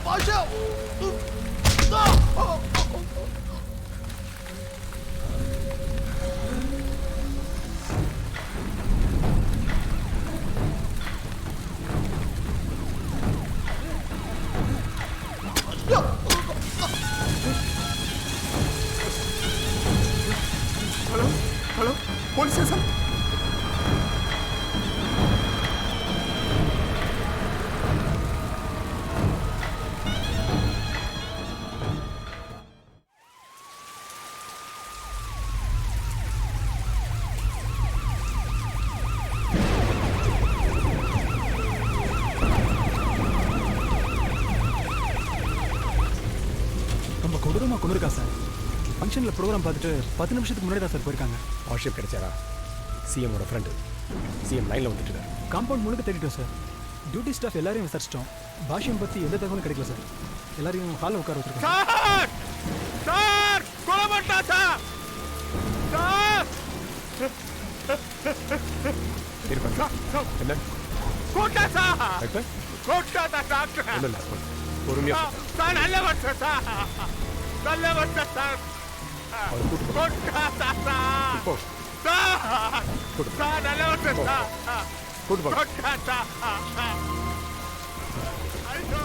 பாஷா hello police station. ரொம்ப கொடூரமாக கொண்டு இருக்கா சார். ஃபங்க்ஷனில் ப்ரோக்ராம் பார்த்துட்டு 10 நிமிஷத்துக்கு முன்னாடி தான் சார் போயிருக்காங்க. ஆஷிப் கிடைச்சாரா? சிஎம்மோட ஃப்ரெண்டு. சிஎம் லைனில் வந்துட்டு இருக்காரு. காம்பவுண்ட் முழுக்க தேடிட்டோம் சார். டியூட்டி ஸ்டாஃப் எல்லாரையும் விசாரிச்சிட்டோம். பாஷ்யம் பற்றி எந்த தகவலும் கிடைக்கல சார். எல்லாரையும் ஹாலில் உட்கார வச்சிருக்கோம். சார் சார் கொலை பண்ணிட்டா சார். சார் இருப்பாங்க. என்ன quota sir doctor? Quota doctor. ஒன்றும் இல்லை, பொறுமையா சார் நல்ல வருஷம் சார். நல்ல வருஷம் சார். அவர் கூட்டு போ. Quota sir. போ. சார் சார் நல்ல வருஷம் சார். கூட்டு போ. Quota sir. ஐயோ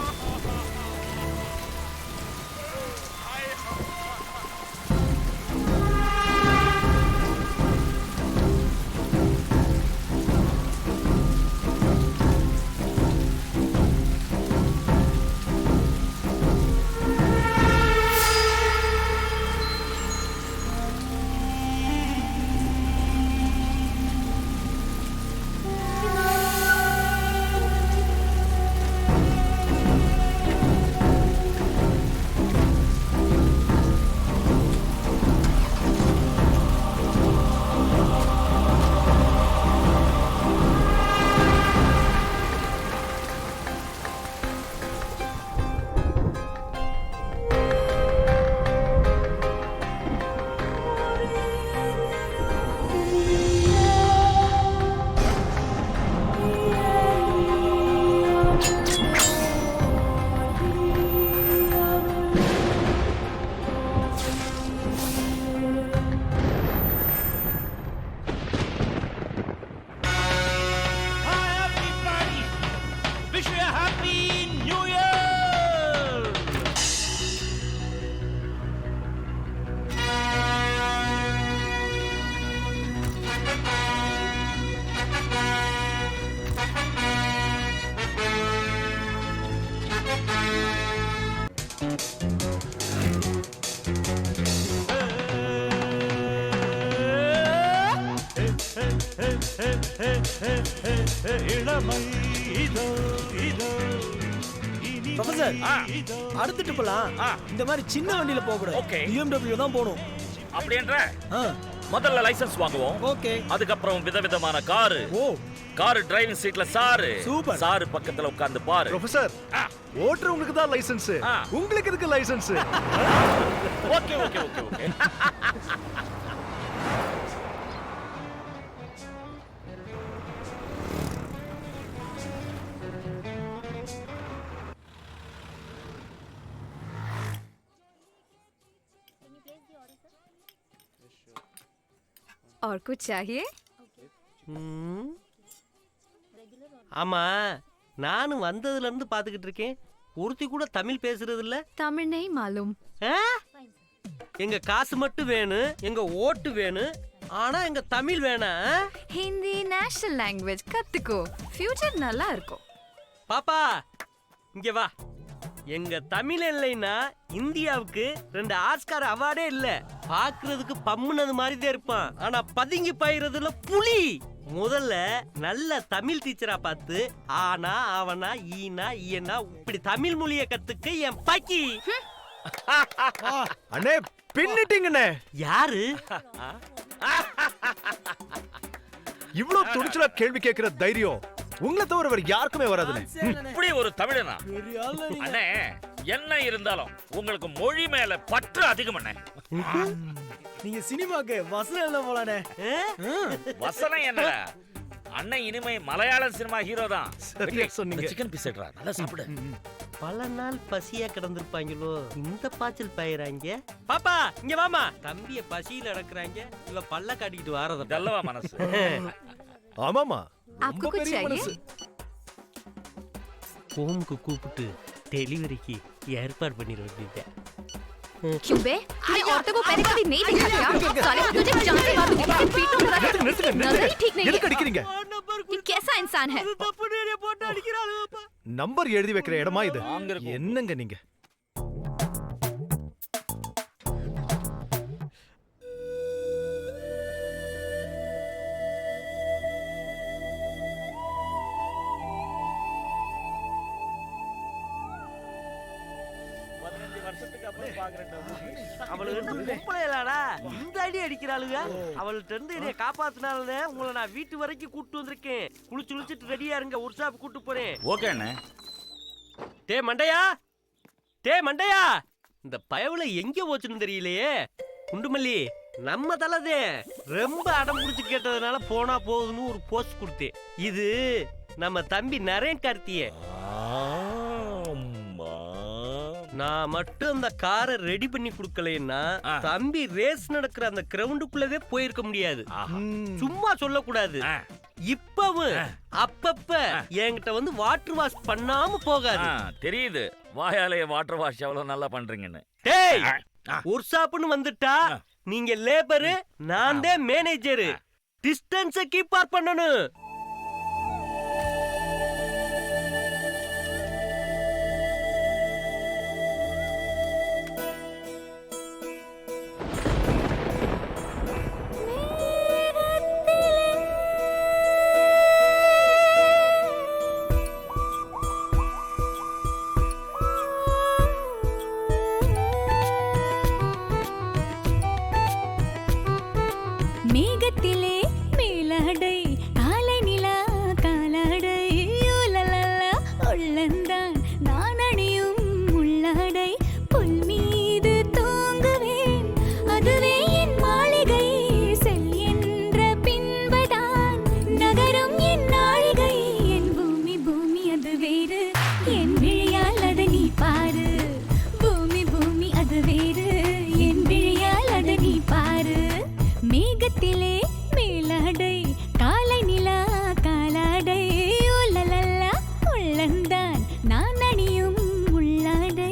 ப்ரொஃபசர், அடுத்துட்டு போலாம். இந்த மாதிரி சின்ன வண்டியில போக கூடாது. ஓகே. BMW தான் போணும். அப்படின்ற முதல்ல லைசென்ஸ் வாங்குவோம். ஓகே. அதுக்கப்புறம் விதவிதமான காரு. ஓ, கார் டிரைவிங் சீட்ல சாரு. சூப்பர். சாரு பக்கத்துல உட்கார்ந்து பாரு. ப்ரொஃபசர் ஓட்டுறவங்களுக்கு தான் லைசென்ஸ். உங்களுக்கு எதுக்கு licence? Okay okay okay okay. और कुछ चाहिए? ஆமா, நானும் வந்ததுல இருந்து பாத்துக்கிட்டு இருக்கேன். ஒருத்தி கூட தமிழ் பேசுறது இல்ல. तमिल नहीं मालूम. எங்க காசு மட்டும் வேணும், எங்க ஓட்டு வேணும், ஆனா எங்க தமிழ் வேணாம். हिंदी नेशनल लैंग्वेज கத்துக்கோ. ஃபியூச்சர் நல்லா இருக்கும். பாப்பா இங்க வா. எங்க தமிழ் இல்லைன்னா இந்தியாவுக்கு 2 ஆஸ்கார் அவார்டே இல்ல. பாக்குறதுக்கு பம்முனது மாதிரி தான் இருப்பான், ஆனா பதுங்கி பாயிறதுல புலி. முதல்ல நல்ல தமிழ் டீச்சரா பார்த்து ஆனா அவனா ஈனா ஈயனா இப்படி தமிழ் மொழிய கத்துக்க என் பாக்கி. அண்ணே பின்னிட்டீங்கண்ணே. யாரு இவ்வளவு துணிச்சலா கேள்வி கேட்கிற தைரியம் உங்களை தவிர வேற யாருக்குமே வராதுண்ணே. இப்படி ஒரு தமிழனா அண்ணே, என்ன இருந்தாலும் உங்களுக்கு மொழி மேல பற்று அதிகம் அண்ணே. நீங்க சினிமாக்கு வசனம் எழுத போலானே. வசனம் என்ன அண்ணன், இனிமே மலையாள சினிமா ஹீரோ தான். சரியா சொன்னீங்க. சிக்கன் பீஸ் எடுறா, நல்லா சாப்பிடு. பல நாள் பசியா கிடந்திருப்பாங்களோ, இந்த பாய்ச்சல் பயிராங்க. பாப்பா இங்க வாமா. தம்பிய பசியில அடக்குறாங்க, இவ பல்ல காட்டிக்கிட்டு வாரத நல்லவா மனசு. ஆமாமா, आपको ரொம்ப कुछ பெரிய चाहिए? மனசு. ஹோம்க்கு கூப்பிட்டு டெலிவரிக்கு ஏற்பாடு பண்ணிட வேண்டியது. क्यों बे? तूने औरतों को पहले कभी नहीं देखा क्या? साले मैं तुझे जान से मार दूंगी, तेरे पीठों में रख நிறுத்துங்க, नजर ही ठीक नहीं எதுக்கு है। அடிக்கிறீங்க? ये कैसा इंसान है? போட்டு அடிக்கிறாளுப்பா. நம்பர் எழுதி வைக்கிற இடமா இது? வாங்க இருக்கும். என்னங்க நீங்க? அவளுக்கு என்ன பொம்பளை இல்லடா, இந்த அடி அடிக்கிறாளுங்க. அவள்கிட்ட இருந்து என்னைய காப்பாத்தினால உங்களை நான் வீட்டு வரைக்கும் கூட்டு வந்திருக்கேன். குளிச்சுட்டு ரெடியா இருங்க, ஒரு ஷாப் கூட்டு போறேன். ஓகே அண்ணே. டே மண்டையா, டே மண்டையா, இந்த பயவுல எங்க போச்சுன்னு தெரியலையே. குண்டுமல்லி, நம்ம தலதே ரொம்ப அடம் பிடிச்சு கேட்டதுனால போனா போகுதுன்னு ஒரு போஸ்ட் கொடுத்தேன். இது நம்ம தம்பி நரேன் கார்த்தியே. நான் மட்டும் அந்த காரை ரெடி பண்ணி கொடுக்கலன்னா தம்பி ரேஸ் நடக்கிற அந்த கிரவுண்டுக்குள்ளவே போயிருக்க முடியாது. சும்மா சொல்லக்கூடாது. இப்பவும் அப்பப்ப என்கிட்ட வந்து வாட்டர் வாஷ் பண்ணாம போகாது. தெரியுது, வாயாலே வாட்டர் வாஷ் எவ்வளவு நல்லா பண்றீங்கன்னு. டேய், ஒரு ஷாப்னு வந்துட்டா நீங்க லேபரு, நான் தான் மேனேஜரு. டிஸ்டன்ஸை கீப் ஆர் பண்ணணும். மேகத்திலே மேலாடை காலை நிலா காலாடை யூலலலா உள்ளந்தான் நான் அணியும் உள்ளாடை புல் மீது தூங்குவேன் அதுவே என் மாளிகை செல் என்ற பின்பதான் நகரும் என் நாழிகை என் பூமி பூமி அது வேறு என் விழியால் அதை நீ பாரு பூமி பூமி அது வேறு என் விழியால் அதை நீ பாரு மேகத்திலே மேலாடை காலை நிலா காலாடை உலலல்லா உள்ளந்தான் நான் அணியும் உள்ளாடை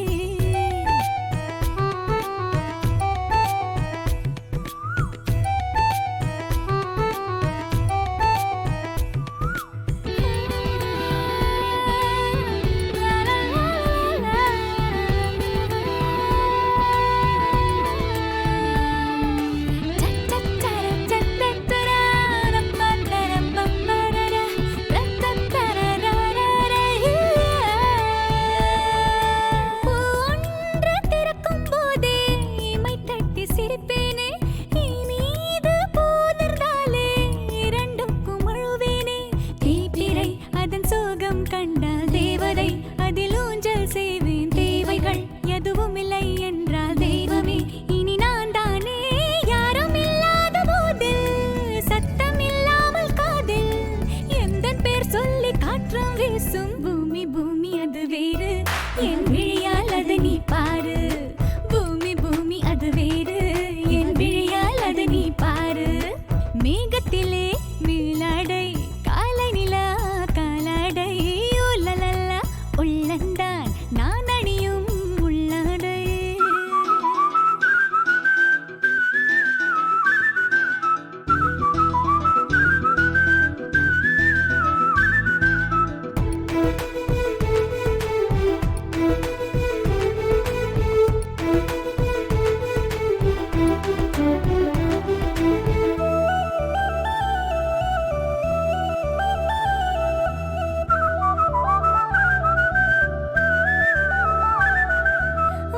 கண்டால் தேவதை அதில் ஊஞ்சல் செய்வேன் தேவைகள் எதுவும் இல்லை என்றால் தெய்வமே இனி நான் தானே யாரும் இல்லாத போதில் சத்தம் இல்லாமல் காதில் எந்தன் பேர் சொல்லி காற்றும் வீசும் பூமி பூமி அது வேறு என் விழியால் அதை நீ பாரு பூமி பூமி அது வேறு என் விழியால் அதை நீ பாரு மேகத்திலே மேலாடை காலை நிலா காலாடை உலலல்லா உள்ளந்தான் நான் அணியும் உள்ளாடை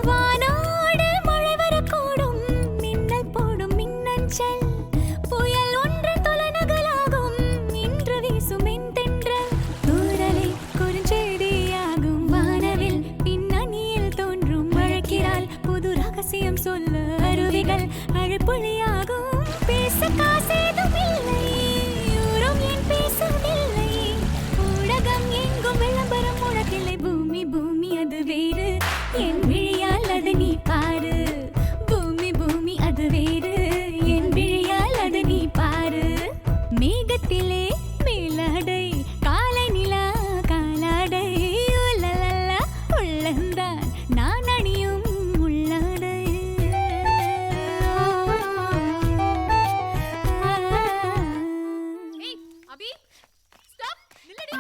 வானோடு மழை வரக்கூடும் மின்னல் போடும் மின்னஞ்சல் புயல் ஒன்று தொலைநகலாகும் இன்று வீசும் தென்றல் பேச காசேதும் இல்லை, ஊரும் ஏன் பேசவில்லை, ஊடகம் எங்கும் விளம்பரம் முழக்கில்லை. பூமி பூமி அது வேறு, என் விழியால் அதை நீ பாரு. பூமி பூமி அது வேறு, என் விழியால் அதை நீ பாரு. மேகத்திலே மேலாடை, காலை நிலா காலாடை, உலலலா உள்ளந்தான் நான் அணியும் உள்ளாடை. ஏய் அபி ஸ்டாப் நில்லடி.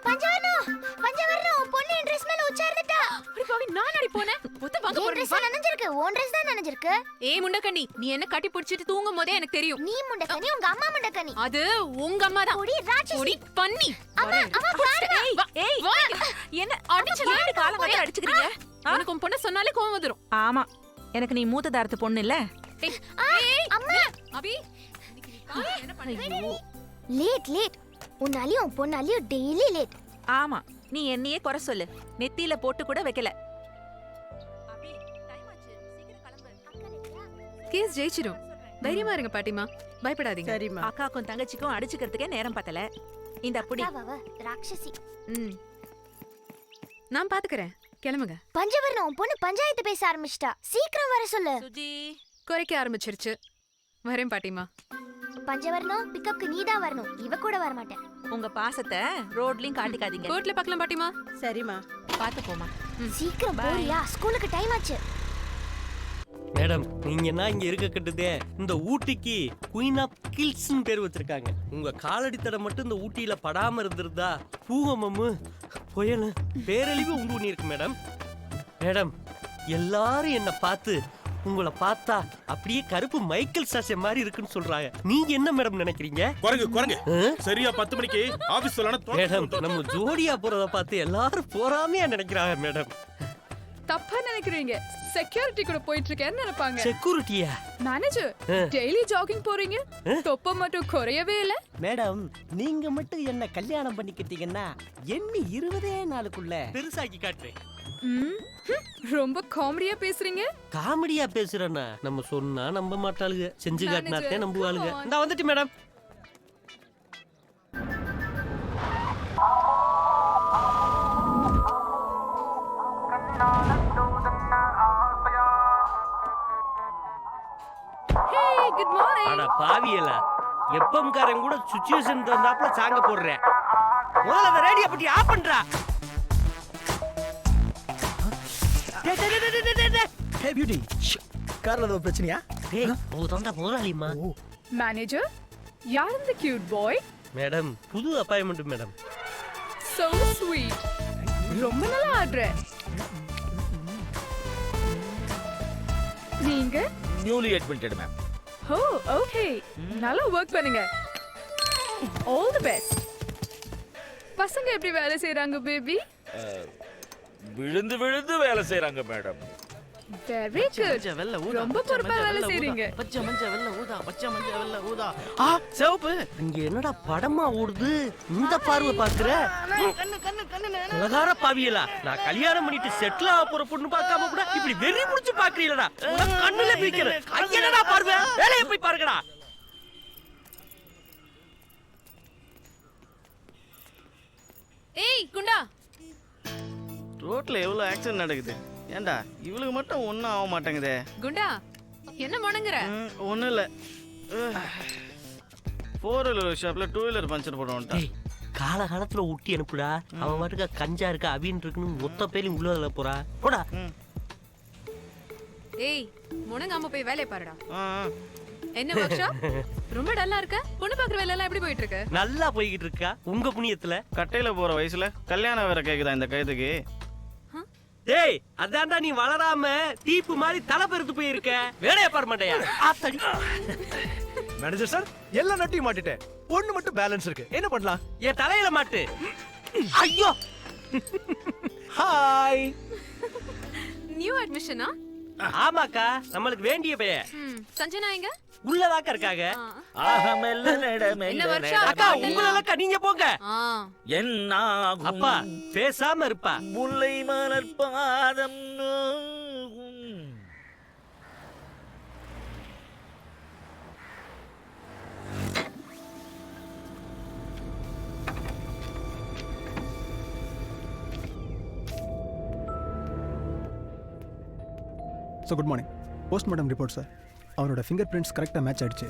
பஞ்சவர்ணம் பொண்ணு என் Dress மேல உச்சார்ந்துட்டா. அடி பாவி நான் அடி போனே. புத்த வாங்க என் போறேன். Dress நனைஞ்சிருக்கு, உன் Dress தான் நனைஞ்சிருக்கு. ஏய் முண்டக்கண்ணி, நீ என்ன கட்டி பிடிச்சிட்டு தூங்கும் போதே எனக்கு தெரியும். நீ முண்டக்கனி, உங்க அம்மா முண்டக்கனி. அது உங்க அம்மா தான். ஒடி ராட்சசி. ஒடி பண்ணி. அம்மா, அம்மா பாரு. ஏய் என்ன அடிச்சு நாடு காலம் வரை அடிச்சுக்கிறீங்க? எனக்கு உன் பொண்ண சொன்னாலே கோவம் வந்துரும். ஆமா, எனக்கு நீ மூத்த தாரத்து பொண்ணு இல்ல. ஏய் ஏய் அம்மா. அபி இன்னைக்கு நீ காலையில என்ன பண்ண? லேட். உன்னாலியும் உன் பொண்ணாலியும் டெய்லி லேட். ஆமா, நீ என்னையே குறை சொல்லு, நெத்தியில போட்டு கூட வைக்கல. கேஸ் ஜெயிச்சிரும். தைரியமா இருங்க பாட்டிமா, பயப்படாதீங்க. அக்காக்கும் தங்கச்சிக்கும் அடிச்சுக்கிறதுக்கே நேரம் பத்தல. இந்த அப்படி அவ ராட்சசி. ம் நான் பாத்துக்கறேன், கிளம்புங்க. பஞ்சவர்ணம் உன் பொண்ணு பஞ்சாயத்து பேச ஆரம்பிச்சிட்டா. சீக்கிரம் வர சொல்லு. சுஜி, குறைக்க ஆரம்பிச்சிருச்சு. வரேன் பாட்டிமா. பஞ்சவர்ணம் பிக்கப்க்கு நீ தான் வரணும், இவ கூட வர மாட்டேன். உங்க பாசத்தை ரோட்லயும் காட்டிக்காதீங்க. கோர்ட்ல பார்க்கலாம் பாட்டிமா. சரிம்மா, பாத்து போமா. சீக்கிரம் போறியா, ஸ்கூலுக்கு டைம் ஆச்சு. மேடம் நீங்க என்ன இங்க இருக்க கட்டுதே, இந்த ஊட்டிக்கு குயின் ஆஃப் கில்ஸ்னு பேர் வச்சிருக்காங்க. உங்க காலடி தடம் மட்டும் இந்த ஊட்டியில படாம இருந்திருந்தா பூகமம்மு புயல் பேரழிவு உண்டு பண்ணிருக்கு மேடம். மேடம் எல்லாரும் என்ன பார்த்து உங்களை பார்த்தா அப்படியே கருப்பு மைக்கேல் சாஷே மாதிரி இருக்குன்னு சொல்றாங்க. நீங்க என்ன மேடம் நினைக்கிறீங்க? குரங்கு சரியா 10 மணிக்கு ஆபீஸ் சொல்லணும். மேடம் நம்ம ஜோடியா போறத பார்த்து எல்லாரும் போறாமையா நினைக்கிறாங்க மேடம். தப்பா நினைக்கிறீங்க, செக்யூரிட்டி கூட போயிட்டு இருக்கேன்னு நினைப்பாங்க. செக்யூரிட்டியா? மேனேஜர் டெய்லி ஜாகிங் போறீங்க, தொப்ப மட்டும் குறையவே இல்ல. மேடம் நீங்க மட்டும் என்ன கல்யாணம் பண்ணிக்கிட்டீங்கன்னா எண்ணி 20 நாளுக்குள்ள பெருசாக்கி காட்டுறேன். ரொம்ப காமெடியா பேசுறீங்க. காமெடியா பேசுறேன்னா நம்ம சொன்னா நம்ப மாட்டாளுங்க, செஞ்சு காட்டினாத்தே நம்புவாளுங்க. நான் வந்துட்டு மேடம். Hey, good morning. அட பாவியலா, எப்பம்காரன் கூட சிச்சுவேஷன் தந்தாப்புல சாங்க போடுறேன். முதல்ல அந்த ரேடியோ பத்தி ஆஃப் பண்றா. ஹே பியூட்டி, கார்ல ஏதோ பிரச்சனையா? டேய் ஓ தந்தா முதலாளிமா. மேனேஜர், யார் இந்த கியூட் பாய்? மேடம் புது அப்பாயின்மெண்ட் மேடம். So sweet. ரொம்ப நல்லா ஆடுற. நீங்க? Newly admitted ma'am. Oh okay, நல்லா வர்க் பண்ணுங்க. All the best. பசங்க எப்படி வேலை செய்றாங்க பேபி? விழுந்து விழுந்து வேலை செய்றாங்க மேடம். Very good. ரொம்ப பொறுப்பா வேலை செய்றீங்க. பச்சை மஞ்சள் வெள்ளை ஊதா, பச்சை மஞ்சள் வெள்ளை ஊதா. ஆ சிவப்பு. இங்க என்னடா படமா ஓடுது, இந்த பார்வை பாக்குற? கண்ணு உலகார பாவியலா, நான் கல்யாணம் பண்ணிட்டு செட்டில் ஆக போற பொண்ணு பார்க்காம கூட இப்படி வெறி புடிச்சு பாக்குறீங்களா? கண்ணுல பிடிக்கிற ஐயனடா பார்வை, வேலையை போய் பாருங்கடா. ஏய் குண்டா, ரோட்ல எவ்வளவு ஆக்சிடென்ட் நடக்குது. ஏண்டா இவளுக்கு மட்டும் ஒன்றும் ஆக மாட்டேங்குதே. குண்டா என்ன முணங்குற? ஒன்றும் இல்லை, 4 ஷாப்ல 2 வீலர் பஞ்சர் போட வந்துட்டான். காலகாலத்துல ஊட்டி அனுப்புடா. அவன் மட்டுக்கா கஞ்சா இருக்கா அவின் இருக்குன்னு மொத்த பேரும் உள்ள போறா. போடா. ஏய் முணங்காம போய் வேலைய பாருடா. என்ன வர்ஷா ரொம்ப டல்லா இருக்க? பொண்ணு பாக்குற வேலை எல்லாம் எப்படி போயிட்டு இருக்கு? நல்லா போய்கிட்டு இருக்கா உங்க புண்ணியத்துல. கட்டையில போற வயசுல கல்யாணம் வேற கேக்குதா இந்த கைதுக்கு? டேய் அதான்டா நீ வளராம தீப்பு மாதிரி தலை பெருத்து போயிருக்க. வேலைய பாரு மாட்டேயா. மேனேஜர் சார் எல்லா நட்டையும் மாட்டிட்டேன், பொண்ணு மட்டும் பேலன்ஸ் இருக்கு, என்ன பண்ணலாம்? என் தலையில மாட்டு. ஐயோ ஹாய். நியூ அட்மிஷனா? ஆமாக்கா, நம்மளுக்கு வேண்டிய பைய. சஞ்சனா எங்க? உள்ளதாக்க இருக்காங்க. என்ன வருஷம் அக்கா உங்களக்கா நீங்க போங்க. என்ன அப்பா பேசாம இருப்பா. முல்லை மலர் பாதம் so good morning. Postmortem report sir. அவனோட ஃபிங்கர் பிரிண்ட்ஸ் கரெக்டாக மேட்ச் ஆகிடுச்சு.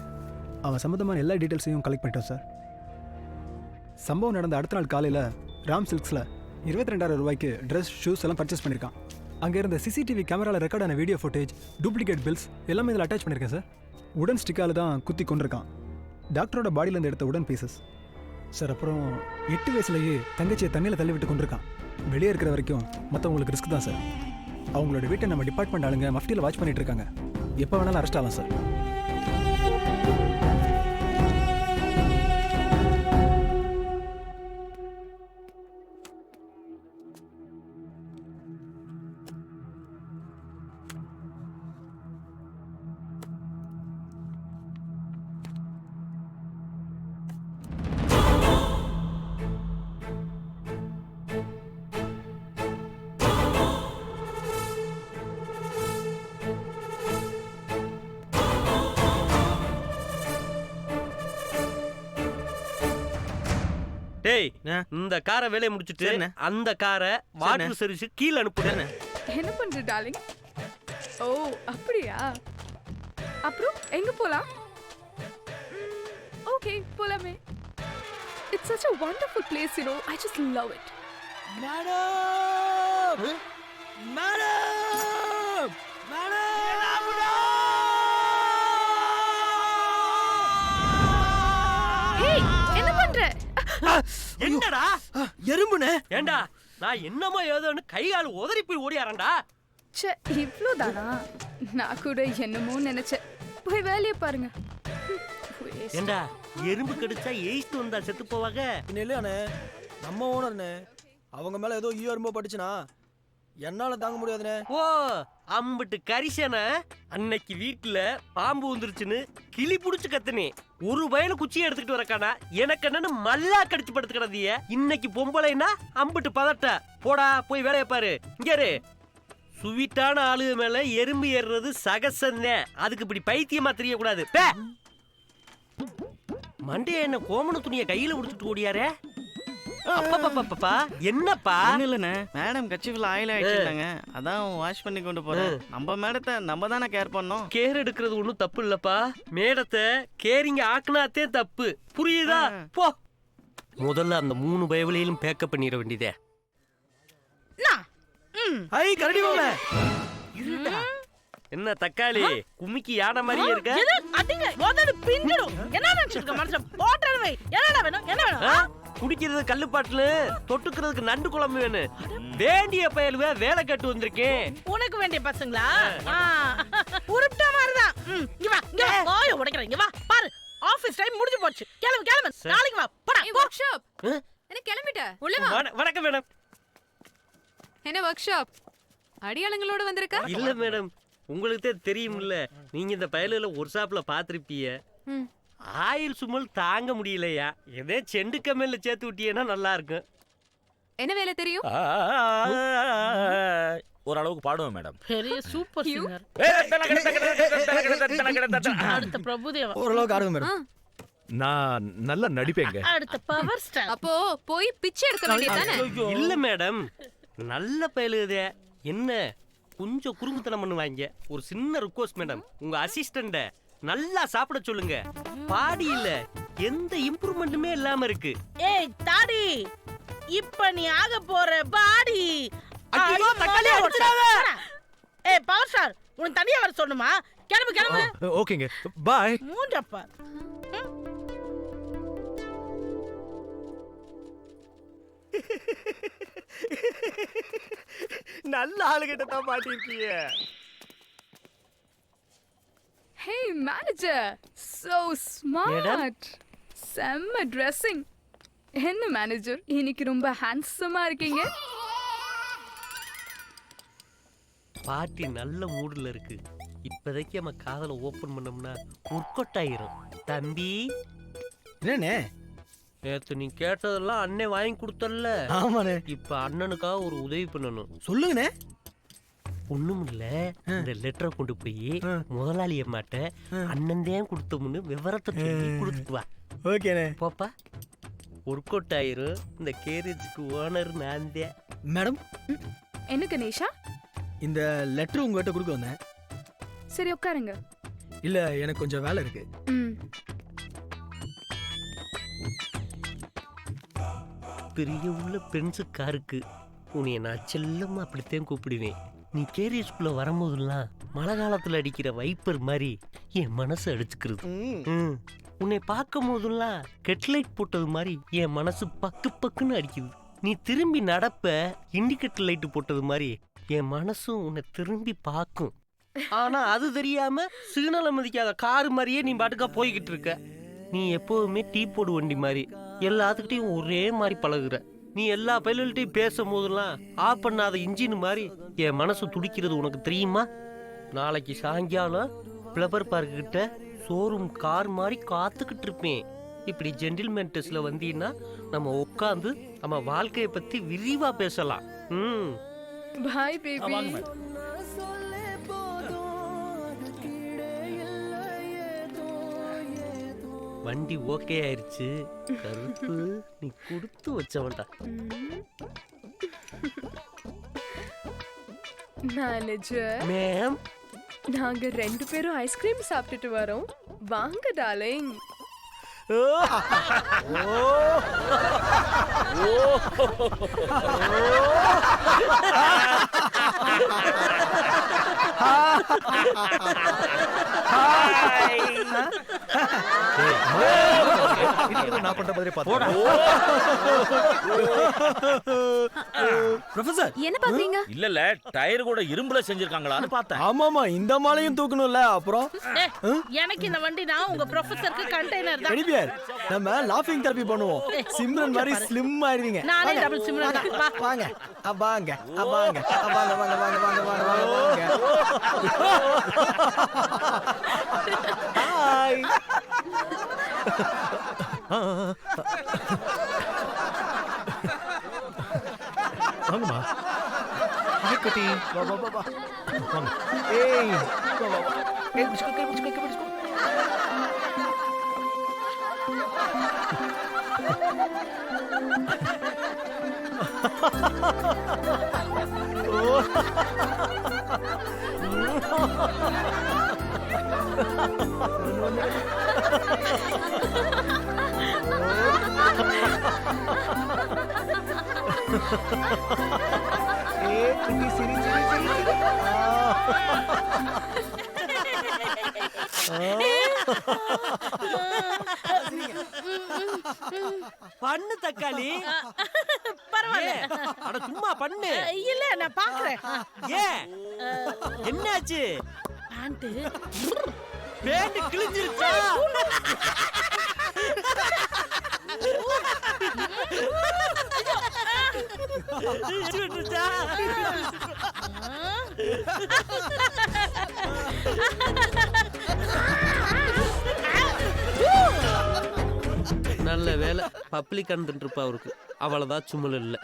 அவன் சம்மந்தமான எல்லா டீட்டெயில்ஸையும் கலெக்ட் பண்ணிட்டோம் சார். சம்பவம் நடந்த அடுத்த நாள் காலையில் ராம் சில்க்ஸில் 22,000 ரூபாய்க்கு ட்ரெஸ் ஷூஸ் எல்லாம் பர்ச்சேஸ் பண்ணியிருக்கான். அங்கே இருந்த சிசிடிவி கேமராவில் ரெக்கார்டான வீடியோ ஃபுட்டேஜ், டூப்ளிகேட் பில்ஸ் எல்லாமே இதில் அட்டாச் பண்ணியிருக்கேன் சார். உடன் ஸ்டிக்கால் தான் குத்தி கொண்டிருக்கான். டாக்டரோட பாடியிலேருந்து எடுத்த உடன் பீசஸ் சார். அப்புறம் 8 வயசுலேயே தங்கச்சியை தண்ணியில் தள்ளி விட்டு கொண்டிருக்கான். வெளியே இருக்கிற வரைக்கும் மற்றவங்களுக்கு ரிஸ்க் தான் சார். அவங்களோட வீட்டை நம்ம டிபார்ட்மெண்ட் ஆளுங்க மஃப்டியில் வாட்ச் பண்ணிட்டு இருக்காங்க. எப்போ வேணாலும் அரெஸ்ட் ஆகலாம் சார். டேய், இந்த காரை வேலையை முடிச்சிட்டு அந்த காரை வாட்டர் சர்வீஸ் கீழே அனுப்புறேன். என்ன பண்ற டார்லிங்? ஓ அப்படியா? அப்புறம் எங்க போலாம்? ஓகே போலாமே. It's such a wonderful place, you know. I just love it. Madam madam Hey, என்ன பண்ற? என்னடா எறும்புனே? ஏண்டா நான் என்னமோ ஏதோன்னு கை கால் உதறி போய் ஓடியாரண்டா. ச்சே, இவ்ளோதானா? நான் கூட என்னமோ நினைச்சேன். போய் வேலையை பாருங்க. ஏண்டா எறும்பு கடிச்சா எயிஸ்ட் வந்தா செத்து போவாங்க. இல்லையானே, நம்ம ஓனர்னே. அவங்க மேல ஏதோ எறும்போ பட்டுச்சுனா என்னால தாங்க முடியாதுனே. ஓ அம்பிட்டு கரிசன அன்னைக்கு வீட்டுல பாம்பு வந்துருச்சுன்னு கிளி புடிச்சு கத்துனே. ஒரு வயல குச்சியை எடுத்துக்கிட்டு வரக்கானா எனக்கு என்னன்னு மல்லா கடிச்சு படுத்து கிடந்திய. இன்னைக்கு பொம்பளைன்னா அம்பிட்டு பதட்ட. போடா போய் வேலையை பாரு. இங்க சுவீட்டான ஆளுக மேல எறும்பு ஏறுறது சகசந்தேன். அதுக்கு இப்படி பைத்தியமா தெரியக்கூடாது. மண்டைய என்ன கோமண துணியை கையில உடுத்துட்டு ஓடியாரே. அப்பப்பப்பப்பா என்னப்பா? இல்லைண்ணே, மேடம் கட்சிக்குள்ள ஆயில் ஆயிடுச்சுட்டாங்க. அதான் வாஷ் பண்ணி கொண்டு போறேன். நம்ம மேடத்தை நம்ம தானே கேர் பண்ணோம். கேர் எடுக்கிறது ஒன்றும் தப்பு இல்லப்பா. மேடத்தை கேரிங்க ஆக்குனாத்தே தப்பு. புரியுதா? போ முதல்ல அந்த 3 பயவலையிலும் பேக்கப் பண்ணிட வேண்டியதே. ஐ கரடி மாமே. என்ன தக்காளி குமிக்கி யானை மாதிரியே இருக்க? அடிங்க மோதடு பிஞ்சிடும். என்ன நினைச்சிருக்க மனுஷன்? போட்டற வை. என்னடா வேணும்? என்ன வேணும்? குடிக்கிறது கல்லு பாட்டில், தொட்டுக்கிறதுக்கு நண்டு குழம்பு வேணும். வேண்டிய பயலுவே வேலை கட்டு வந்திருக்கேன். உனக்கு வேண்டிய பசங்களா? உருட்டா மாதிரிதான். இங்க வா, இங்க வா. ஓய உடைக்கிறேன். இங்க வா பாரு. ஆபீஸ் டைம் முடிஞ்சு போச்சு. கிளம்பு கிளம்பு. நாளைக்கு வா. போடா. Work shop. என்ன கிளம்பிட்ட? உள்ள வா. வணக்கம் மேடம். என்ன ஒர்க் ஷாப்? அடியாளங்களோட வந்திருக்க? இல்ல மேடம், உங்களுக்கு தெரியும்ல, நீங்க இந்த பயலுல ஒரு ஷாப்ல பாத்திருப்பீங்க. ஆயில் சுமல் தாங்க முடியலையா, எதே செண்டு கம்மியில சேர்த்து விட்டீங்கன்னா நல்லா இருக்கும். என்ன வேலை தெரியும்? ஓரளவுக்கு பாடுவேன் மேடம். பெரிய சூப்பர் சிங்கர். அடுத்த பிரபுதேவா. ஓரளவுக்கு ஆடுவேன் மேடம். நான் நல்லா நடிப்பேங்க. அடுத்த பவர் ஸ்டார். அப்போ போய் பிச்சை எடுக்க வேண்டியதானே? இல்ல மேடம், நல்ல பயலுதே. என்ன கொஞ்சம் குறும்புத்தனம் பண்ணுவாங்க. ஒரு சின்ன ரிக்வெஸ்ட் மேடம், உங்க அசிஸ்டண்ட நல்லா சாப்பிட சொல்லுங்க. பாடியில எந்த இம்ப்ரூவ்மெண்ட்டுமே இல்லாம இருக்கு. ஏய் தாடி, இப்ப நீ ஆக போற பாடி. ஐயோ தக்காளி அடிச்சாத. ஏய் பவர் ஸ்டார், உனக்கு தனியா வர சொல்லணுமா? கிளம்பு கிளம்பு. ஓகேங்க, பாய். மூஞ்சப்பா. நல்ல ஆளுகிட்ட தான் மாட்டிருக்கீங்க. Hey manager, so smart. செம்ம dressing. என்ன மேனேஜர், இன்னைக்கு ரொம்ப ஹேண்ட்ஸமா இருக்கீங்க. பாட்டி நல்ல மூடுல இருக்கு. இப்போதைக்கு நம்ம காதலை ஓபன் பண்ணோம்னா ஒர்க் அவுட் ஆயிரும். தம்பி என்னண்ணே? நேத்து நீ கேட்டதெல்லாம் அண்ணே வாங்கி கொடுத்தல்ல. ஆமாண்ணே. இப்ப அண்ணனுக்காக ஒரு உதவி பண்ணணும். சொல்லுங்கண்ணே. ஒண்ணும் இல்ல, இந்த லெட்டரை கொண்டு போய் முதலாளி அம்மாட்ட அண்ணன் தான் கொடுத்தோம்னு விவரத்தை சொல்லி கொடுத்துட்டு வா. ஓகேண்ணே. போப்பா. ஒர்க் அவுட் ஆயிரும். இந்த கேரேஜுக்கு ஓனர் நான் தான். மேடம், என்ன கணேஷா? இந்த லெட்டர் உங்ககிட்ட கொடுக்க வந்தேன். சரி உட்காருங்க. இல்ல எனக்கு கொஞ்சம் வேலை இருக்கு. ம். பெரிய உள்ள பென்சுக்காருக்கு உன்னைய நான் செல்லமா அப்படித்தான் கூப்பிடுவேன். நீ கேரி ஸ்கூல்ல வரும்போதெல்லாம் மழை காலத்துல அடிக்கிற வைப்பர் மாதிரி என் மனசு அடிச்சுக்கிறது. உன்னை பார்க்கும் போதெல்லாம் கெட்லைட் போட்டது மாதிரி என் மனசு பக்கு பக்குன்னு அடிக்குது. நீ திரும்பி நடப்ப இண்டிகேட்டர் லைட் போட்டது மாதிரி என் மனசும் உன்னை திரும்பி பார்க்கும். ஆனா அது தெரியாம சிக்னலை மதிக்காத காரு மாதிரியே நீ பாட்டுக்கா போய்கிட்டு இருக்க. நீ எப்போதுமே டீ போடு வண்டி மாதிரி எல்லாத்துக்கிட்டையும் ஒரே மாதிரி பழகுற. நீ எல்லா பைலட்டையும் பேசும் போதெல்லாம் ஆஃப் பண்ணாத இன்ஜின் மாதிரி என் மனசு துடிக்கிறது உனக்கு தெரியுமா? நாளைக்கு சாயங்காலம் ஃப்ளவர் பார்க் கிட்ட ஷோரூம் கார் மாதிரி காத்துக்கிட்டு இருப்பேன். இப்படி ஜென்டில்மேன் டெஸ்ட்ல வந்தீங்கன்னா நம்ம உட்காந்து நம்ம வாழ்க்கையை பத்தி விரிவா பேசலாம். Boy baby. வண்டி ஓகே ஆயிருச்சு. கருப்பு நீ கொடுத்து வச்சவன்டா. மேனேஜர் மேம், நாங்க 2 பேரும் ஐஸ்கிரீம் சாப்பிட்டுட்டு வரோம். வாங்க டார்லிங். நான் பண்ற மாதிரி பாத்து. ப்ரொஃபசர் என்ன பாக்குறீங்க? இல்ல டயர் கூட இரும்புல செஞ்சிருக்காங்களான்னு பார்த்தேன். ஆமாமா இந்த மாலையும் தூக்கணும்ல. அப்புறம் எனக்கு இந்த வண்டி நான் உங்க ப்ரொஃபசருக்கு கண்டெய்னர் தான். எனிபியர் நம்ம லாஃபிங் தெரபி பண்ணுவோம். சிம்ரன் மாதிரி ஸ்லிம் ஆயிருவீங்க. நானே டபுள் சிம்ரன். வாங்க வாங்க வாங்க வாங்க வாங்க வாங்க வாங்க வாங்க. ஹாய். வாங்கம்மா. ஹாய் குட்டி. வா வா வா. வாங்க. ஏய் வா வா வா. ஏய் பிடிச்சுக்கோ பிடிச்சுக்கோ. பண்ணு தக்காளி. பரவாயில்ல. அட சும்மா பண்ணு. இல்ல நான் பாக்குறேன். ஏன் என்னாச்சு? பேண்ட் கிழிஞ்சிருச்சா? நல்ல வேலை பப்ளிக் கண்டுட்டு இருப்பா அவருக்கு. அவ்வளவுதான் சும்மல் இல்ல.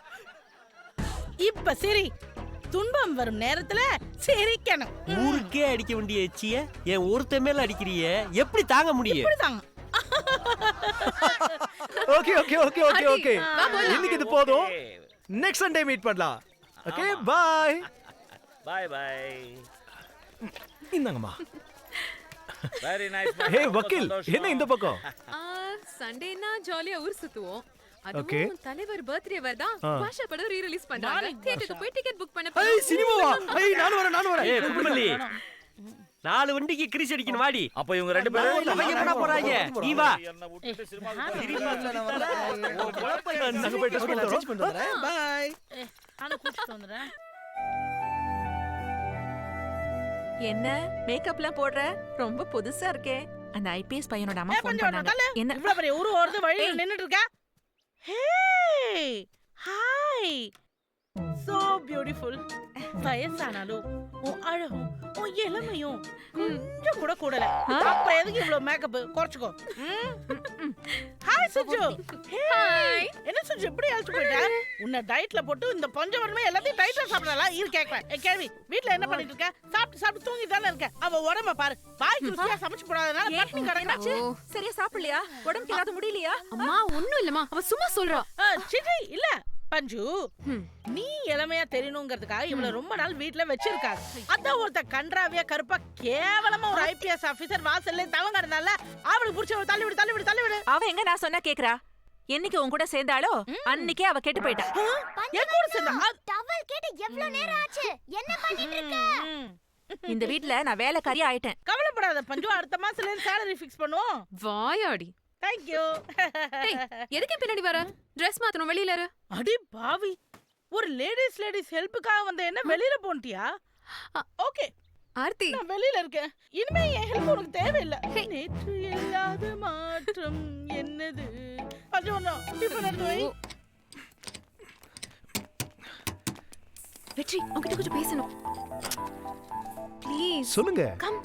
இப்ப சரி, துன்பம் வரும் நேரத்துல சிரிக்கணும். ஊருக்கே அடிக்க வேண்டிய எச்சிய என் ஒருத்த மேல அடிக்கிறிய, எப்படி தாங்க முடியும்? இப்படிதாங்க. Okay okay okay okay okay. இன்னைக்கு இது போதும். நெக்ஸ்ட் சண்டே மீட் பண்ணலாம். Okay bye. Bye bye. இந்தாங்கம்மா. Very nice. ஹே வக்கீல், என்ன இந்த பக்கம்? சண்டேனா ஜாலியா ஊர் சுத்துவோம். Okay. அதுவும் தலைவர் பர்த்டே வரதா பாஷா படம் ரீ ரிலீஸ் பண்றாங்க. தியேட்டருக்கு போய் டிக்கெட் புக் பண்ண ஏய் சினிமாவா? ஏய் நானும் வரேன். ஏய் குடுமல்லி, 4 வண்டிக்கு கிரீஸ் அடிக்கணும் வாடி. அப்ப இவங்க 2 பேரும் அவங்க என்ன போறாங்க? நீ வா. என்ன விட்டுட்டு சினிமா நாங்க போய் டெஸ்ட் பண்றோம். பை. ஆனா கூட்டிட்டு வந்துறேன். என்ன மேக்கப்லாம் போடுற? ரொம்ப புதுசா இருக்கே. அந்த ஐபிஎஸ் பையனோட அம்மா ஃபோன் பண்ணாங்க. என்ன இவ்வளவு பெரிய ஊரு ஓடுது வழியில நின்னுட்டு இருக்க? Hey hi, so beautiful. வயசானாலும் உன் அழகும் உன் இளமையும் கொஞ்சம் கூட கூடல. அப்ப எதுக்கு இவ்வளவு மேக்கப்? குறைச்சுக்கோ. ஹாய் சுஜு. ஹாய். என்ன சுஜு இப்படி அழைச்சு போயிட்ட? உன்னை டயட்ல போட்டு இந்த பஞ்சவர்மே எல்லாத்தையும் டைட்டா சாப்பிடலாம். இரு கேக்குறேன். கேள்வி, வீட்ல என்ன பண்ணிட்டு இருக்க? சாப்பிட்டு தூங்கி தானே இருக்க. அவ உடம்ப பாரு. பாய் ருசியா சமைச்சு போடாதனால பட்டினி கிடக்குறாச்சு. சரியா சாப்பிடலையா? உடம்புக்கு ஏதாவது முடியலையா? அம்மா ஒண்ணும் இல்லம்மா, அவ சும்மா சொல்றா. சிச்சி இல்ல, பஞ்சு நீ இளமையா தெரியணுங்கிறதுக்காக இவள ரொம்ப நாள் வீட்ல வச்சிருக்காங்க. அதான் ஒருத்த கன்றாவியா கருப்பா கேவலமா ஒரு ஐபிஎஸ் ஆபீசர் வாசல்ல தவங்கறதால அவளுக்கு புடிச்ச ஒரு தள்ளி விடு. அவ எங்க நான் சொன்னா கேக்குறா? என்னைக்கு உன் கூட சேர்ந்தாளோ அன்னைக்கே அவ கெட்டு போயிட்டா. என் கூட சேர்ந்தா டவல் கேட்டு எவ்வளவு நேரம் ஆச்சு? என்ன பண்ணிட்டு இருக்க? இந்த வீட்ல நான் வேலைக்காரி ஆயிட்டேன். கவலைப்படாத பஞ்சு, அடுத்த மாசத்துல salary ஃபிக்ஸ் பண்ணுவோம். வாயாடி. Thank you. எதுக்கு பின்னாடி வர? Dress மாத்தணும், வெளியில இரு. அடி பாவி, ஒரு லேடிஸ் ஹெல்ப்புக்காக வந்த என்ன வெளியில போன்ட்டியா? ஓகே ஆர்த்தி, நான் வெளியில இருக்கேன். இனிமே என் ஹெல்ப் உனக்கு தேவையில்லை. நேற்று இல்லாத மாற்றம் என்னது? அது ஒண்ணு டிஃபன் எடுத்து வை. வெற்றி, உன்கிட்ட கொஞ்சம் பேசணும். ப்ளீஸ் சொல்லுங்க. கம்.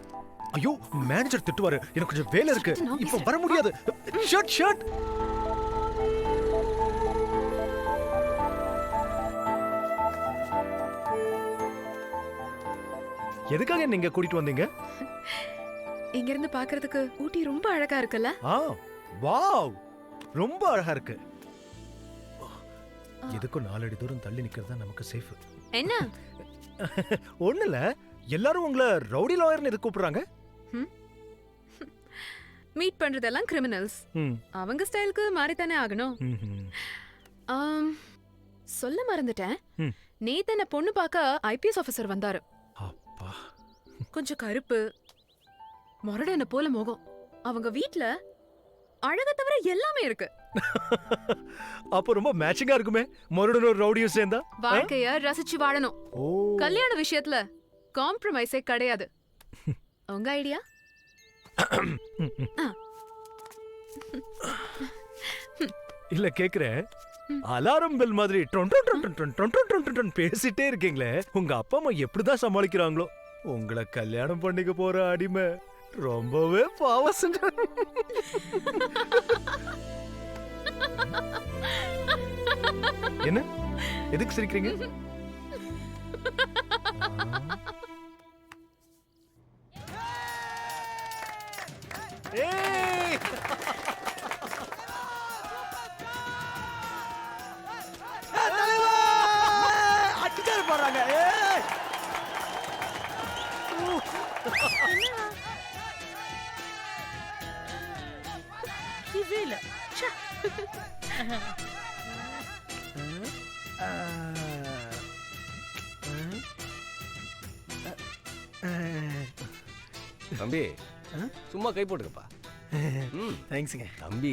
ஐயோ, மேனேஜர் திட்டுவாரு. எனக்கு கொஞ்சம் வேலை இருக்கு. நான் இப்போ பேசுறேன். வர முடியாது. ஷர்ட். எதுக்காக நீங்க கூட்டிட்டு வந்தீங்க? இங்க இருந்து பாக்குறதுக்கு ஊட்டி ரொம்ப அழகா இருக்குல்ல? வாவ், ரொம்ப அழகா இருக்கு. எதுக்கும் 4 அடி தூரம் தள்ளி நிக்கிறதா நமக்கு சேஃப். என்ன? ஒண்ணு இல்ல, எல்லாரும் உங்களை ரவுடி லாயர்னு எதுக்கு கூப்பிடுறாங்க? மீட் பண்றதெல்லாம் கிரிமினல்ஸ். அவங்க ஸ்டைலுக்கு மாறித்தானே ஆகணும். சொல்ல மறந்துட்டேன். நேத்து என்ன பொண்ணு பார்க்க ஐபிஎஸ் ஆபீசர் வந்தாரு. அப்பா, கொஞ்சம் கருப்பு, முரடன போல முகம். அவங்க வீட்ல அழக தவிர எல்லாமே இருக்கு. அப்போ ரொம்ப மேட்சிங்கா இருக்குமே, மறுடனும் ரவுடியும் சேர்ந்தா. வாழ்க்கைய ரசிச்சு வாழணும். கல்யாண விஷயத்துல காம்ப்ரமைஸே கிடையாது. உங்க ஐடியா? இல்ல கேக்குறேன், அலாரம் பெல் மாதிரி பேசிட்டே இருக்கீங்களே, உங்க அப்பா அம்மா எப்படிதான் சமாளிக்கிறாங்களோ? உங்களை கல்யாணம் பண்ணிக்க போற அடிமை ரொம்பவே பாவம் செஞ்ச. என்ன எதுக்கு சிரிக்கிறீங்க? ஏய், அடிச்சாரு போறாங்க. இல்ல தம்பி, சும்மா கை போட்டுக்கப்பா. தேங்க்ஸுங்க. தம்பி,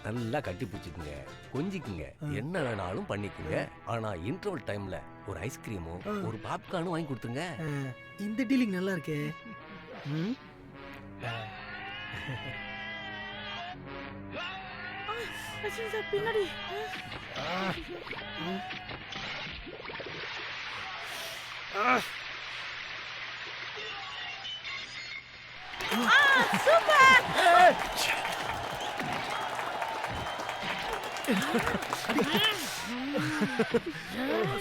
நல்லா கட்டி பிடிச்சிக்குங்க, கொஞ்சிக்குங்க, என்ன வேணாலும் பண்ணிக்குங்க. ஆனா இன்டர்வல் டைம்ல ஒரு ஐஸ்கிரீமும் ஒரு பாப்கார்னும் வாங்கி கொடுத்துங்க. இந்த டீலிங் நல்லா இருக்கே. பின்னாடி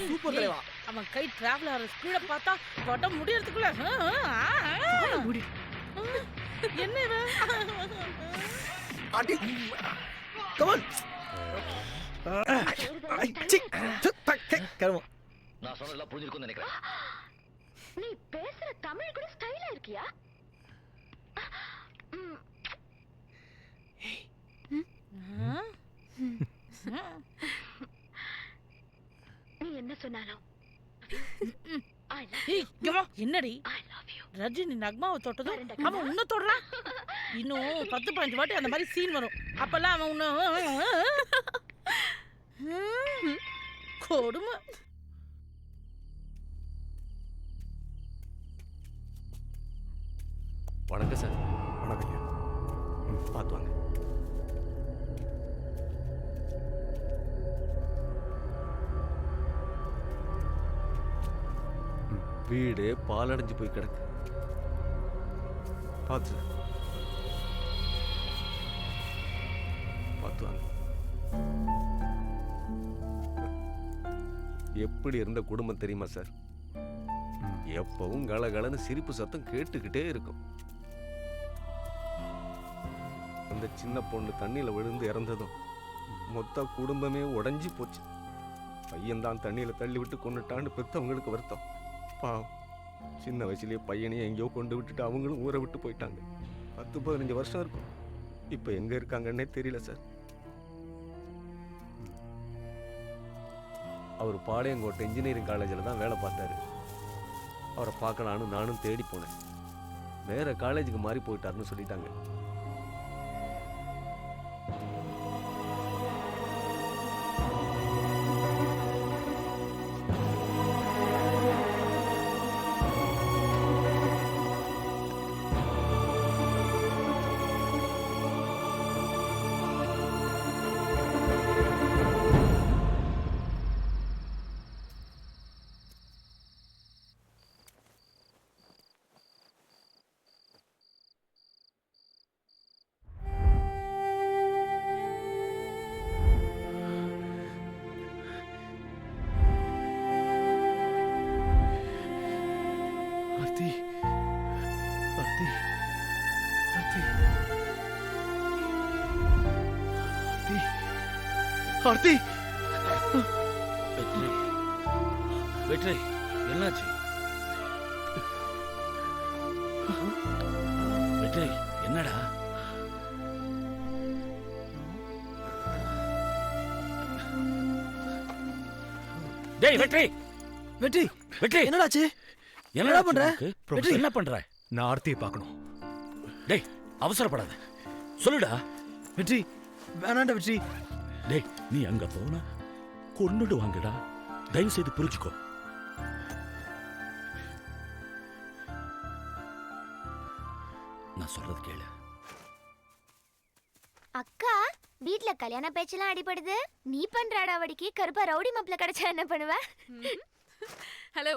சூப்பர் தலைவா. அவன் கை டிராவல் ஆகிற ஸ்பீட பார்த்தா கொட்ட முடியறதுக்குள்ள என்ன இவன்? அடி கமான். கர்மம். நான் சொன்னதெல்லாம் புரிஞ்சிருக்கும்னு நினைக்கிறேன். நீ பேசுற தமிழ் கூட ஸ்டைலா இருக்கியா? நீ என்ன சொன்னாலும் என்னடி ரஜினி நக்மாவை தொட்டதும் அவன் உன்ன தொடுறான். இன்னும் 10-15 வாட்டி அந்த மாதிரி சீன் வரும். அப்பெல்லாம் அவன் உன்ன கொடுமை. வணக்கம் சார். வணக்கம். பார்த்து வாங்க. வீடு பாலடைஞ்சு போய் கிடக்கு. பார்த்து பார்த்து வாங்க. எப்படி இருந்த குடும்பம் தெரியுமா சார்? எப்பவும் கலகலன்னு சிரிப்பு சத்தம் கேட்டுக்கிட்டே இருக்கும். அந்த சின்ன பொண்ணு தண்ணியில விழுந்து இறந்ததும் மொத்த குடும்பமே உடைஞ்சு போச்சு. பையன் தான் தண்ணியில் தள்ளி விட்டு கொண்டுட்டான்னு பெற்றவங்களுக்கு வருத்தம். பாவம், சின்ன வயசுலேயே பையனையும் எங்கேயோ கொண்டு விட்டுட்டு அவங்களும் ஊரை விட்டு போயிட்டாங்க. 10-15 வருஷம் இருக்கும். இப்போ எங்கே இருக்காங்கன்னே தெரியல சார். அவர் பாளையங்கோட்டை இன்ஜினியரிங் காலேஜில் தான் வேலை பார்த்தாரு. அவரை பார்க்கலான்னு நானும் தேடி போனேன். வேற காலேஜுக்கு மாறி போயிட்டாருன்னு சொல்லிட்டாங்க. ஆர்த்தி, ஆர்த்தி, ஆர்த்தி, ஆர்த்தி, ஆர்த்தி. வெற்றி, வெற்றி, என்னாச்சு? வெற்றி, என்னடா? டேய் வெற்றி, வெற்றி, வெற்றி, என்னடாச்சு? என்னடா பண்ற? வெற்றி, என்ன பண்ற? நான் ஆர்த்தியை பார்க்கணும். டேய் அவசரப்படாத, சொல்லுடா. வெற்றி, வேணாண்டா வெற்றி. டேய் நீ அங்க போனா கொன்னுடுவாங்கடா. தயவு செய்து புரிஞ்சுக்கோ. நான் சொல்றது கேளு. அக்கா, வீட்ல கல்யாண பேச்செல்லாம் அடிபடுது. நீ பண்ற அடாவடிக்கு கருப்பா ரவுடி மாப்பிள்ள கிடைச்சா என்ன பண்ணுவ? ஹலோ,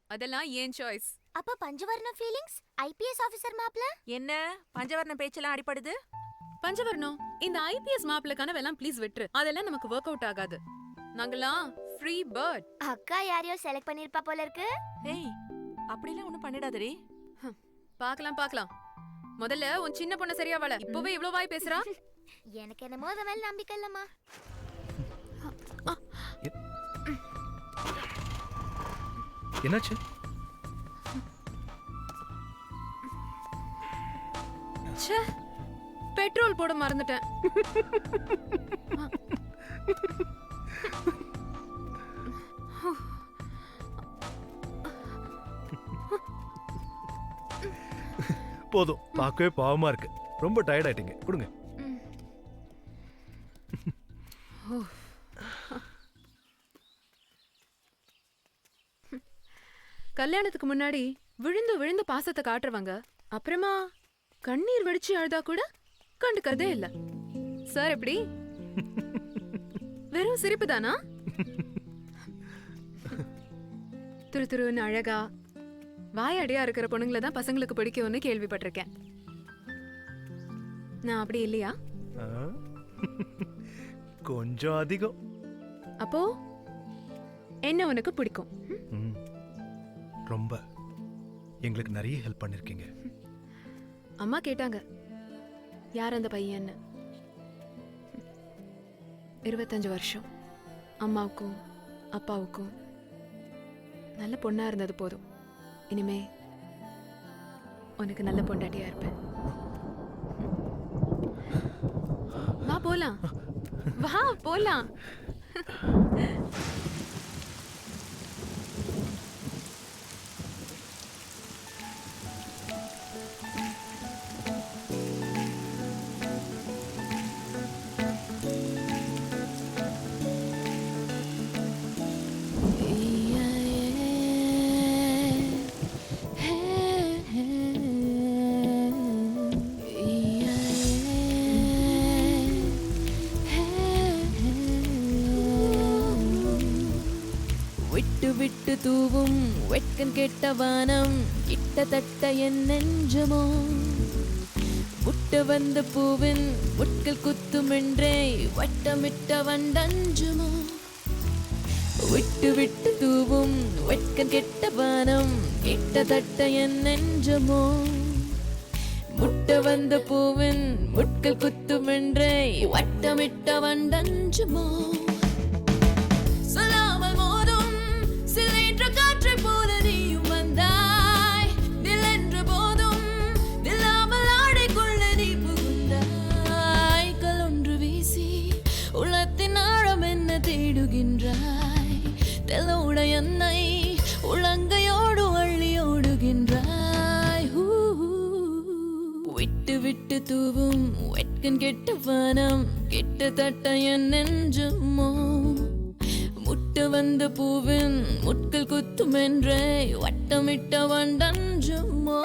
அதெல்லாம் ஏன் சாய்ஸ். அப்ப பஞ்சவர்ண ஃபீலிங்ஸ், ஐபிஎஸ் ஆபீசர் மாப்பிள்ள. என்ன பஞ்சவர்ண பேச்செல்லாம் அடிபடுது? பஞ்சவர்ணம், இந்த ஐபிஎஸ் மாப்பிளக்கான வேலாம் ப்ளீஸ் விட்டுரு. அதெல்லாம் நமக்கு ஒர்க் அவுட் ஆகாது. நாங்கெல்லாம் ஃப்ரீ பேர்ட். அக்கா யாரையோ செலக்ட் பண்ணிருப்பா போல இருக்கு. ஏய், அப்படிலாம் ஒண்ணும் பண்ணிடாதடி. பார்க்கலாம் பார்க்கலாம். முதல்ல உன் சின்ன பொண்ணு சரியா வாழ. இப்பவே இவ்ளோ வாய் பேசுறா. எனக்கு என்னமோ அத மேல நம்பிக்கை இல்லம்மா. என்னாச்சு? ச்சே, பெட்ரோல் போட மறந்துட்டேன். போதும், பார்க்கவே பாவமா இருக்கு. ரொம்ப டயர்ட் ஆயிட்டீங்க, கொடுங்க. கல்யாணத்துக்கு முன்னாடி விழுந்து விழுந்து பாசத்தை காட்டுறவங்க அப்புறமா கண்ணீர் வடிச்சு அழுதா கூட கண்டுக்கறதே இல்ல. சார் எப்படி? வெறும் சிரிப்பு தானா? துரு துருன்னு அழகா வாயடியா இருக்கிற பொண்ணுங்களை தான் பசங்களுக்கு பிடிக்கும்னு கேள்விப்பட்டிருக்கேன். நான் அப்படி இல்லையா? கொஞ்சம் அதிகம். அப்போ என்ன உனக்கு பிடிக்கும்? ரொம்ப. எங்களுக்கு நிறைய ஹெல்ப் பண்ணிருக்கீங்க. அம்மா கேட்டாங்க யார் அந்த பையன்னு. 25 வருஷம் அம்மாவுக்கும் அப்பாவுக்கும் நல்ல பொண்ணா இருந்தது போதும். இனிமே உனக்கு நல்ல பொண்டாட்டியா இருப்பேன். வா போலாம், வா போலாம். விட்டு விட்டு தூவும் வெட்கம் கெட்ட வானம் கிட்டத்தட்ட என் நெஞ்சமோ முட்ட வந்த பூவின் முட்கள் குத்துமென்றே வட்டமிட்ட வண்டஞ்சுமோ விட்டு விட்டு தூவும் வெட்கம் கெட்ட வானம் கிட்டத்தட்ட என் நெஞ்சமோ முட்ட வந்த பூவின் முட்கள் குத்துமென்றே வட்டமிட்ட வண்டஞ்சுமோ. சலாம் தூவும் வெட்கன் கெட்ட வானம் கிட்டத்தட்ட என் நெஞ்சுமோ முட்ட வந்த பூவின் முட்கள் குத்தும் என்றே வட்டமிட்ட வண்டஞ்சுமோ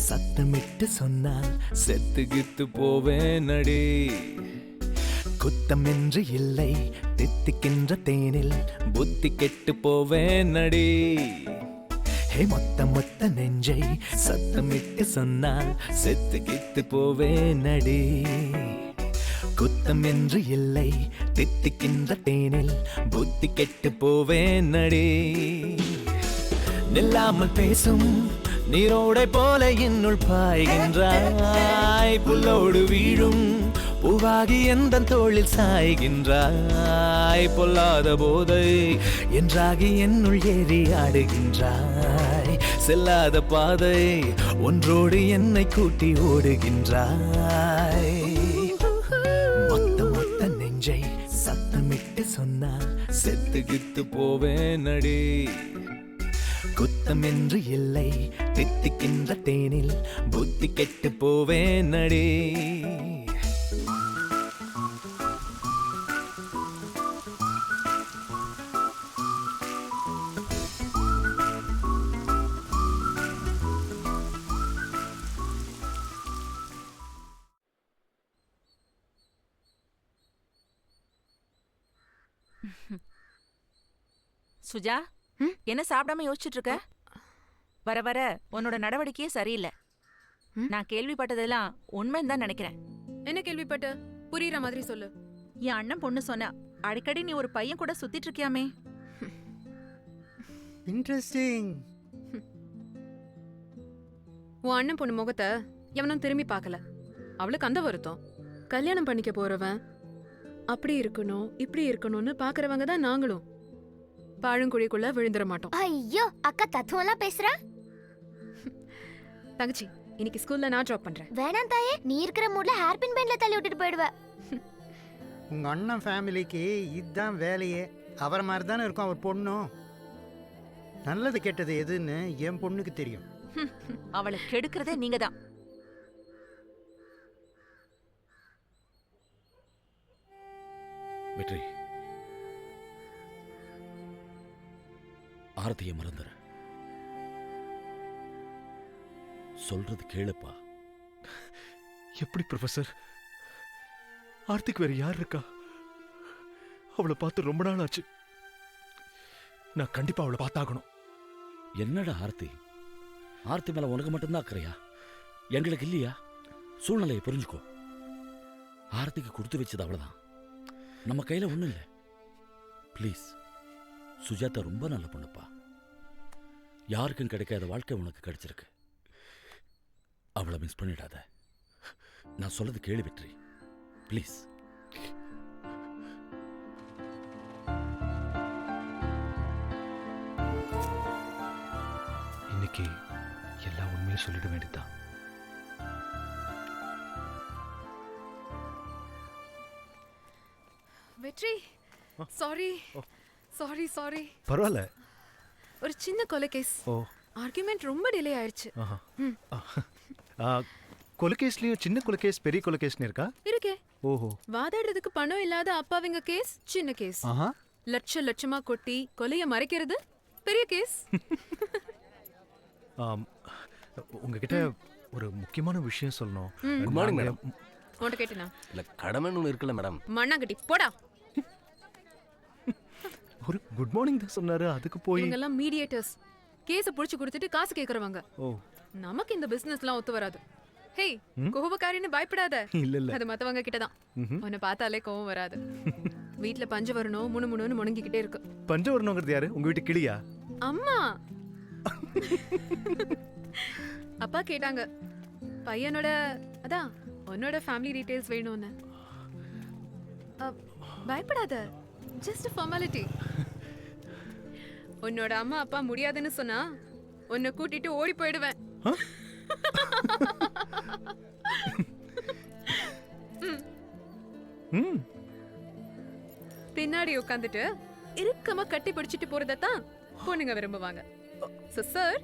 சத்தமிட்டு சொன்னால் செத்துகித்து போவேன் அடி குத்தம் என்று இல்லை தித்திக்கின்ற தேனில் புத்தி கெட்டு போவேன் அடி மொத்த நெஞ்சை சத்தமிட்டு சொன்னால் செத்துகித்து போவேன் அடி குத்தம் என்று இல்லை தித்திக்கின்ற தேனில் புத்தி கெட்டு போவேன் அடி நில்லாமல் பேசும் நீரோடை போல என்னுள் பாய்கின்றாய் புல்லோடு வீழும் பூவாகி எந்த தோளில் சாய்கின்றாய் பொல்லாத போதை என்றாகி என்னுள் ஏறி ஆடுகின்றாய் செல்லாத பாதை ஒன்றோடு என்னை கூட்டி ஓடுகின்றாய் மொத்த நெஞ்சை சத்தமிட்டு சொன்னால் செத்துகித்து போவேன் அடி குத்தம் என்று இல்லை தித்திக்கின்ற தேனில் புத்தி கெட்டு போவேன் அடி சுஜா என்ன சாப்பிடாம யோசிச்சுட்டு இருக்க? வர வர உன்னோட நடவடிக்கையே சரியில்லை. நான் கேள்விப்பட்டதெல்லாம் உண்மைன்னு தான் நினைக்கிறேன். என்ன கேள்விப்பட்ட? புரியுற மாதிரி சொல்லு. என் அண்ணன் பொண்ணு சொன்னா அடிக்கடி நீ ஒரு பையன் கூட சுத்திட்டு இருக்கியாமே. இன்ட்ரெஸ்டிங். உன் அண்ணன் பொண்ணு முகத்தை எவனும் திரும்பி பார்க்கல. அவளுக்கு அந்த வருத்தம். கல்யாணம் பண்ணிக்க போறவன் அப்படி இருக்கணும் இப்படி இருக்கணும்னு பாக்குறவங்க தான் நாங்களும். பாழுங்குழிக்குள்ள விழுந்துட மாட்டோம். ஐயோ அக்கா தத்துவம்லாம் பேசுற. தங்கச்சி இன்னைக்கு ஸ்கூல்ல நான் டிராப் பண்றேன். வேணாம் தாயே, நீ இருக்கிற மூட்ல ஹேர்பின் பெண்ட்ல தள்ளி விட்டுட்டு போயிடுவ. உங்க அண்ணன் ஃபேமிலிக்கு இதுதான் வேலையே. அவரை மாதிரி தானே இருக்கும் அவர் பொண்ணும். நல்லது கெட்டது எதுன்னு என் பொண்ணுக்கு தெரியும். அவளை கெடுக்கிறதே நீங்க தான். வெற்றி, ஆரத்திய மறந்துற. சொல்றது கேளுப்பா. எப்படி ப்ரொஃபசர்? ஆர்த்திக்கு வேற யார் இருக்கா? அவளை பார்த்து ரொம்ப நாள் ஆச்சு. நான் கண்டிப்பா அவளை பார்த்தாகணும். என்னடா ஆர்த்தி? ஆர்த்தி மேல உனக்கு மட்டும்தான் அக்கறையா? எங்களுக்கு இல்லையா? சூழ்நிலையை புரிஞ்சுக்கோ. ஆர்த்திக்கு கொடுத்து வச்சது அவ்வளவுதான். நம்ம கையில ஒண்ணும் இல்லை. ப்ளீஸ், சுஜாதா ரொம்ப நல்ல பொண்ணுப்பா. யாருக்கும் கிடைக்காத வாழ்க்கை உனக்கு கிடைச்சிருக்கு. அவளை மிஸ் பண்ணிடாத. நான் சொல்லது கேளு வெற்றி, ப்ளீஸ். இன்னைக்கு எல்லா உண்மையும் சொல்லிட வேண்டியதுதான். வெற்றி, சாரி சாரி சாரி. பரவாயில்ல. ஒரு சின்ன கொலை கேஸ். ஆர்குமெண்ட் ரொம்ப டிலே ஆயிடுச்சு. கொலைகேஸ்லயும் சின்ன கொலைகேஸ் பெரிய கொலைகேஸ்னு இருக்கா? இருக்கே. ஓஹோ. வாதாடுறதுக்கு பணம் இல்லாத அப்பாவிங்க கேஸ் சின்ன கேஸ். லட்சமா கொட்டி கொலைய மறைக்கிறது பெரிய கேஸ். உங்ககிட்ட ஒரு முக்கியமான விஷயம் சொல்லணும். Good morning madam. உன்கிட்ட கேட்டேனா? இல்ல கடமைன்னு ஒன்று இருக்குல்ல மேடம். மண்ணாங்கட்டி போடா. ஒரு குட் மார்னிங் தான் சொன்னாரு, அதுக்கு போய் இவங்க எல்லாம் மீடியேட்டர்ஸ். கேஸ புடிச்சு கொடுத்துட்டு காசு கேக்குறவங்க. நமக்கு இந்த பிசினஸ்லாம் ஒத்து வராது. ஹே, கோபக்காரின்னு பயப்படாத. இல்ல அது மத்தவங்க கிட்ட தான். உன்னை பார்த்தாலே கோவம் வராது. வீட்ல பஞ்ச வரணும் முணுமுணுன்னு முணங்கிக்கிட்டே இருக்கு. பஞ்ச வரணுங்கிறது யாரு? உங்க வீட்டு கிளியா? அம்மா. அப்பா கேட்டாங்க, பையனோட அதான் உன்னோட ஃபேமிலி டீடைல்ஸ் வேணும்னு. பயப்படாத, ஜஸ்ட் ஃபார்மாலிட்டி. உன்னோட அம்மா அப்பா முடியாதுன்னு சொன்னா உன்னை கூட்டிட்டு ஓடி போயிடுவேன். பின்னாடி உட்காந்துட்டு இறுக்கமா கட்டி பிடிச்சிட்டு போறதான் பொண்ணுங்க விரும்புவாங்க. சார்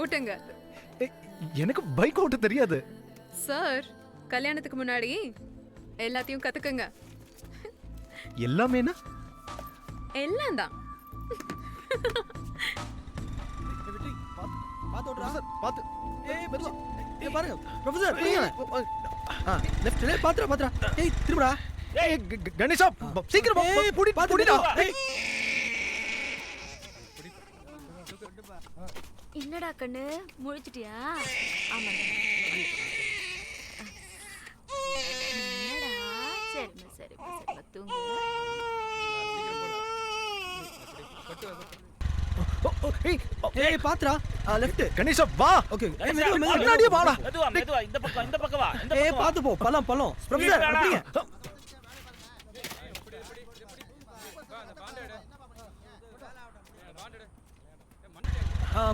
ஓட்டுங்க. எனக்கு பைக் ஓட்ட தெரியாது சார். கல்யாணத்துக்கு முன்னாடி எல்லாத்தையும் கத்துக்குங்க. எல்லாமேனா? எல்லாம் தான். பாத்து ஓட்டுறா சார், பாத்து. மெதுவா. பாருங்க ப்ரொஃபசர், லெஃப்ட்ல பாத்துடா. திரும்புடா. கணேஷா சீக்கிரம் புடிடா. என்னடா கண்ணு முழிச்சிட்டியா? ஆமா. என்னடா? சரி தூங்கு. பாத்துடா. லெஃப்ட். கணேஷா வா. ஓகே. முன்னாடியே வாடா. மெதுவா இந்த பக்கம் வா. பாத்து போ. பள்ளம். ப்ரொஃபசர் அப்படிங்க.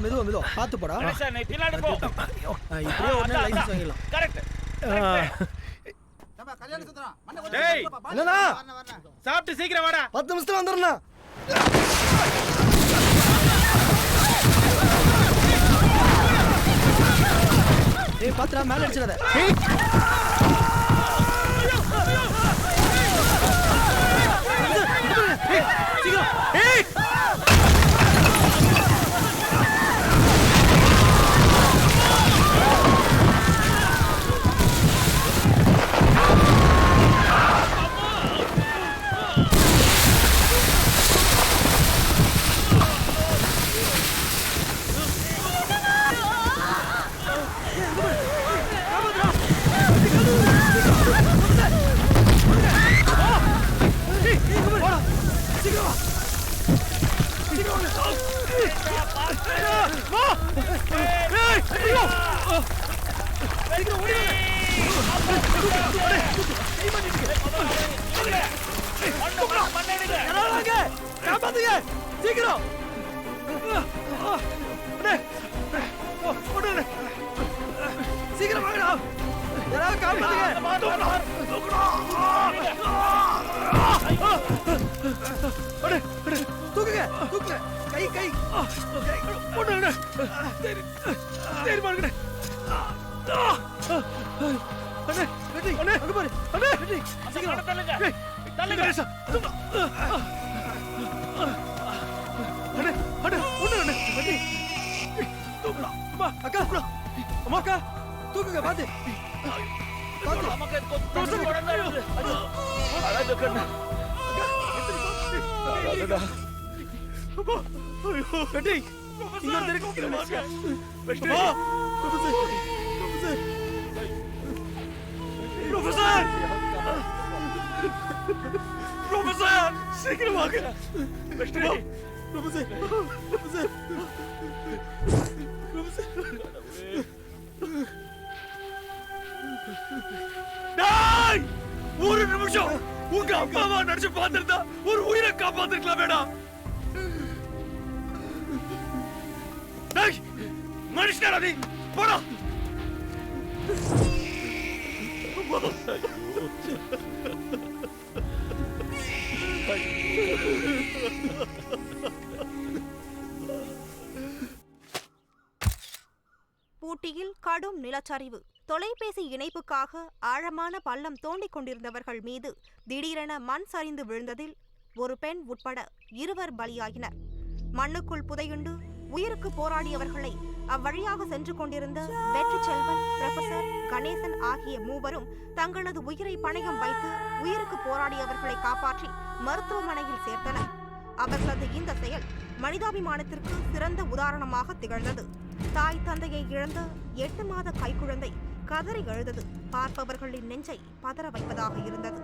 மெதுவா பாத்து போடா. நீ பின்னாடி போ. இப்படியே உடனே லைசென்ஸ் வாங்கிடலாம். கரெக்ட். டேய் என்னடா சாப்பிட்டு சீக்கிரம் வாடா. 10 நிமிஷத்துல வந்துறேன். பாத்துடா, மேல அடிச்சிடாத. சீக்கிரம் சீக்கிரம் வாங்கடா. யாராவது காப்பாத்துங்க. தூக்குங்க. கை பொண்ணு. சரி பாருங்க. அண்ணே அங்க பாரு. அண்ணே சீக்கிரம் தள்ளுங்க. அக்கா தூக்குங்க. பாத்து ப்ரொஃபசர் சீக்கிரம் வாங்க. ஒரு நிமிஷம் உங்க அப்பாவா நடிச்சு பார்த்திருந்தா ஒரு உயிரை காப்பாத்திருக்கலாம் வேண்டாம். மனுஷனா நீ போடா. ஊட்டியில் கடும் நிலச்சரிவு. தொலைபேசி இணைப்புக்காக ஆழமான பள்ளம் தோண்டிக் கொண்டிருந்தவர்கள் மீது திடீரென மண் சரிந்து விழுந்ததில் ஒரு பெண் உட்பட 2 பலியாகினர். மண்ணுக்குள் புதையுண்டு உயிருக்கு போராடியவர்களை அவ்வழியாக சென்று கொண்டிருந்த வெற்றி செல்வன், புரொஃபசர் கணேசன் ஆகிய மூவரும் தங்களது உயிரை பணயம் வைத்து உயிருக்கு போராடியவர்களை காப்பாற்றி மருத்துவமனையில் சேர்த்தனர். அவர்களது இந்த செயல் மனிதாபிமானத்திற்கு சிறந்த உதாரணமாக திகழ்ந்தது. தாய் தந்தையை இழந்த 8 மாத கைக்குழந்தை கதறி எழுதது பார்ப்பவர்களின் நெஞ்சை பதற வைப்பதாக இருந்தது.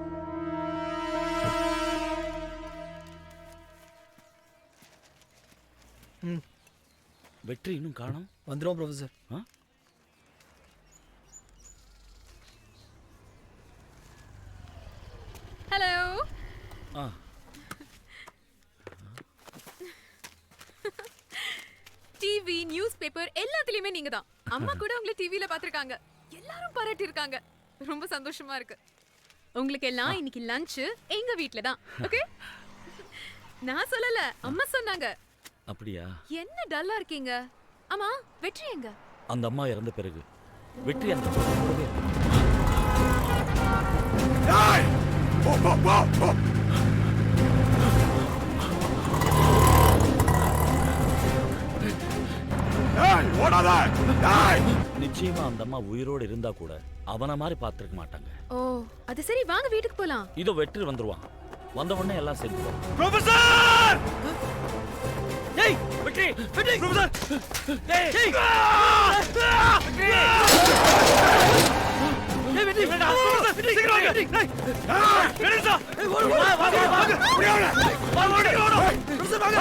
வெற்றி இன்னும் காணோம். வந்துடும் ப்ரொஃபசர். டிவி நியூஸ் பேப்பர் எல்லாத்துலயுமே நீங்க தான். அம்மா கூட உங்களை டிவில பாத்திருக்காங்க. எல்லாரும் பாராட்டி இருக்காங்க. ரொம்ப சந்தோஷமா இருக்கு. உங்களுக்கு எல்லாம் இன்னைக்கு லஞ்ச் எங்க வீட்ல தான். ஓகே? நான் சொல்லல, அம்மா சொன்னாங்க. அப்படியா? என்ன டல்லா இருக்கீங்க? அம்மா, வெற்றி எங்க? அந்த அம்மா இறந்த பிறகு வெற்றி அந்த கூடவே நிச்சயமா அந்த அம்மா உயிரோடு இருந்தா கூட அவன மாதிரி பார்த்திருக்க மாட்டாங்க. ஓ, அது சரி, வாங்க வீட்டுக்கு போலாம். இதோ வெற்றி வந்துருவான். வந்த உடனே எல்லாம் சேர்ந்துருவோம். ப்ரொஃபசர்! ஏய், வெற்றி! வெற்றி! ப்ரொஃபசர்! ஏய்! ஏய்! வெற்றி! ஏய், வெற்றி! வெற்றி! சீக்கிரம் வாங்க! ஏய்! கணேசா! வா, வா, வா, வாங்க! ஓடு! வா, ஓடு! ஓடு! ப்ரொஃபசர் வாங்க!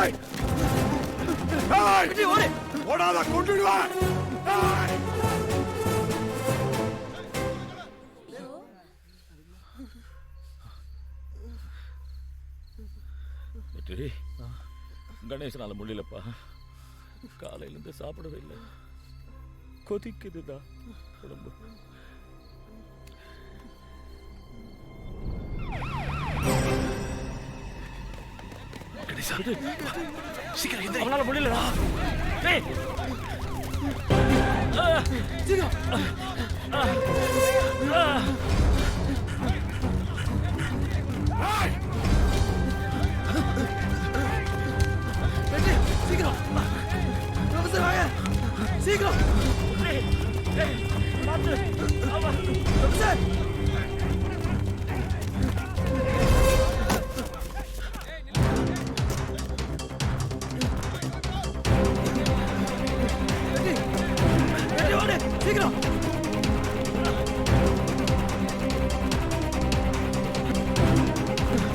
ஏய்! வெற்றி, ஓடு! ஓடாத, கொன்றுடுவேன்! ஏய்! வெற்றி, கணேசனால முடியலப்பா. காலையில இருந்து சாப்பிடவே இல்லை. கொதிக்குதுதான் உடம்பு. கணேசா, சீக்கிரம் எந்திரி. அவனால முடியலடா. ஏய்! சீக்கிரம்! வெற்றி, சீக்கிரம்! ப்ரொஃபசர் வாங்க! சீக்கிரம்! ப்ரொஃபசர்! சீக்கிரம்!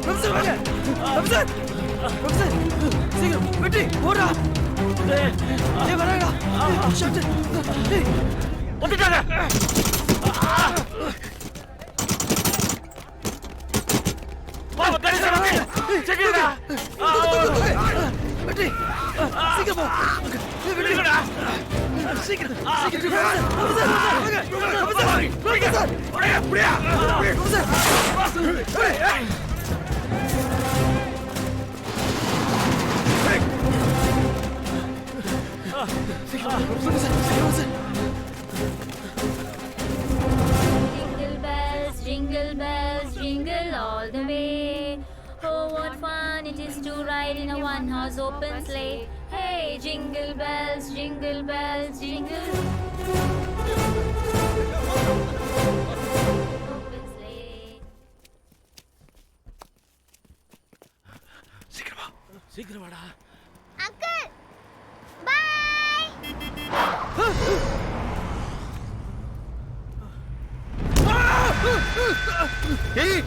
ப்ரொஃபசர் வாங்க! ப்ரொஃபசர்! ப்ரொஃபசர்! சீக்கிரம்! வெற்றி! ஓடுடா! ஏய், வராங்கடா! ஷாட்! ஏய்! வந்துட்டாங்க! வா, கணேசா வாங்க! சீக்கிரம்டா! வெற்றி! சீக்கிரம் போ! வெற்றிடா! சீக்கிரம்! சீக்கிரம்! ப்ரொஃபசர்! வாங்க! ப்ரொஃபசர்! ப்ரொஃபசர்! ஓடியா! ஓடியா! ப்ரொஃபசர்! ஏய்! Jingle bells, jingle all the way. Oh, what fun it is to ride in a one-horse open sleigh. Hey, jingle bells, jingle bells, jingle. Open sleigh. சீக்கிரம் வாடா. Uncle, bye! ஏய்!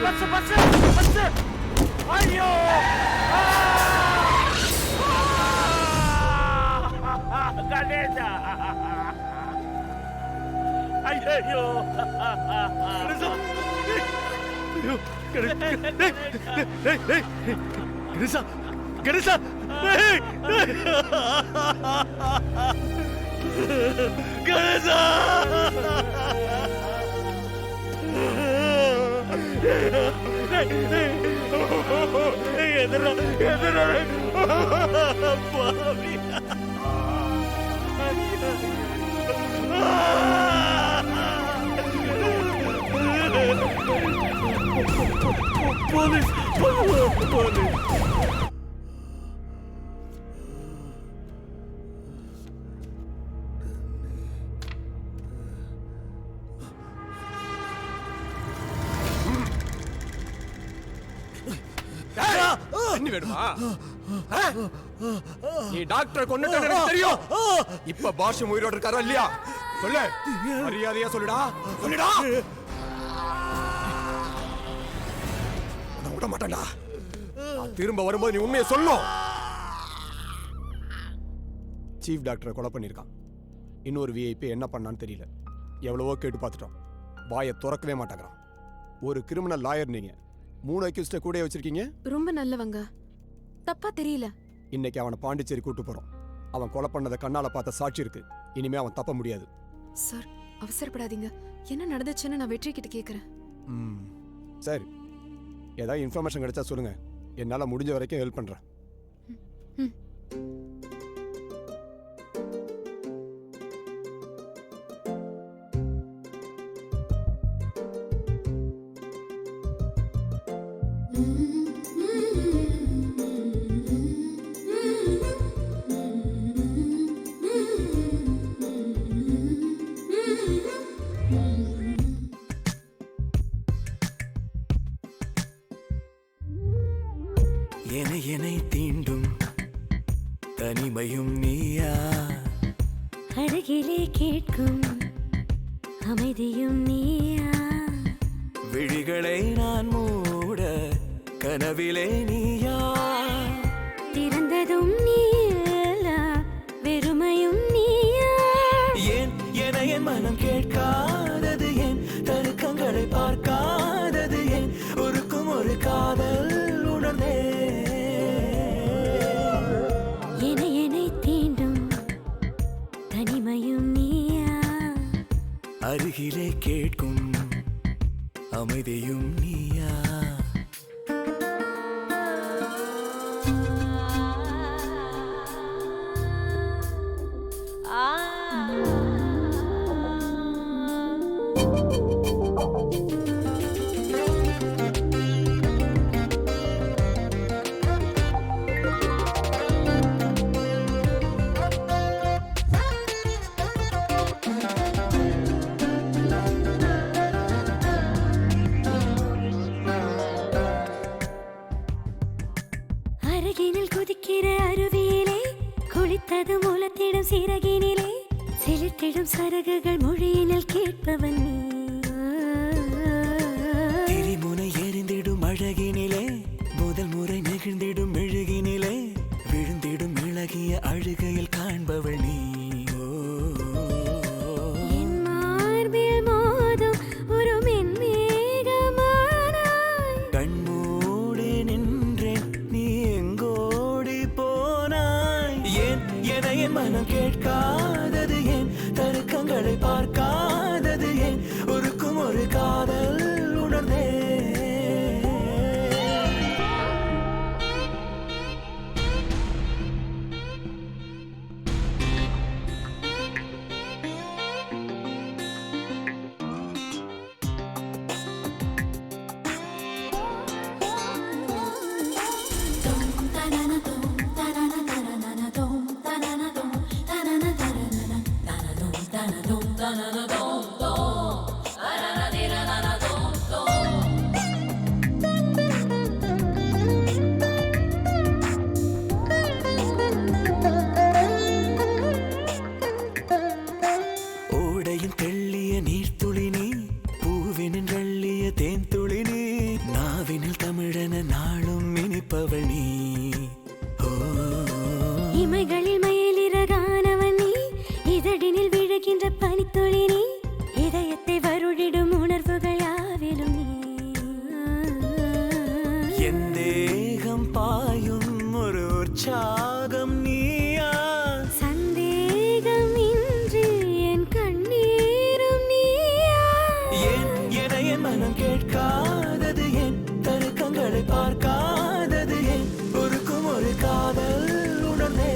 பச்சை பச்சை பச்சை! ஐயோ! கணேசா! ஐயோ! ஐயோ! கணேசா! கணேசா! கணேசா! எதிரா எதிரா பாவி! போலீஸ்! போலீஸ்! என்ன வேணுமா? நீ டாக்டரை கொன்னுட்டேன்னு எனக்கு தெரியும். இப்ப பாஷம் உயிரோட இருக்காரா இல்லையா? சொல்லு, மரியாதையா சொல்லுடா. சொல்லுடா. நான் விட மாட்டேன்டா. திரும்ப வரும்போது நீ உண்மையை சொல்லணும். சீஃப் டாக்டரை கொலை பண்ணியிருக்கான். இன்னொரு விஐபி என்ன பண்ணான்னு தெரியல. எவ்வளவோ கேட்டு பார்த்துட்டோம். வாயை திறக்கவே மாட்டேங்கிறான். ஒரு கிரிமினல் லாயர் நீங்க. 3 அக்யூஸ்ட கூட வச்சிருக்கீங்க. ரொம்ப நல்லவங்க. தப்பா தெரியல. இன்னைக்கு அவனை பாண்டிச்சேரி கூட்டு போறோம். அவன் கொலை பண்ணதை கண்ணால பார்த்த சாட்சி இருக்கு. இனிமே அவன் தப்ப முடியாது. சார் அவசரப்படாதீங்க. என்ன நடந்துச்சுன்னு நான் வெற்றி கிட்ட கேக்குறேன். சரி, ஏதாவது இன்ஃபர்மேஷன் கிடைச்சா சொல்லுங்க. என்னால முடிஞ்ச வரைக்கும் ஹெல்ப் பண்றேன். என்னை தீண்டும் தனிமையும் நீயா, அருகிலே கேட்கும் அமைதியும் நீயா, விழிகளை நான் மூட கனவிலே நீயா, திறந்ததும் நீயா வெறுமையும் நீயா, ஏன் என என் மனம் கேட்காதது, ஏன் தருக்கங்களை பார்க்காதது, ஏன் ஒருக்கும் ஒரு காதல் உணர்ந்தே, என்னை தீண்டும் தனிமையும் நீயா, அருகிலே கேட்கும் அமைதியும் நீயா. அருகினில் குதிக்கிற அருவியிலே குளித்தது மூலத்திடும் சிறகினிலே செலுத்திடும் சரகுகள் மொழியினில் கேட்பவன் நீ, திரிமுனை எரிந்திடும் அழகினிலே முதல் முறை நெகிழ்ந்திடும் மெழுகினிலே விழுந்திடும் இழகிய அழுகையில் காண்பவள் நீ, என் மார்பில் மோதும் ஒரு மென்மேகமானாய், கண்மூடி நின்றேன் நீ எங்கோடி போனாய், ஏன் என என் மனம் கேட்காதது, ஏன் தருக்கங்களை பார்க்காதது, ஏன் ஒருக்கும் ஒரு காதல் உணர்ந்தே, ஓடையின் தெள்ளிய நீர்த்துளி நீ, பூவினின் வெள்ளிய தேன்துளி நீ, நாவினில் தமிழன நாளும் இனிப்பவள் நீ, இமைகளில் மயிலிறகானவன் நீ, இதழினில் விழுகின்ற பனித்துளி நீ, இதயத்தை வருடிடும் உணர்வுகள் யாவிலும் நீ, என் தேகம் பாயும் ஒரு உற்சாகம் நீயா, சந்தேகம் இன்றி என் கண்ணீரும் நீயா, ஏன் என என் மனம் கேட்காதது, ஏன் தருக்கங்களை பார்க்காதது, ஏன் ஒருக்கும் ஒரு காதல் உணர்ந்தே,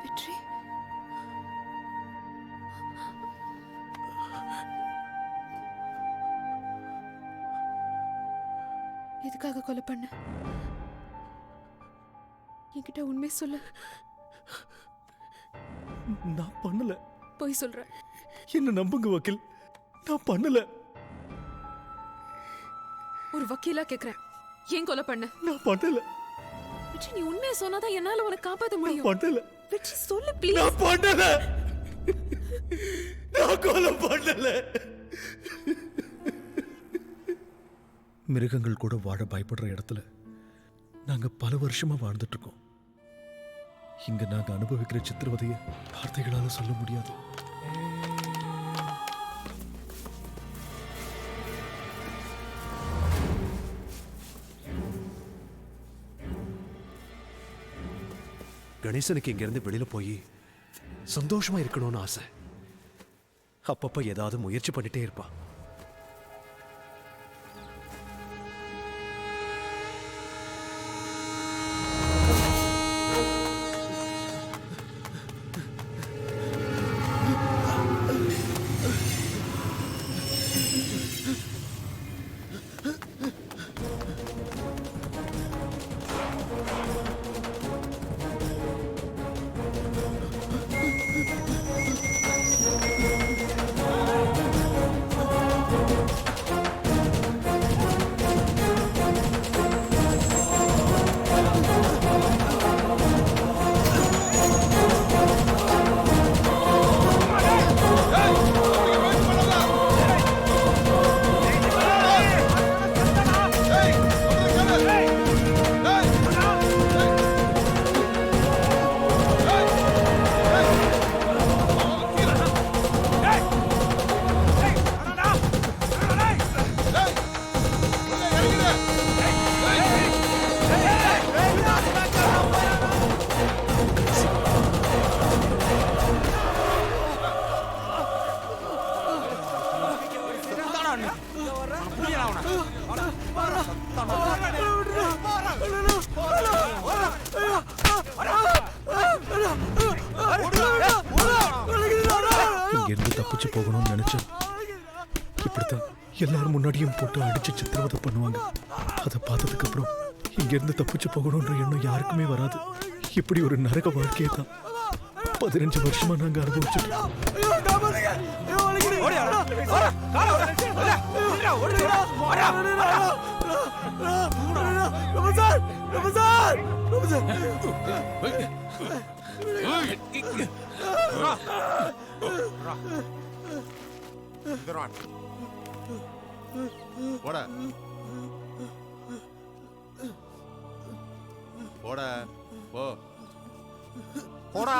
வெற்றி எதுக்காக கொலை பண்ண? என்கிட்ட உண்மை சொல்லு. நான் பண்ணல. போய் சொல்ற. என்ன நம்புங்க வக்கீல், நான் பண்ணல. ஒரு வக்கீலா கேக்குறேன், ஏன் கொலை பண்ண? நான் பண்ணல. வெற்றி, நீ உண்மையை சொன்னாதான் என்னால உனக்கு காப்பாத்த முடியும். பண்ணல. வெற்றி சொல்லு ப்ளீஸ். நான் பண்ணல. நான் கொலை பண்ணல. மிருகங்கள் கூட வாழ பயப்படுற இடத்துல நாங்க பல வருஷமா வாழ்ந்துட்டு இருக்கோம். இங்க நாங்க அனுபவிக்கிற சித்திரவதையை வார்த்தைகளால சொல்ல முடியாது. கணேசனுக்கு இங்கிருந்து வெளியில போய் சந்தோஷமா இருக்கணும்னு ஆசை. அப்பப்ப ஏதாவது முயற்சி பண்ணிட்டே இருப்பான். இங்கிருந்து தப்பிச்சு போகணும்னு நினைச்சேன். இப்படித்தான் எல்லாரும் முன்னாடியும் போட்டு அடிச்சு சித்திரவதை பண்ணுவாங்க. அதை பார்த்ததுக்கு அப்புறம் இங்கிருந்து தப்பிச்சு போகணும்ன்ற எண்ணம் யாருக்குமே வராது. இப்படி ஒரு நரக வாழ்க்கையை தான் 15 வருஷமா நாங்க அனுபவிச்சுட்டோம். போடா போடா போ போடா.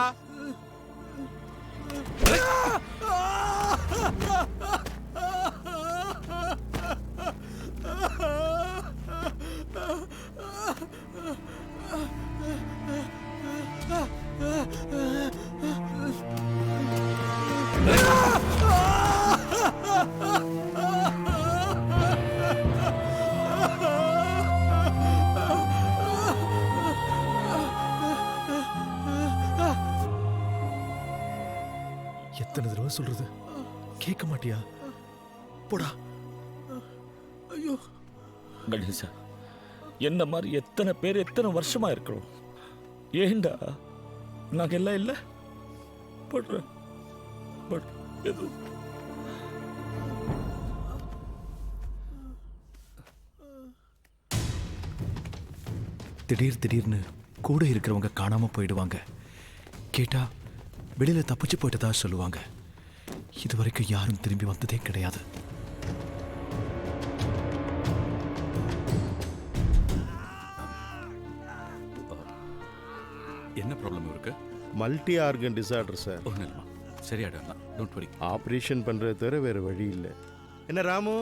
எத்தனை தடவை சொல்றது, கேட்க மாட்டியா? போடா. ஐயோ கணேசா, என்ன மாதிரி எத்தனை பேர் எத்தனை வருஷமா இருக்கிறோம். ஏண்டா நாங்க எல்லாம் இல்ல படுறேன். திடீர்னு கூட இருக்கிறவங்க காணாம போயிடுவாங்க. கேட்டா வெளியில தப்பிச்சு போயிட்டதா சொல்லுவாங்க. இதுவரைக்கும் யாரும் திரும்பி வந்ததே கிடையாது. என்ன ப்ராப்ளம் இருக்கு? Multi organ disorder sir. ஒன்றும் இல்லைம்மா, சரியாயிடலாம், டோன்ட் வரி. ஆப்ரேஷன் பண்ணுறது தவிர வேறு வழி இல்லை. என்ன ராமு,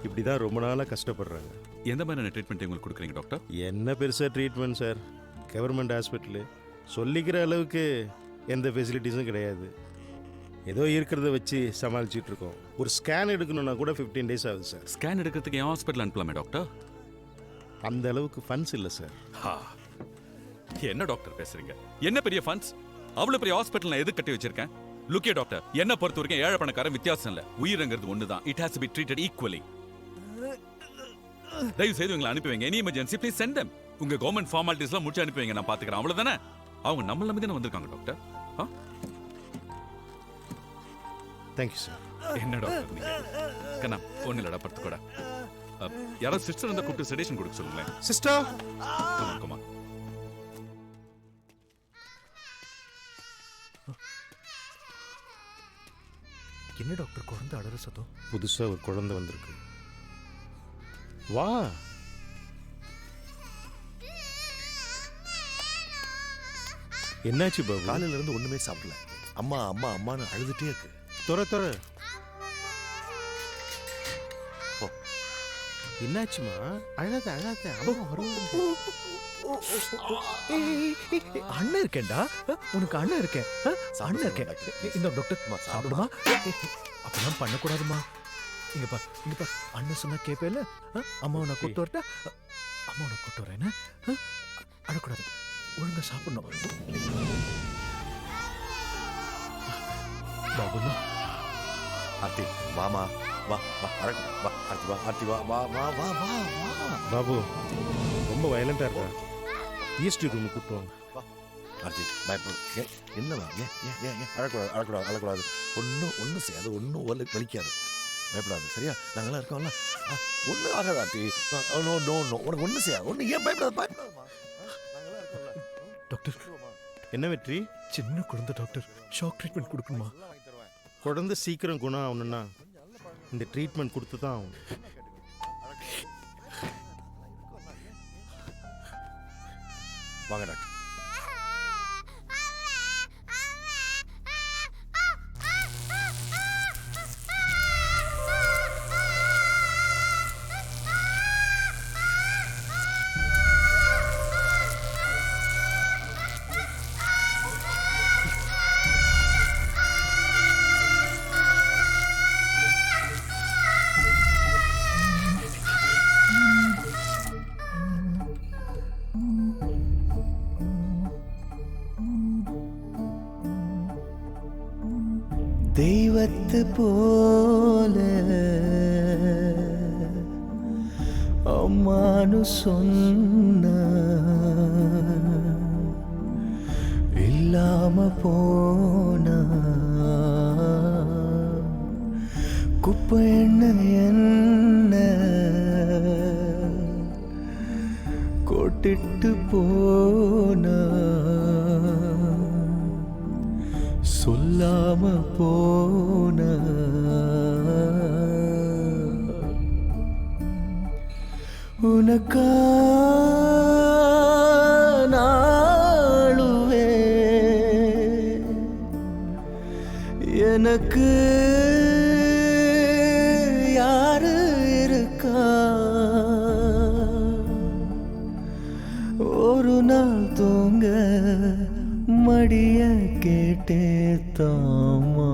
இப்படி தான் ரொம்ப நாளாக கஷ்டப்படுறாங்க. எந்த மாதிரியான ட்ரீட்மெண்ட் உங்களுக்கு கொடுக்குறீங்க டாக்டர்? என்ன பெருசாக ட்ரீட்மெண்ட் சார், கவர்மெண்ட் ஹாஸ்பிட்டலு சொல்லிக்கிற அளவுக்கு எந்த ஃபெசிலிட்டிஸும் கிடையாது. ஏதோ இருக்கிறத வச்சு சமாளிச்சுட்டு இருக்கோம். ஒரு ஸ்கேன் எடுக்கணும்னா கூட 15 days ஆகுது சார். ஸ்கேன் எடுக்கிறதுக்கு என் ஹாஸ்பிட்டல் அனுப்பலாமே டாக்டர்? அந்த அளவுக்கு ஃபண்ட்ஸ் இல்லை சார். என்ன டாக்டர் பேசுறீங்க? என்ன பெரிய ஃபண்ட்ஸ்? அவ்வளோ பெரிய ஹாஸ்பிட்டல் நான் எது கட்டி வச்சிருக்கேன்? லுக்கே டாக்டர், என்ன பொறுத்த வரைக்கும் ஏழை பணக்காரன் வித்தியாசம் இல்லை. உயிரங்கிறது ஒன்று தான். It has to be treated equally. தயவு செய்து உங்களை அனுப்பி வைங்க. Any emergency please send them. உங்க கவர்மெண்ட் ஃபார்மாலிட்டிஸ்லாம் முடிச்சு அனுப்பி வைங்க, நான் பார்த்துக்கிறேன். அவ்வளோதானே? அவங்க நம்மள நம்பி தானே வந்திருக்காங்க டாக்டர். Thank you sir. என்ன டாக்டர் நீங்க? கண்ணா ஒன்றும் இல்லடா, படுத்து கூட. யாராவது சிஸ்டர் இருந்தால் கூப்பிட்டு செடேஷன் கொடுக்க சொல்லுங்களேன். Sister comma. என்ன டாக்டர் குழந்தை அடற சத்தம்? புதுசாக ஒரு குழந்தை வந்திருக்கு. வா. என்னாச்சு பாபு? காலையில இருந்து ஒண்ணுமே சாப்பிடல. அம்மா அம்மா அம்மான்னு அழுதுட்டே இருக்கு. தொற என்னாச்சுமா? அழாத அம்மா வருவாங்க. அண்ணன் இருக்கேன்டா, உனக்கு அண்ணன் இருக்கேன், அண்ணன் இருக்கேன். இந்த டாக்டர் சாப்பிடுமா? அப்பெல்லாம் பண்ணக்கூடாதுமா. இங்க பா அண்ணன் சொன்னா கேப்பேல. அம்மாவை நான் கூட்டு வரட்டா? அம்மாவை நான் கூட்டு வரேன். அழக்கூடாது, ஒழுங்கா சாப்பிடணும். பாபுண்ணா, ஆர்த்தி வாமா, வா வா வா ஆர்த்தி வா, ஆர்த்தி வா வா வா வா வா வா. பாபு ரொம்ப வயலண்டா இருக்கா? ஈஸ்ட் ரூம் கூப்பிட்டு வாங்க. ஆர்த்தி பயப்படு. என்னவா? ஏன் அழக்கூடாது. ஒன்றும் செய்யாது, ஒன்றும் வலிக்காது. பயப்படாது, சரியா? நாங்களாம் இருக்கோம்ல, ஒன்றும் ஆகாது ஆர்த்தி. நோ உனக்கு ஒன்றும் செய்யாது. ஏன் பயப்படாதுமா. டாக்டர் என்ன வெற்றி? சின்ன குழந்தை டாக்டர், ஷாக் ட்ரீட்மெண்ட் கொடுக்கணுமா? குழந்தை சீக்கிரம் குணம் ஆகணும்னா இந்த ட்ரீட்மெண்ட் கொடுத்து தான் ஆகணும். வாங்க டாக்டர். தெய்வத்து போல அம்மானு சொன்ன இல்லாம போனா குப்பை என்ன கொட்டிட்டு போனா சொல்லாம போன உனக்கா நாளுவே எனக்கு யாரு இருக்கா? ஒரு நாள் தூங்க மடிய கேட்டே தாமா.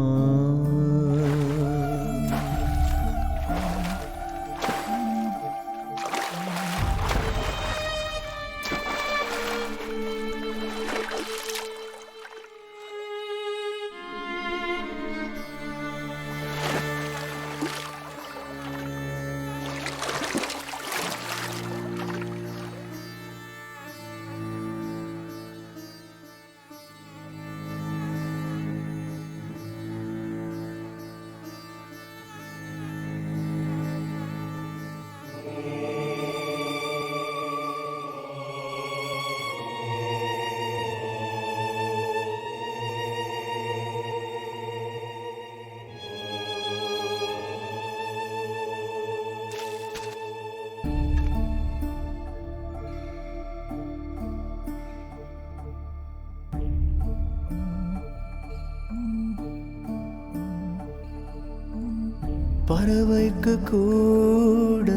பறவைக்கு கூட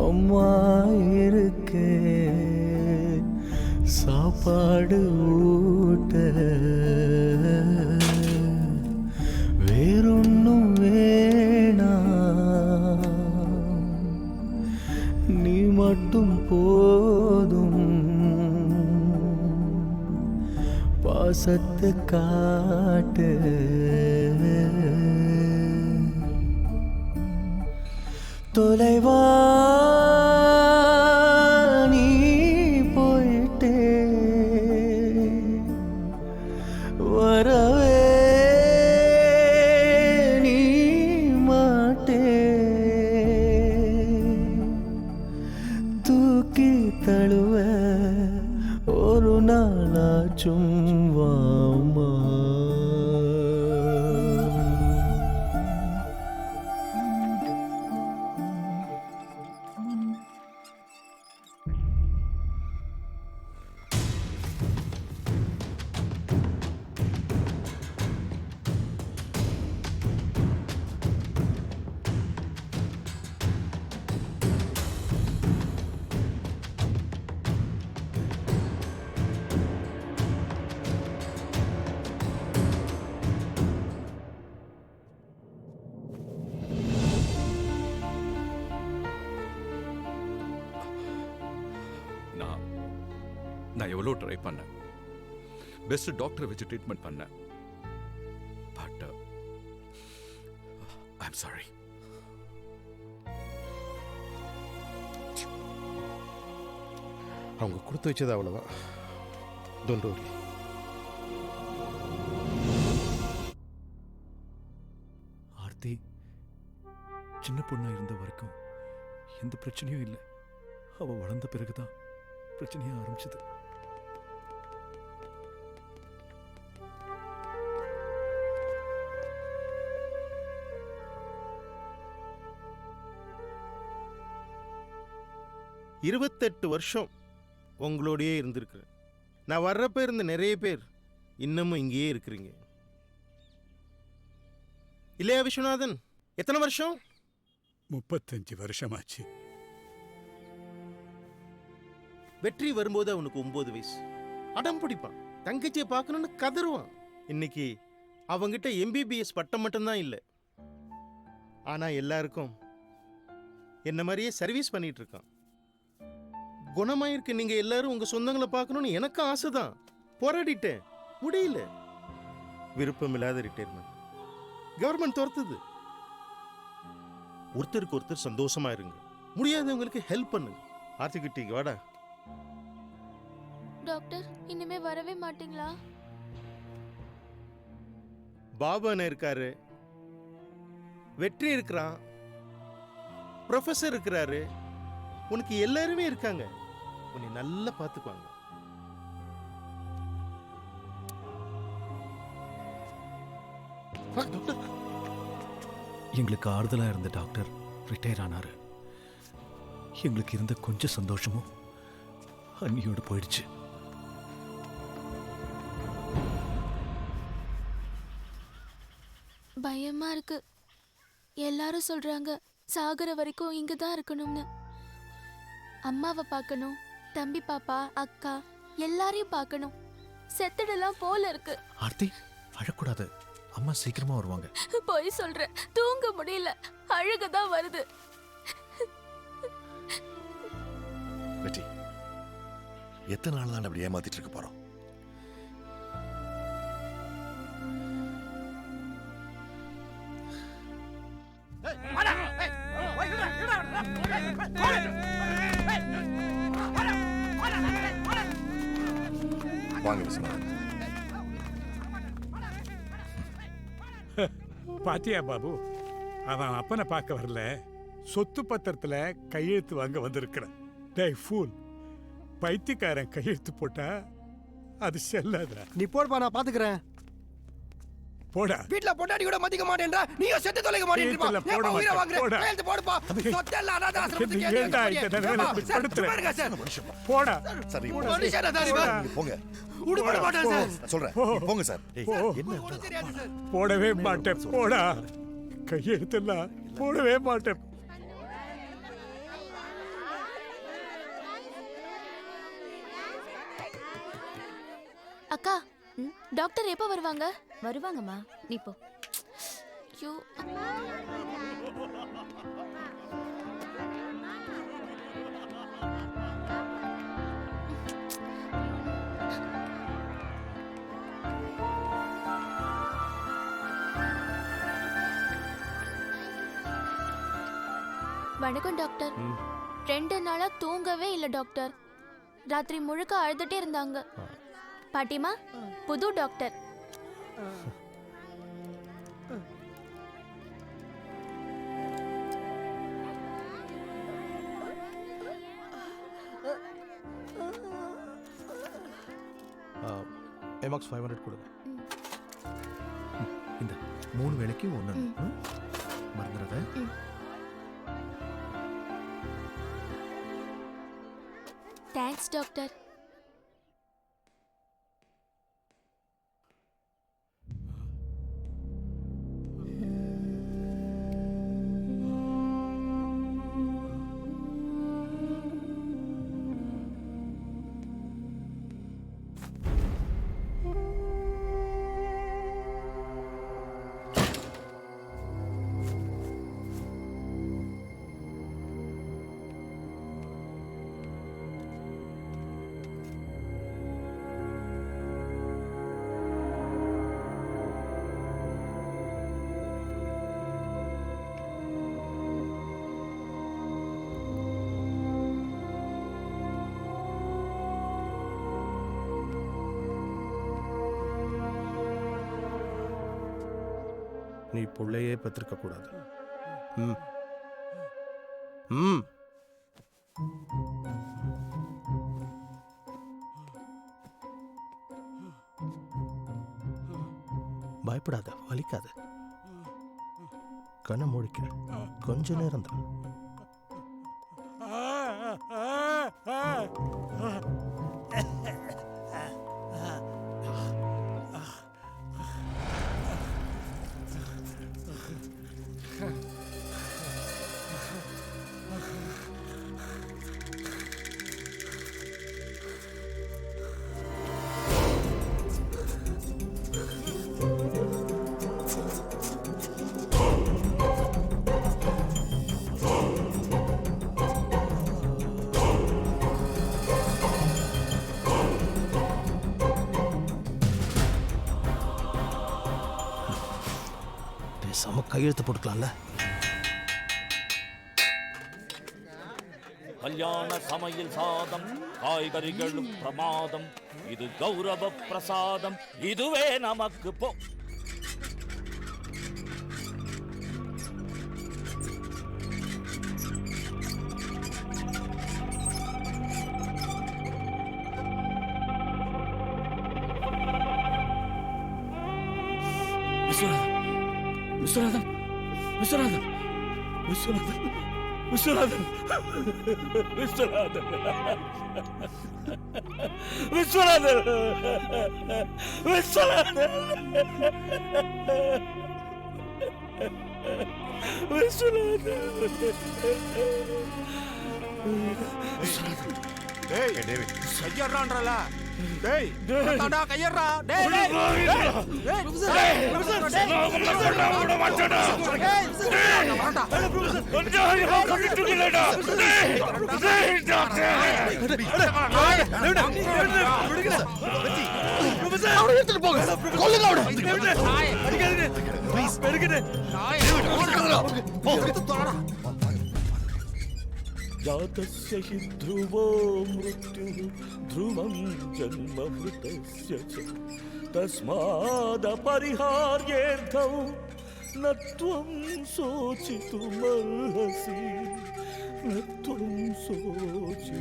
அம்மா இருக்கே, சாப்பாடு ஊட்ட வேறொன்னும் வேணா, நீ மட்டும் போதும். பாசத்தை காட்டு, தொலைவா நீ போயிட்டே, வரவே நீ மாட்டே, தூக்கி தழுவ ஒரு நாளாச்சும் வாமா. நான் எவ்வளோ ட்ரை பண்ணேன், பெஸ்ட் டாக்டரை வச்சு ட்ரீட்மெண்ட் பண்ணேன். But I am sorry. அவங்க கொடுத்து வச்சது அவ்வளோதான். Don't worry. ஆர்த்தி சின்ன பொண்ணா இருந்த வரைக்கும் எந்த பிரச்சனையும் இல்லை. அவ வளர்ந்த பிறகுதான் பிரச்சனையா ஆரம்பிச்சது. இருபத்தெட்டு வருஷம் உங்களோடையே இருந்திருக்கிறேன். நான் வர்றப்ப இருந்த நிறைய பேர் இன்னமும் இங்கேயே இருக்கிறீங்க இல்லையா விஸ்வநாதன்? எத்தனை வருஷம்? 35 வருஷமாச்சு. வெற்றி வரும்போது அவனுக்கு 9 வயசு. அடம் பிடிப்பான், தங்கச்சியை பார்க்கணும்னு கதறுவான். இன்னைக்கு அவங்கிட்ட MBBS பட்டம் மட்டும்தான் இல்லை, ஆனா எல்லாருக்கும் என்ன மாதிரியே சர்வீஸ் பண்ணிட்டு இருக்கான். குணமாயிருக்கு. நீங்க எல்லாரும் உங்க சொந்தங்களை பார்க்கணும்னு எனக்கு ஆசைதான். போராடிட்டேன், முடியல. விருப்பம் இல்லாத ரிட்டையர்மெண்ட் கவர்மெண்ட் துரத்துது. ஒருத்தருக்கு ஒருத்தர் சந்தோஷமா இருங்க, முடியாதவங்களுக்கு ஹெல்ப் பண்ணுங்க. ஆர்த்திக்கிட்டீங்க வாடா. டாக்டர் இனிமே வரவே மாட்டீங்களா? பாபா இருக்காரு, வெற்றி இருக்கிறான், ப்ரொஃபசர் இருக்கிறாரு, உனக்கு எல்லாருமே இருக்காங்க. உன்னை நல்லா பார்த்துக்குவாங்க. எங்களுக்கு ஆறுதலா இருந்த டாக்டர் ரிட்டையர் ஆனாரு. எங்களுக்கு இருந்த கொஞ்சம் சந்தோஷமும் அன்னியோடு போயிடுச்சு. பயமா இருக்கு. எல்லாரும் சொல்றாங்க சாகுற வரைக்கும் இங்க தான் இருக்கணும்னு. அம்மாவை பார்க்கணும், தம்பி பாப்பா அக்கா எல்லாரையும் பார்க்கணும். செத்துடலாம் போல இருக்கு. ஆர்த்தி அழக்கூடாது, அம்மா சீக்கிரமா வருவாங்க. போய் சொல்ற, தூங்க முடியல, அழுகதான் வருது. வெற்றி, எத்தனை நாள் தான் அப்படி ஏமாத்திட்டு இருக்க போறோம்? வாங்க விஸ்வநாதன். பாத்தியா பாபு, அவன் அப்பனை பார்க்க வரல, சொத்து பத்திரத்துல கையெழுத்து வாங்க வந்திருக்கிறான். டேய் ஃபூல், பைத்தியக்காரன் கையெழுத்து போட்டா அது செல்லாதா. நீ போடுப்பா, நான் பாத்துக்கிறேன். போடா. வீட்ல பொண்டாட்டி கூட மதிக்க மாட்டேன்றா, நீயும் செத்து தொலைக்க மாட்டேன்றா. போட உயிரை மாட்டேன். வாங்குற போடா. கையெழுத்து போடுப்பா. சொத்தெல்லாம் அனாதை ஆசிரமத்துக்கு ஏன்டா இந்த நிலைமையில ஏத்துங்க. இப்படி படுத்துற? பாருங்க சார். போடா. சரி, போடா. மனுஷனா சார் இவன்? நீங்க போங்க. உடுப்பட மாட்டேன் சார். நான் சொல்றேன், நீங்க போங்க சார். போ. தெரியாது சார். போடவே மாட்டேன். போடா. கையெழுத்தெல்லாம் போடவே மாட்டேன். அக்கா, டாக்டர் எப்ப வருவாங்க? வருவாங்கம்மா, நீ போ. ஐயோ, வணக்கம் டாக்டர். 2 நாளா தூங்கவே இல்ல டாக்டர். ராத்திரி முழுக்க அழுதுட்டே இருந்தாங்க. பாட்டிமா, புது டாக்டர். எமாக்ஸ் 500 கொடுங்க. இந்த 3 வேளைக்கு ஒன்று மறந்துடாத. Thanks doctor. நீ பிள்ளையே பெற்றிருக்க கூடாது. ம் ம் பயப்படாத, வலிக்காது. கண்ணை மூடிக்க, கொஞ்ச நேரம் தான். பேசாம கையெழுத்து போட்டுக்கலாம்ல. கல்யாண சமையல் சாதம், காய்கறிகளும் பிரமாதம், இது கௌரவ பிரசாதம், இதுவே நமக்கு போ. விஸ்வநாதன், விஸ்வநாதன், விஸ்வநாதன், விஸ்வநாதன், விஸ்வநாதன், விஸ்வநாதன், விஸ்வநாதன், விஸ்வநாதன். டேய் டேவிட் கையறான்றல. டேய் தாடா கையறா. டேய் டேய் டேய் ப்ரொஃபசர் நான் பண்ண விட மாட்டேடா. டேய் வாடா கொஞ்சம் கட்டிட்டுடா. டேய் டேய் டாக்டர் ப்ரொஃபசர் அவரை எடுத்துட்டு போங்க. கொல்லுங்க அவரை. அடிக்காதீங்க ப்ளீஸ். எடுங்க போ எடுத்து தரடா. जातस्य हि ध्रुवो मृत्युः ध्रुवं जन्ममृतस्य च तस्मादपरिहार्येऽर्थौ न त्वं शोचितुमर्हसि, न त्वं शोचितुमर्हसि,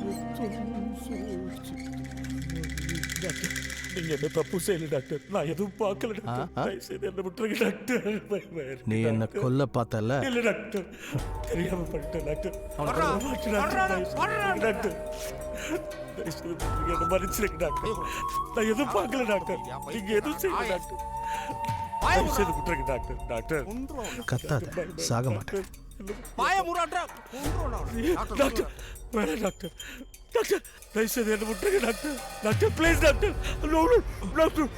न त्वं शोचितुमर्हसि. நீங்க என்ன தப்பு செய்யல டாக்டர், நான் எதுவும் பார்க்கல டாக்டர். என்ன விட்டுருங்க டாக்டர். நீ என்ன கொல்ல பார்த்தல? இல்ல டாக்டர், தெரியாம பண்ணிட்டேன் டாக்டர். டாக்டர் என்ன மன்னிச்சிருங்க டாக்டர், நான் எதுவும் பார்க்கல டாக்டர். நீங்க எதுவும் செய்யல டாக்டர். தயவுசெய்து விட்டுருங்க டாக்டர். டாக்டர் கத்தாத, சாக மாட்டேன். பாய முறாட்றா. டாக்டர் வேணாம் டாக்டர். டாக்டர் தயவுசெய்து என்ன விட்டுருங்க doctor. Doctor please doctor. No no doctor.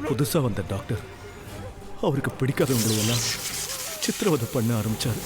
புதுசா வந்த டாக்டர் அவருக்கு பிடிக்காதவங்களை எல்லாம் சித்திரவதை பண்ண ஆரம்பிச்சாரு.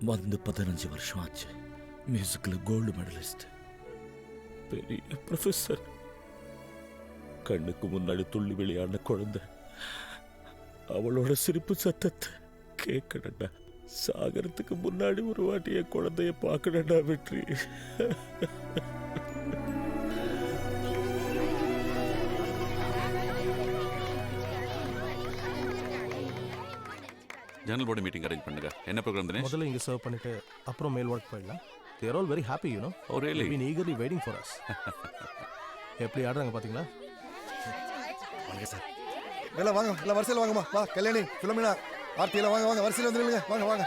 வந்து 15 வருஷம் ஆச்சு. மியூசிக்கில் கோல்டு மெடலிஸ்ட், பெரிய ப்ரொஃபஸர். கண்ணுக்கு முன்னாடி துள்ளி விளையாடின குழந்தை. அவளோட சிரிப்பு சத்தத்தை கேட்கணும்டா. சாகரத்துக்கு முன்னாடி ஒரு வாட்டி என் குழந்தைய பார்க்கணும்டா வெற்றி. ஜனரல் போர்டு மீட்டிங் அரேஞ்ச் பண்ணுங்க. என்ன ப்ரோக்ராம் தினேஷ்? முதல்ல இங்க சர்வ் பண்ணிட்டு அப்புறம் மேல் ஒர்க் போயிடலாம். They are all very happy, you know. Oh, really? They've been eagerly waiting for us. எப்படி ஆடுறாங்க பாத்தீங்களா? வாங்க சார். எல்லாம் வாங்க, எல்லாம் வரிசையில் வாங்கம்மா. வா கல்யாணி, ஃபிலோமினா, ஆர்த்தி எல்லாம் வாங்க வாங்க வரிசையில் வந்து நில்லுங்க. வாங்க வாங்க.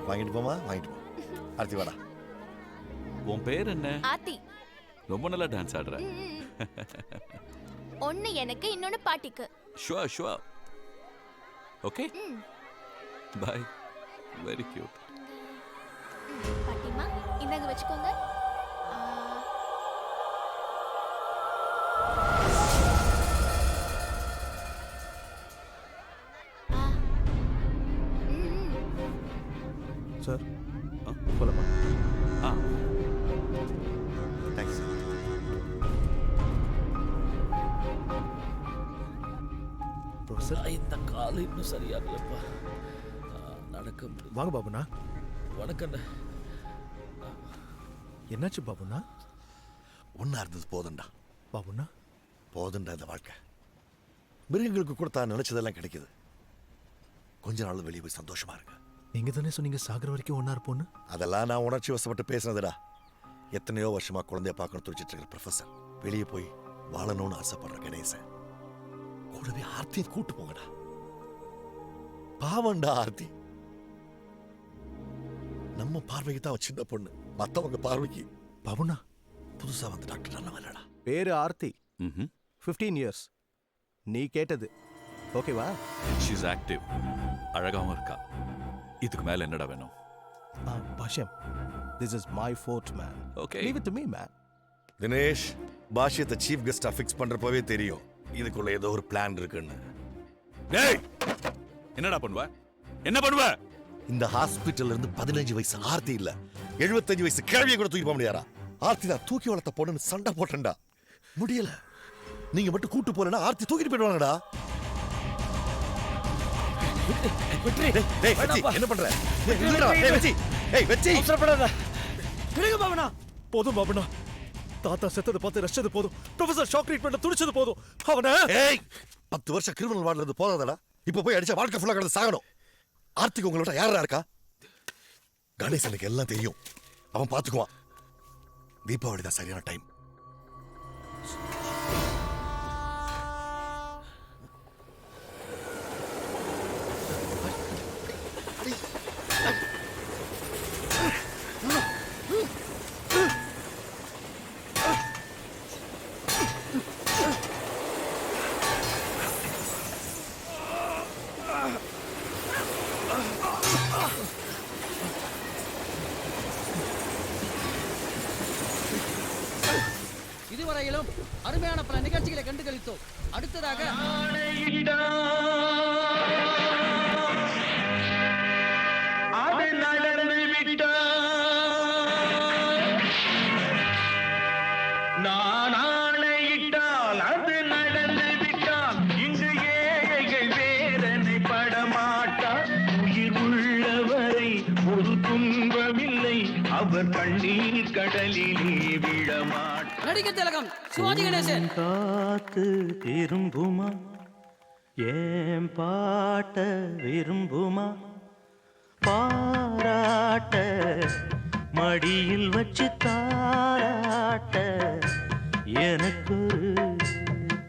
வாங்கிட்டு போமா, வாங்கிட்டு போ. ஆர்த்தி வாடா. உன் பேர் என்ன? ஆத்தி. ரொம்ப நல்லா டான்ஸ் ஆடுற. ஒன்னு எனக்கு இன்னொன்னு பாட்டிக்கு. Sure sure. Okay bye. Very cute. பாட்டிமா இந்தாங்க வச்சுக்கோங்க. சார் போலாமா? தேங்க்ஸ். ப்ரொஃபசர் இந்த கால் இன்னும் சரியாகலப்பா. நடக்க வாங்க பாபுண்ணா. வணக்கண்ண. என்னாச்சு பாபுண்ணா? ஒன்றா இருந்தது போதுண்டா. பாபுண்ணா போதுண்டா இந்த வாழ்க்கை. மிருகங்களுக்கு கூட தான் நினைச்சதெல்லாம் கிடைக்குது. கொஞ்ச நாள் வெளியே போய் சந்தோஷமா இருங்க. நீங்க தானே சொன்னீங்க சாகர வரைக்கும் ஒன்னா இருப்போன்னு. அதெல்லாம் நான் உணர்ச்சி வசப்பட்டு பேசினதுடா. எத்தனையோ வருஷமா குழந்தைய பார்க்கணும் துடிச்சிட்டு இருக்கிற ப்ரொஃபசர் வெளியே போய் வாழணும்னு ஆசைப்படுற கணேசன் கூடவே ஆர்த்தியை கூட்டு போங்கடா. பாவண்டா ஆர்த்தி. நம்ம பார்வைக்கு தான் சின்ன பொண்ணு, மத்தவங்க பார்வைக்கு பாபுண்ணா புதுசா வந்து டாக்டர் நல்ல இல்லடா. பேரு ஆர்த்தி. 15 years. நீ கேட்டது ஓகேவா? She is active. அழகாவும் இருக்கா. இதுக்கு மேல என்னடா வேணும்? பாஷ்யம், this is my fort man. Okay. Leave it to me man. Dinesh, பாஷ்யத்தை சீஃப் கெஸ்டா ஃபிக்ஸ் பண்றப்பவே தெரியும் இதுக்குள்ள ஏதோ ஒரு பிளான் இருக்குன்னு. டேய் என்னடா பண்ணுவ? என்ன பண்ணுவ? இந்த ஹாஸ்பிடல்ல இருந்து 15 வயசு ஆர்த்தி இல்ல 75 வயசு கேள்வியை கூட தூக்கி போக முடியாரா? ஆர்த்தி தான் தூக்கி வளர்த்த பொண்ணுன்னு சண்டை போட்டேன்டா. முடியல. நீங்க மட்டும் கூட்டு போறேன்னா ஆர்த்தி தூக்கிட்டு போயிடுவாங்கடா. என்ன பண்ற? போதும் பாபுண்ணா. தாத்தா செத்தது பார்த்து ரசிச்சது போதும். ப்ரொஃபசர் ஷாக் ட்ரீட்மெண்ட்ல துடிச்சது போதும். அவன 10 வருஷம் கிரிமினல் வார்டுறது போதாதடா. இப்ப போய் அடிச்சா வாழ்க்கை ஃபுல்லா கிடந்து சாகணும். ஆர்த்திக்கு உங்களோட யாரா இருக்கா? கணேசனுக்கு எல்லாம் தெரியும். அவன் பாத்துக்குவான். தீபாவளி தான் சரியான டைம். இதுவரையிலும் அருமையான பல நிகழ்ச்சிகளை கண்டுகளித்தோம். அடுத்ததாக அது நடந்து விட்டால் நான் ஆணையிட்டால் அது நடந்து விட்டால் இங்கு ஏழைகள் வேதனை படமாட்டார். உயிர் உள்ளவரை ஒரு துன்பமில்லை, அவர் கண்ணீர் கடலிலே விழமாட்டார். நடிகர் திலகம் சிவாஜி கணேசன். காத்து திரும்புமா, ஏன் பாட்ட விரும்புமா, பாராட்ட மடியில் வச்சு தாராட்ட எனக்கு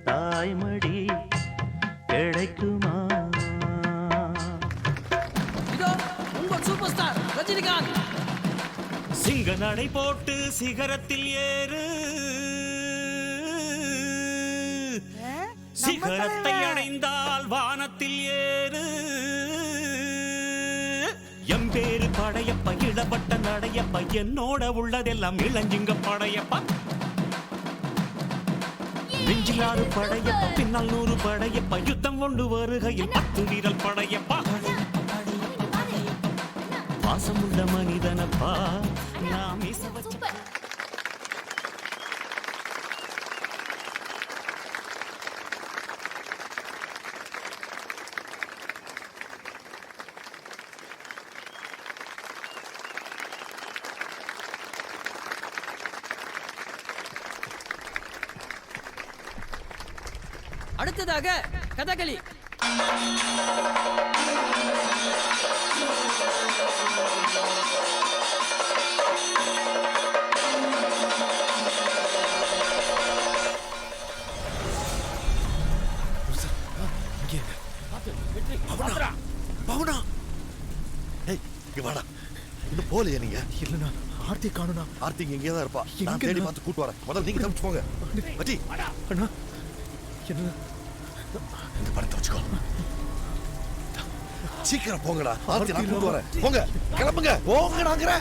தாய்மடி கிடைக்குமா? இதோ உங்கள் சூப்பர் ஸ்டார் ரஜினிகாந்த். சிங்க நடை போட்டு சிகரத்தில் ஏறு, சிகரத்தை அடைந்தால் வானத்தில் ஏறு. எம்பேரு படையப்ப, இளப்பட்ட நடையப்ப, என்னோட உள்ளதெல்லாம் இளஞ்சிங்க படையப்பா. நெஞ்சிலாறு படையப்ப, பின்னால் 100 படையப்ப, யுத்தம் கொண்டு வருகையில் 10 வீரல் படையப்பா. பாசமுள்ள மனிதனப்பா நாம் அடுத்ததாக கதகளி. பவுனா ஏய் இங்க வாடா இன்னும் போலையா நீங்க இல்லண்ணா ஆர்த்தி காணுண்ணா. ஆர்த்தி இங்கே தான் இருப்பா. நான் தேடி பார்த்து கூட்டு வரேன். முதல்ல நீங்க தப்பிச்சு போங்க. பட்டி அண்ணா என்ன இந்த பணத்தை வச்சுக்கோ. சீக்கிரம் போங்கடா. ஆர்த்தி நான் கூட்டு வரேன். போங்க கிளம்புங்க. போங்கடாங்கற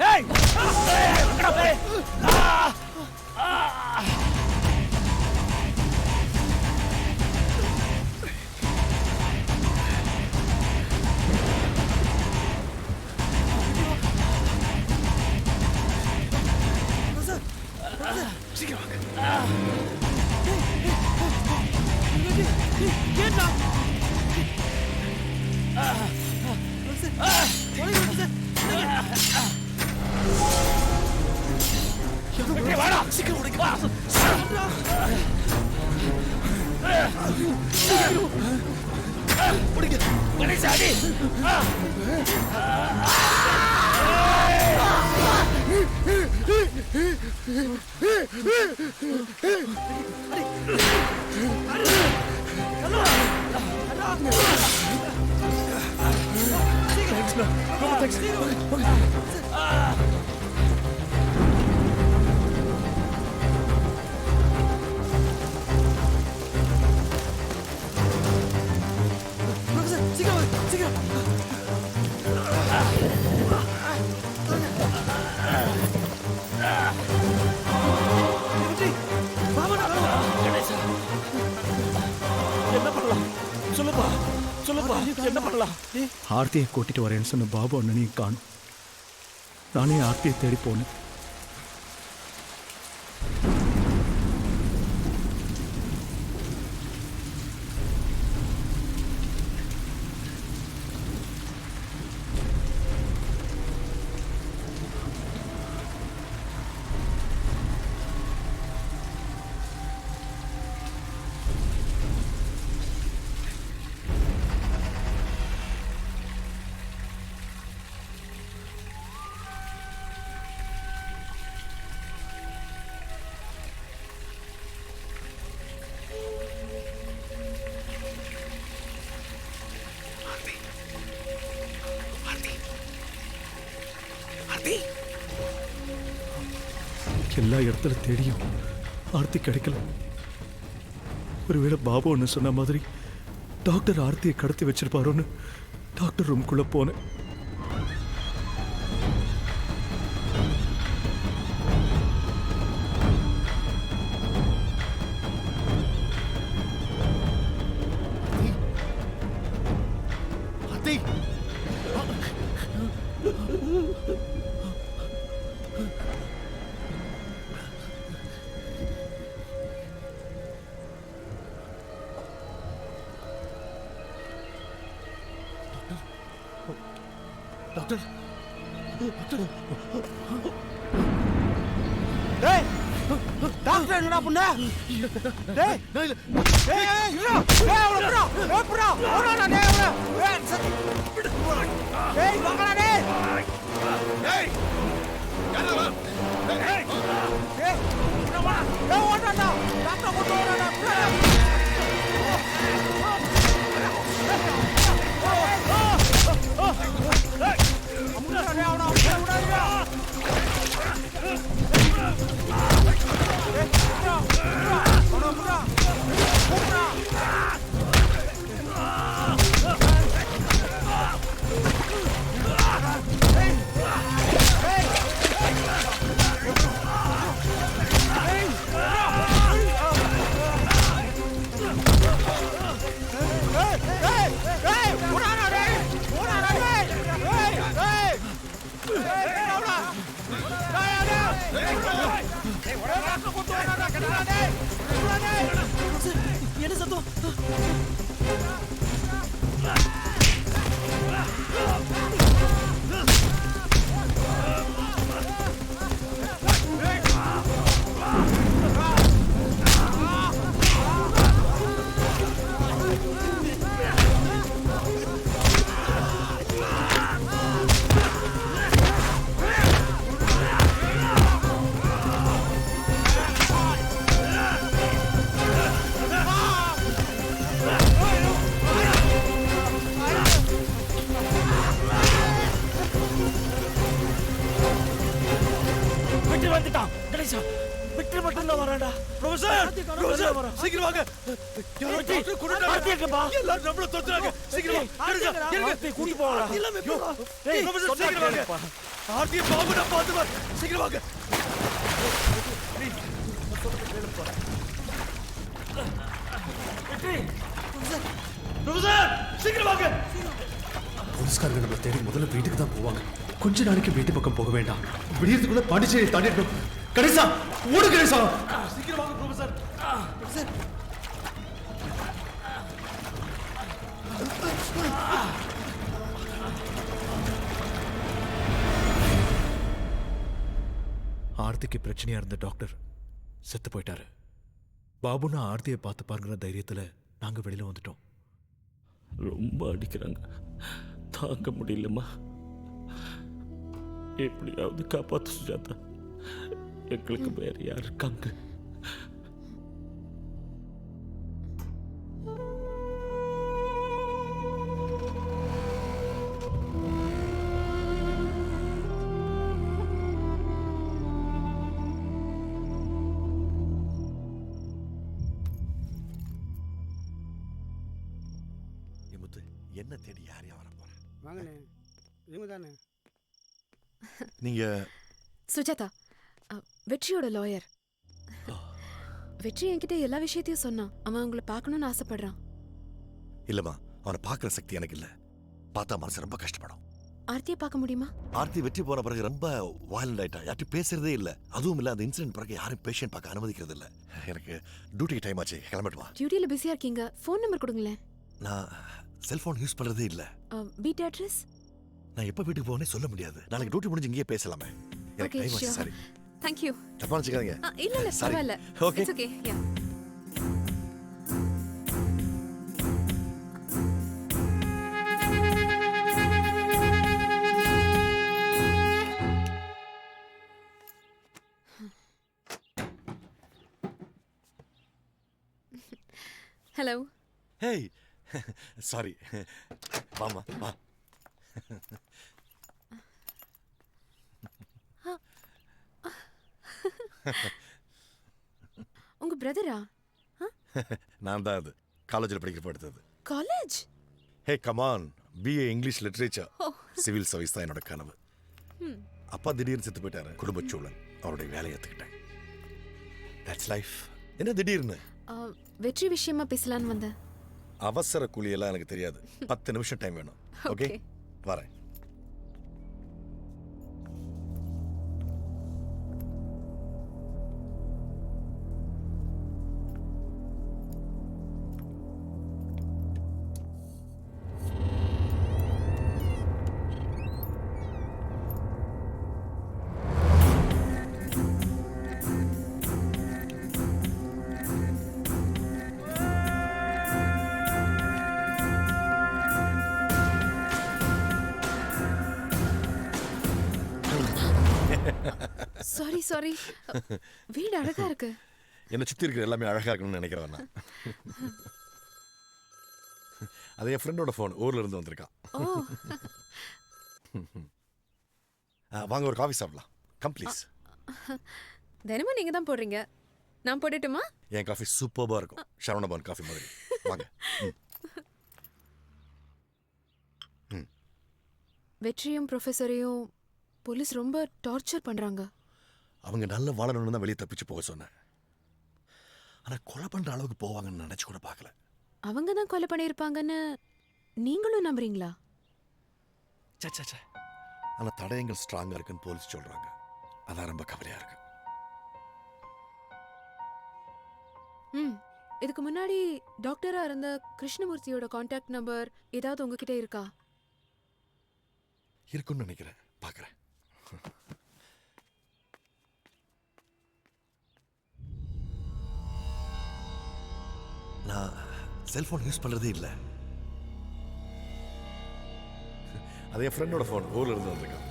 ஏய் அங்கடா போய் சீக்கிரம் கேட்டா வாடா சீக்கிரம் உடைக்க வா உடைக்க கணேஷ் அடி ஆர்த்தியை கூட்டிட்டு வரேன்னு சொன்ன பாபு அண்ணனையும் காணும். நானே ஆர்த்தியை தேடி போனேன். எல்லா இடத்துல தேடியும் ஆர்த்தி கிடைக்கல. ஒருவேளை பாபு ஒன்று சொன்ன மாதிரி டாக்டர் ஆர்த்தியை கடத்தி வச்சிருப்பாரோன்னு டாக்டர் ரூம்குள்ள போனேன். டாக்டர் டேய் டாக்டர் என்னடா பண்ண டேய் டேய் இருடா டேய் அவள புறா ஓடடா டேய் அவள டேய் வாங்கடா டேய் டேய் யாரா டேய் டேய் வா டேய் ஓடடா டாக்டர் போட்டு ஓடடா அம்மா டேய் அவள என்ன சத்தம்? வந்துட்டான் கணேசா. விக்டர் மட்டும் தான் வரான்டா. ப்ரொஃபசர் சீக்கிரம் வாங்க. எல்லாரும் நம்மள தொத்துறாங்க. சீக்கிரம் கூட்டி போறா. ப்ரொஃபசர் சீக்கிரம் வாங்க. ஆர்த்தி பாபு நான் பாத்து வா. சீக்கிரம் வாங்க. ப்ரொஃபசர் சீக்கிரம் வாங்க. போலீஸ்காரங்க நம்மளை தேடி முதல்ல வீட்டுக்கு தான் போவாங்க. கொஞ்ச நாளைக்கு வீட்டு பக்கம் போக வேண்டாம். விடியறதுக்குள்ள பாண்டிச்சேரி தாண்டிடணும். கணேசா ஓடு கணேசா. சீக்கிரம் வாங்க ப்ரொஃபசர். ஆர்த்திக்கு பிரச்சனையா இருந்த டாக்டர் செத்து போயிட்டாரு. பாபுனா ஆர்த்தியை பார்த்து பாருங்கிற தைரியத்துல நாங்க வெளியில வந்துட்டோம். ரொம்ப அடிக்கிறாங்க, தாங்க முடியலம்மா. எப்படியாவது காப்பாத்து சுஜாதா. எங்களுக்கு வேற யார் இருக்காங்க? என்ன தேடி யார் வர போறா? வாங்கண்ணே, இவங்க தானே. நீங்க சுஜாதா, வெற்றியோட லாயர். வெற்றி என்கிட்ட எல்லா விஷயத்தையும் சொன்னான். அவன் உங்களை பார்க்கணும்னு ஆசைப்படுறான். இல்லம்மா, அவனை பார்க்குற சக்தி எனக்கு இல்ல. பார்த்தா மனசு ரொம்ப கஷ்டப்படும். ஆர்த்தியை பார்க்க முடியுமா? ஆர்த்தி வெற்றி போன பிறகு ரொம்ப வயலண்ட் ஆயிட்டா. யார்ட்டும் பேசுறதே இல்ல. அதுவும் இல்ல, அந்த இன்சிடென்ட் பிறகு யாரும் பேஷண்ட் பார்க்க அனுமதிக்கிறது இல்ல. எனக்கு டியூட்டிக்கு டைம் ஆச்சு, கிளம்பட்டுமா? டியூட்டியில பிஸியா இருக்கீங்க. ஃபோன் நம்பர் கொடுங்களேன். நான் செல்போன் யூஸ் பண்றதே இல்ல. வீட்டு அட்ரஸ்? நான் எப்ப வீட்டுக்கு போகனே சொல்ல முடியாது. நாளைக்கு டியூட்டி முடிஞ்சு இங்கேயே பேசலாமே. எனக்கு டைம் ஆச்சு. சாரி. Thank you. தப்பா நினைச்சுக்காதீங்க. இல்ல இல்ல, பரவாயில்ல. Okay. It's okay. Yeah. Hello. Hey. Sorry. வாமா, வா. உங்க பிரதரா? நான் தான் அது. காலேஜில் படிக்கிறப்ப எடுத்தது. College? Hey come on, BA English literature. Civil service தான் என்னோட கனவு. அப்பா திடீர்னு செத்து போயிட்டாரு. குடும்ப சூழல், அவருடைய வேலையை ஏற்றுக்கிட்டேன். That's life. என்ன திடீர்னு? வெற்றி விஷயமா பேசலான்னு வந்தேன். அவசர கூலியெல்லாம் எனக்கு தெரியாது. 10 நிமிஷம் டைம் வேணும். ஓகே, வரேன். சாரி. வீடு அழகா இருக்கு. என்னை சுத்தி இருக்கிற எல்லாமே அழகா இருக்கணும்னு நினைக்கிறேன் நான். அது என் ஃப்ரெண்டோட ஃபோன், ஊர்ல இருந்து வந்திருக்கான். வாங்க ஒரு காஃபி சாப்பிடலாம். Come please. தினமும் நீங்க தான் போடுறீங்க, நான் போடட்டுமா? என் காஃபி சூப்பராக இருக்கும், சரவணபவன் காஃபி மாதிரி. வாங்க. வெற்றியும் ப்ரொஃபஸரையும் போலீஸ் ரொம்ப டார்ச்சர் பண்றாங்க. அவங்க நல்ல வாழணும்னு தான் வெளியே தப்பிச்சு போக சொன்னேன். ஆனா கொலை பண்ற அளவுக்கு போவாங்கன்னு நினைச்சு கூட பார்க்கல. அவங்க தான் கொலை பண்ணியிருப்பாங்கன்னு நீங்களும் நம்புறீங்களா? சச்சா, ஆனா தடயங்கள் ஸ்ட்ராங்கா இருக்குன்னு போலீஸ் சொல்றாங்க. அதான் ரொம்ப கவலையா இருக்கு. இதுக்கு முன்னாடி டாக்டரா இருந்த கிருஷ்ணமூர்த்தியோட கான்டாக்ட் நம்பர் ஏதாவது உங்ககிட்ட இருக்கா? இருக்குன்னு நினைக்கிறேன், பார்க்கறேன். நான் செல்போன் யூஸ் பண்றதே இல்லை. அது என் ஃப்ரெண்டோட ஃபோன், ஊர்ல இருந்து வந்திருக்கான்.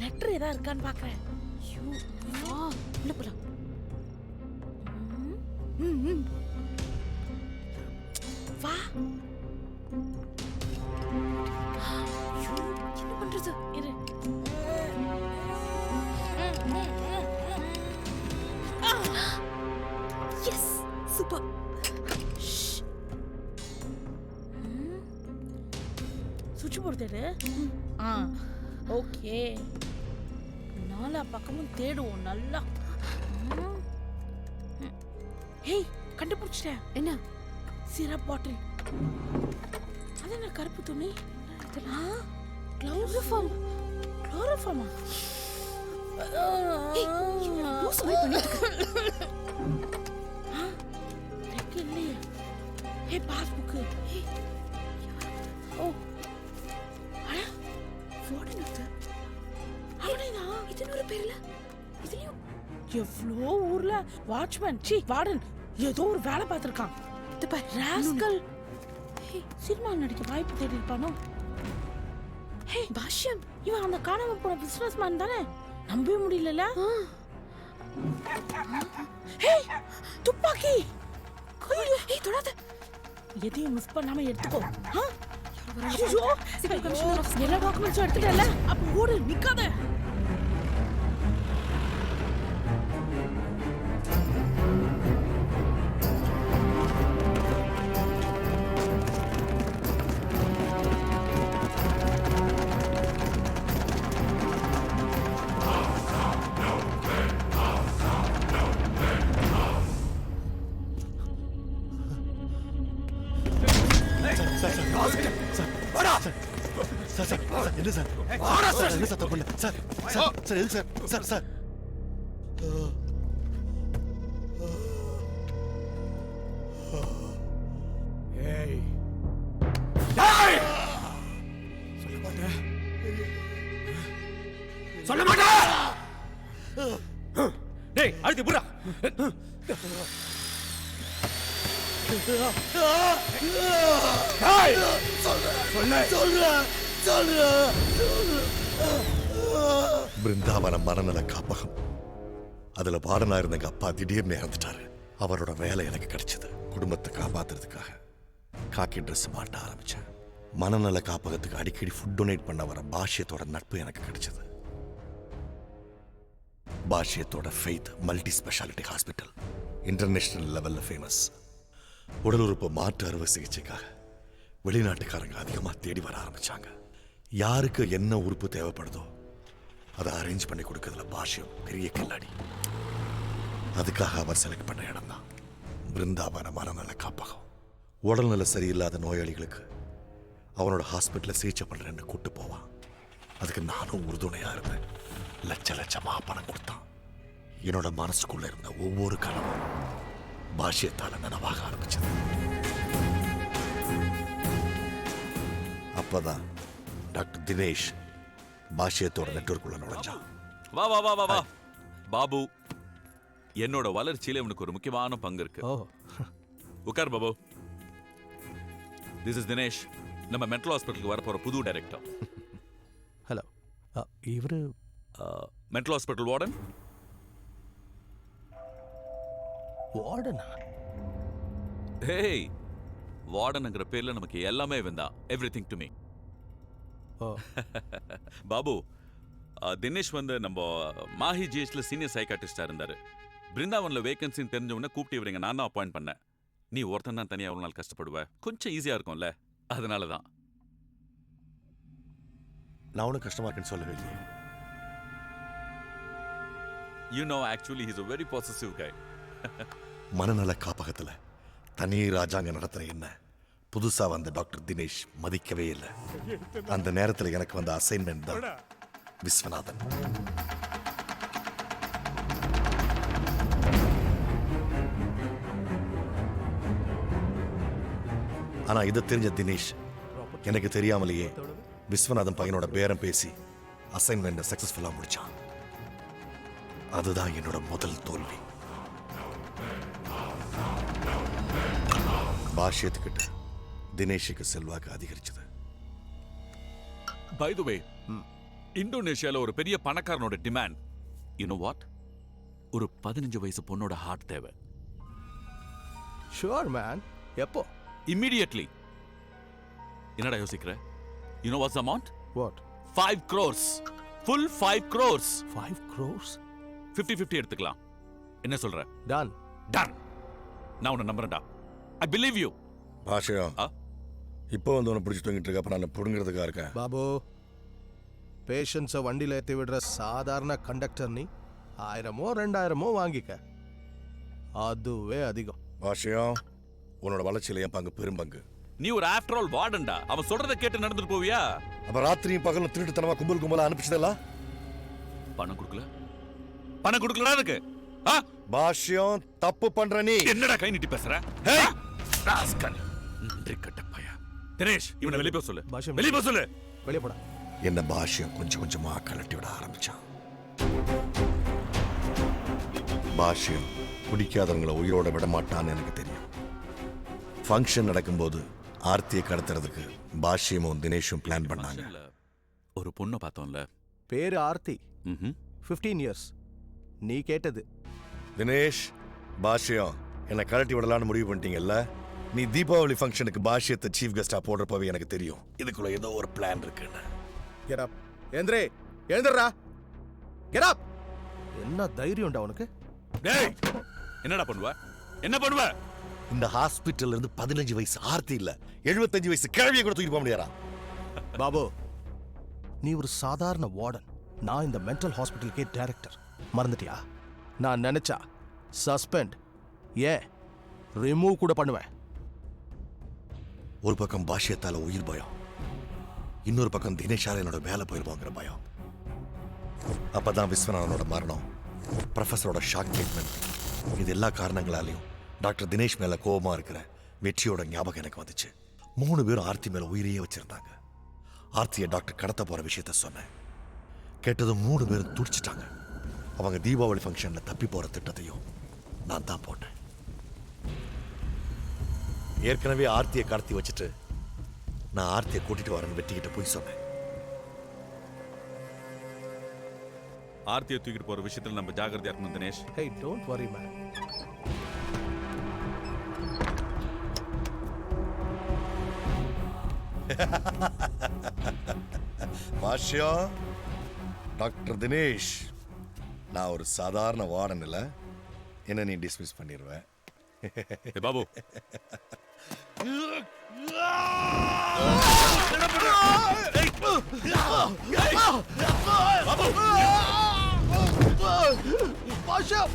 லெட்டர் ஏதா இருக்கான்னு பாக்குறேன். உள்ள போலாம். வா. என்ன பண்றது? இரு. Yes, super. சுவிட்ச் போர்டு தேடு. ஓகே, நாலா பக்கமும் தேடுவோம் நல்லா. ஹேய், கண்டுபிடிச்சிட்டேன். என்ன? Syrup bottle. அது என்ன கருப்பு துணி? குளோரோஃபார்ம். குளோரோஃபார்மா? லூஸ் மாதிரி பண்ணிட்டு இல்லையே. ஹே, பாஸ்புக். ஓ, எவ்வளோ ஊர்ல வாட்ச்மேன், வார்டன் ஏதோ ஒரு வேலை பார்த்திருக்கான். ராஸ்கல் சினிமா நடிக்க வாய்ப்பு தேடி இருப்பானோ? ஹே பாஷ்யம், இவன் அந்த காணாம போன பிசினஸ் மேன் தானே? நம்பவே முடியல. ஹே, துப்பாக்கி. தொடாத, எதையும் மிஸ் பண்ணாம எடுத்துக்கோ. எல்லா டாக்குமெண்ட்ஸும் எடுத்துட்டல, அப்ப ஓடு, நிக்காத. என்ன சார்? என்ன சார் தப்பு இல்ல சார்? சார் எது சார்? சார் சார் ஏய், சொல்ல மாட்டேன். டேய், அழுத்தி புறா. பிருந்தாவனம் மனநல காப்பகம். அதுல வார்டனா இருந்த எங்க அப்பா திடீர்னு இறந்துட்டாரு. அவரோட வேலை எனக்கு கிடைச்சது. குடும்பத்தை காப்பாத்துறதுக்காக காக்கி ட்ரெஸ் மாட்ட ஆரம்பிச்சேன். மனநல காப்பகத்துக்கு அடிக்கடி ஃபுட் டொனேட் பண்ண வர பாஷ்யத்தோட நட்பு எனக்கு கிடைச்சது. பாஷ்யத்தோட faith multi speciality hospital international லெவல்ல ஃபேமஸ். உடல் உறுப்பு மாற்று அறுவை சிகிச்சைக்காக வெளிநாட்டுக்காரங்க அதிகமாக தேடி வர ஆரம்பிச்சாங்க. யாருக்கு என்ன உறுப்பு தேவைப்படுதோ அதை அரேஞ்ச் பண்ணி கொடுக்கறதுல பாஷ்யம் பெரிய கில்லாடி. அதுக்காக அவர் செலக்ட் பண்ண இடம் தான் பிருந்தாவன மனநல காப்பகம். உடல்நல சரியில்லாத நோயாளிகளுக்கு அவனோட ஹாஸ்பிட்டலில் சிகிச்சை பண்ணுறேன்னு கூட்டு போவான். அதுக்கு நானும் உறுதுணையாக இருந்தேன். லட்ச லட்சமாக பணம் கொடுத்தான். என்னோட மனசுக்குள்ள இருந்த ஒவ்வொரு கனவும் பாஷ்யத்தால நனவாக ஆரம்பிச்சது. அப்பதான் டாக்டர் தினேஷ் பாஷ்யத்தோட நெட்வொர்க்குள்ள நுழைஞ்சான். வா வா வா வா வா பாபு, என்னோட வளர்ச்சியில இவனுக்கு ஒரு முக்கியமான பங்கு இருக்கு. உட்கார் பாபு. திஸ் இஸ் தினேஷ், நம்ம மென்டல் ஹாஸ்பிட்டலுக்கு வரப்போற புது டைரக்டர். ஹலோ. இவரு மென்டல் ஹாஸ்பிட்டல் வார்டன். வார்டனா? ஹேய், வார்டன்ங்கிற பேர்ல நமக்கு எல்லாமே வேண்டாம். Everything to me. Babu, Dinesh வந்து நம்ம மாஹி ஜிஹெச்ல சீனியர் சைக்காட்ரிஸ்டா இருந்தாரு. பிருந்தாவன்ல வேகன்சின்னு தெரிஞ்ச உடனே கூப்பிட்டு இவங்க நான் தான் அப்பாயிண்ட் பண்ணேன். நீ ஒருத்தன் தான் தனியாக எவ்வளோ நாள் கஷ்டப்படுவ, கொஞ்சம் ஈஸியா இருக்கும்ல, அதனால தான். நான் ஒன்றும் கஷ்டமா இருக்குன்னு சொல்லவே இல்லையே. You know, actually he's a very possessive guy. மனநல காப்பகத்துல தனி ராஜாங்க நடத்துற என்ன புதுசா வந்த டாக்டர் தினேஷ் மதிக்கவே இல்லை. அந்த நேரத்தில் எனக்கு வந்த அசைன்மெண்ட் தான் விஸ்வநாதன். ஆனா இதை தெரிஞ்ச தினேஷ் எனக்கு தெரியாமலேயே விஸ்வநாதன் பையனோட பேரம் பேசி அசைன்மெண்ட் சக்சஸ்ஃபுல்லா முடிச்சான். அதுதான் என்னோட முதல் தோல்வி. பாஷ்யத்துக்கிட்ட தினேஷுக்கு செல்வாக்கு அதிகரிச்சது. பை தி வே, இந்தோனேஷியால ஒரு பெரிய பணக்காரனோட டிமாண்ட், யூ நோ வாட், ஒரு 15 வயசு பொண்ணோட ஹார்ட் தேவை. Sure man. எப்போ? இமிடியட்லி. என்னடா யோசிக்கிற? You know what's the amount? What? 5 crores. Full 5 crores. 5 crores? 50-50 எடுத்துக்கலாம். என்ன சொல்ற? டன். டன். நான் உன்னை நம்புறேன்டா. I believe you. பாஷா, இப்போ வந்து உன்னை பிடிச்சி தூங்கிட்டு இருக்க, அப்ப நான் புடுங்கிறதுக்காக இருக்கேன். பாபு, பேஷண்ட்ஸை வண்டியில் ஏற்றி விடுற சாதாரண கண்டக்டர் நீ 1000மோ 2000மோ வாங்கிக்க, அதுவே அதிகம். பாஷா, உன்னோட வளர்ச்சியில என் பங்கு பெரும்பங்கு. நீ ஒரு ஆஃப்டர் ஆல் வார்டன்டா. அவன் சொல்றத கேட்டு நடந்துட்டு போவியா? அப்ப ராத்திரியும் பகலும் திருட்டுத்தனமா கும்பல் கும்பலா அனுப்பிச்சதெல்லாம் பணம் கொடுக்கல. பணம் கொடுக்கலடா அதுக்கு. பாஷ்யம் தப்பு பண்ற நீ. என்னடா கை நீட்டி பேசுற? ராஸ்கல், நன்றி கட்ட பையா. தினேஷ், இவனை வெளிய போக சொல்லு. வெளிய போக சொல்லு. வெளிய போடா. என்ன பாஷ்யம் கொஞ்சம் கொஞ்சமா கலட்டி விட ஆரம்பிச்சான். பாஷ்யம் பிடிக்காதவங்களை உயிரோட விட மாட்டான்னு எனக்கு தெரியும். ஃபங்க்ஷன் நடக்கும்போது ஆர்த்தியை கடத்துறதுக்கு பாஷ்யமும் தினேஷும் பிளான் பண்ணாங்க. ஒரு பொண்ணை பார்த்தோம்ல, பேரு ஆர்த்தி. 15 years. நீ கேட்டது. தினேஷ், பாஷ்யம் என்னை கலட்டி விடலான்னு முடிவு பண்ணிட்டீங்கல்ல. நீ தீபாவளி ஃபங்க்ஷனுக்கு பாஷ்யத்தை சீஃப் கெஸ்டா போடுறப்பவே எனக்கு தெரியும் இதுக்குள்ள ஏதோ ஒரு பிளான் இருக்குன்னு. Get up. எந்திரே, எழுந்திரா. Get up. என்ன தைரியம்டா உனக்கு? டேய், என்னடா பண்ணுவ? என்ன பண்ணுவ? இந்த ஹாஸ்பிட்டல்ல இருந்து 15 வயசு ஆர்த்தி இல்ல 75 வயசு கிழவியை கூட தூக்கிட்டு போக முடியாதா? பாபு, நீ ஒரு சாதாரண வார்டன், நான் இந்த மென்டல் ஹாஸ்பிட்டலுக்கே டைரக்டர். மறந்துட்டியா? நான் நினைச்சா சஸ்பெண்ட், ஏன் ரிமூவ் கூட பண்ணுவேன். ஒரு பக்கம் பாஷ்யத்தால உயிர் பயம், இன்னொரு பக்கம் தினேஷால என்னோட வேலை போயிருவாங்கிற பயம். அப்பதான் விஸ்வநாதனோட மரணம், ப்ரொஃபஸரோட ஷாக் ட்ரீட்மெண்ட், இது எல்லா காரணங்களாலையும் டாக்டர் தினேஷ் மேல கோபமா இருக்கிற வெற்றியோட ஞாபகம் எனக்கு வந்துச்சு. 3 பேரும் ஆர்த்தி மேல உயிரையே வச்சிருந்தாங்க. ஆர்த்தியை டாக்டர் கடத்த போற விஷயத்த சொன்னேன். கேட்டதும் 3 பேரும் துடிச்சிட்டாங்க. அவங்க தீபாவளி ஃபங்க்ஷன்ல தப்பி போற திட்டத்தையும் நான் தான் போட்டேன். ஏற்கனவே ஆர்த்தியை கடத்தி வச்சுட்டு நான் ஆர்த்தியை கூட்டிட்டு வரேன்னு வெட்டிக்கிட்ட போய் சொன்னேன். ஆர்த்தியை தூக்கிட்டு போற விஷயத்துல நம்ம ஜாகிரதையா இருக்கணும் Dinesh. Hey, don't worry man. Bhashyam, doctor Dinesh, நான் ஒரு சாதாரண வார்டன் இல்ல, என்ன நீ டிஸ்மிஸ் பண்ணிடுவேன். பாபு, பாஷ்யம்,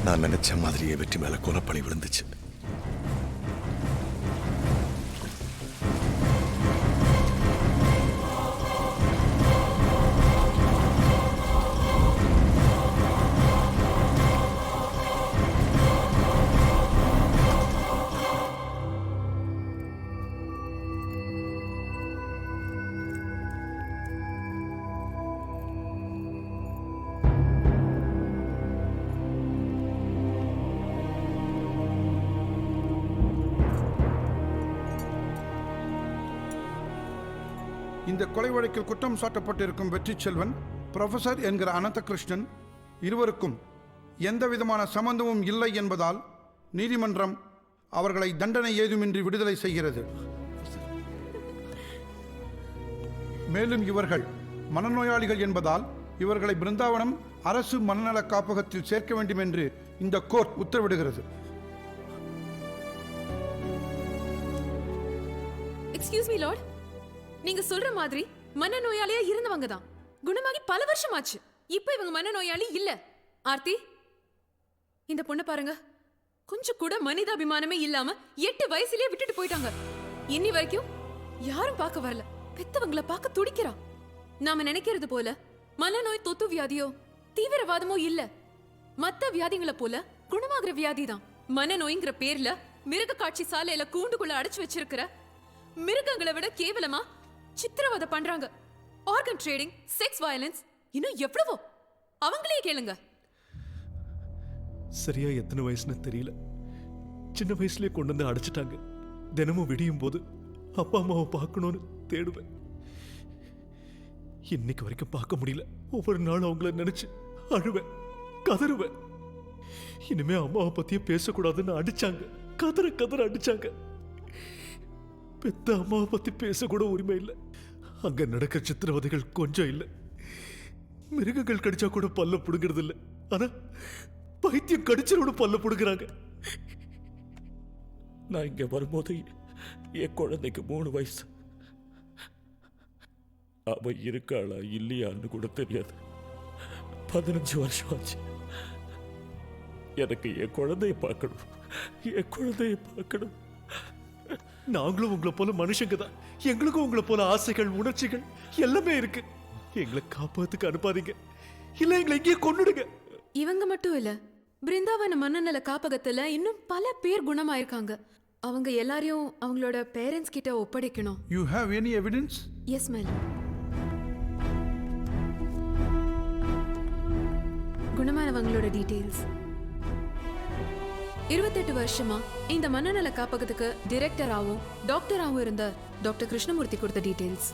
நான் நினைச்ச மாதிரியே வெற்றி மேல கொலப்பழி விழுந்துச்சு. இந்த கொலை வழக்கில் குற்றம் சாட்டப்பட்டிருக்கும் வெற்றி செல்வன், புரொஃபசர் என்கிற அனந்தகிருஷ்ணன் இருவருக்கும் எந்த விதமான சம்பந்தமும் இல்லை என்பதால் நீதிமன்றம் அவர்களை தண்டனை ஏதுமின்றி விடுதலை செய்கிறது. மேலும் இவர்கள் மனநோயாளிகள் என்பதால் இவர்களை பிருந்தாவனம் அரசு மனநல காப்பகத்தில் சேர்க்க வேண்டும் என்று இந்த கோர்ட் உத்தரவிடுகிறது. எக்ஸ்கியூஸ் மீ லார்ட், நீங்க சொல்ற மாதிரி மனநோயாளியா இருந்தவங்க தான் குணமாகி பல வருஷம் ஆச்சு. இப்போ இவங்க மனநோயாளி இல்ல. ஆர்த்தி, இந்த பொண்ணை பாருங்க, கொஞ்சம் கூட மனிதாபிமானமே இல்லாம 8 வயசுலயே விட்டுட்டு போயிட்டாங்க. இன்னி வரைக்கும் யாரும் பார்க்க வரல. பெத்தவங்கள பார்க்க துடிக்கிறா. நாம நினைக்கிறது போல மனநோய் தொத்து வியாதியோ தீவிரவாதமோ இல்ல. மத்த வியாதிகளை போல குணமாகிற வியாதி தான். மனநோய்ங்கிற பேர்ல மிருக காட்சி சாலையில கூண்டுக்குள்ள அடைச்சு வச்சிருக்கிற மிருகங்களை விட கேவலமா சித்திரவதை பண்றாங்க. ஆர்கன் ட்ரேடிங், செக்ஸ் வயலன்ஸ், இன்னும் எவ்வளவோ. அவங்களே கேளுங்க. சரியா எத்தனை வயசுன்னு தெரியல, சின்ன வயசுலயே கொண்டு வந்து அடைச்சிட்டாங்க. தினமும் விடியும் போது அப்பா அம்மாவை பார்க்கணும்னு தேடுவேன். இன்னைக்கு வரைக்கும் பார்க்க முடியல. ஒவ்வொரு நாளும் அவங்கள நினைச்சு அழுவேன், கதறுவேன். இனிமே அம்மாவை பத்தியே பேசக்கூடாதுன்னு அடிச்சாங்க. கதற கதற அடிச்சாங்க. பெத்த அம்மாவை பத்தி பேசக்கூட உரிமை இல்லை. அங்க நடக்கிற சித்திரவதைகள் கொஞ்சம் இல்லை. மிருகங்கள் கடிச்சா கூட பல்ல புடுங்கிறது இல்லை. ஆனா பைத்தியம் கடிச்சரோட பல்ல புடுங்குறாங்க. நான் இங்க வரும்போது என் குழந்தைக்கு 3 வயசு. அவ இருக்காளா இல்லையான்னு கூட தெரியாது. 15 வருஷம் ஆச்சு. எனக்கு என் குழந்தைய பார்க்கணும், என் குழந்தைய பார்க்கணும். நாங்களும் உங்களை போல மனுஷங்க தான். எங்களுக்கும் உங்களை போல ஆசைகள், உணர்ச்சிகள் எல்லாமே இருக்கு. எங்களை காப்பாத்துக்கு அனுப்பாதீங்க, இல்ல எங்களை எங்கேயே கொன்னுடுங்க. இவங்க மட்டும் இல்ல, பிருந்தாவன மனநல காப்பகத்துல இன்னும் பல பேர் குணமாயிருக்காங்க. அவங்க எல்லாரையும் அவங்களோட பேரண்ட்ஸ் கிட்ட ஒப்படைக்கணும். You have any evidence? Yes மேல். குணமானவங்களோட டீடைல்ஸ். 28 வருஷமா இந்த மனநல காப்பகத்துக்கு டைரக்டராகவும் டாக்டராகவும் இருந்த டாக்டர் கிருஷ்ணமூர்த்தி கொடுத்த டீடைல்ஸ்.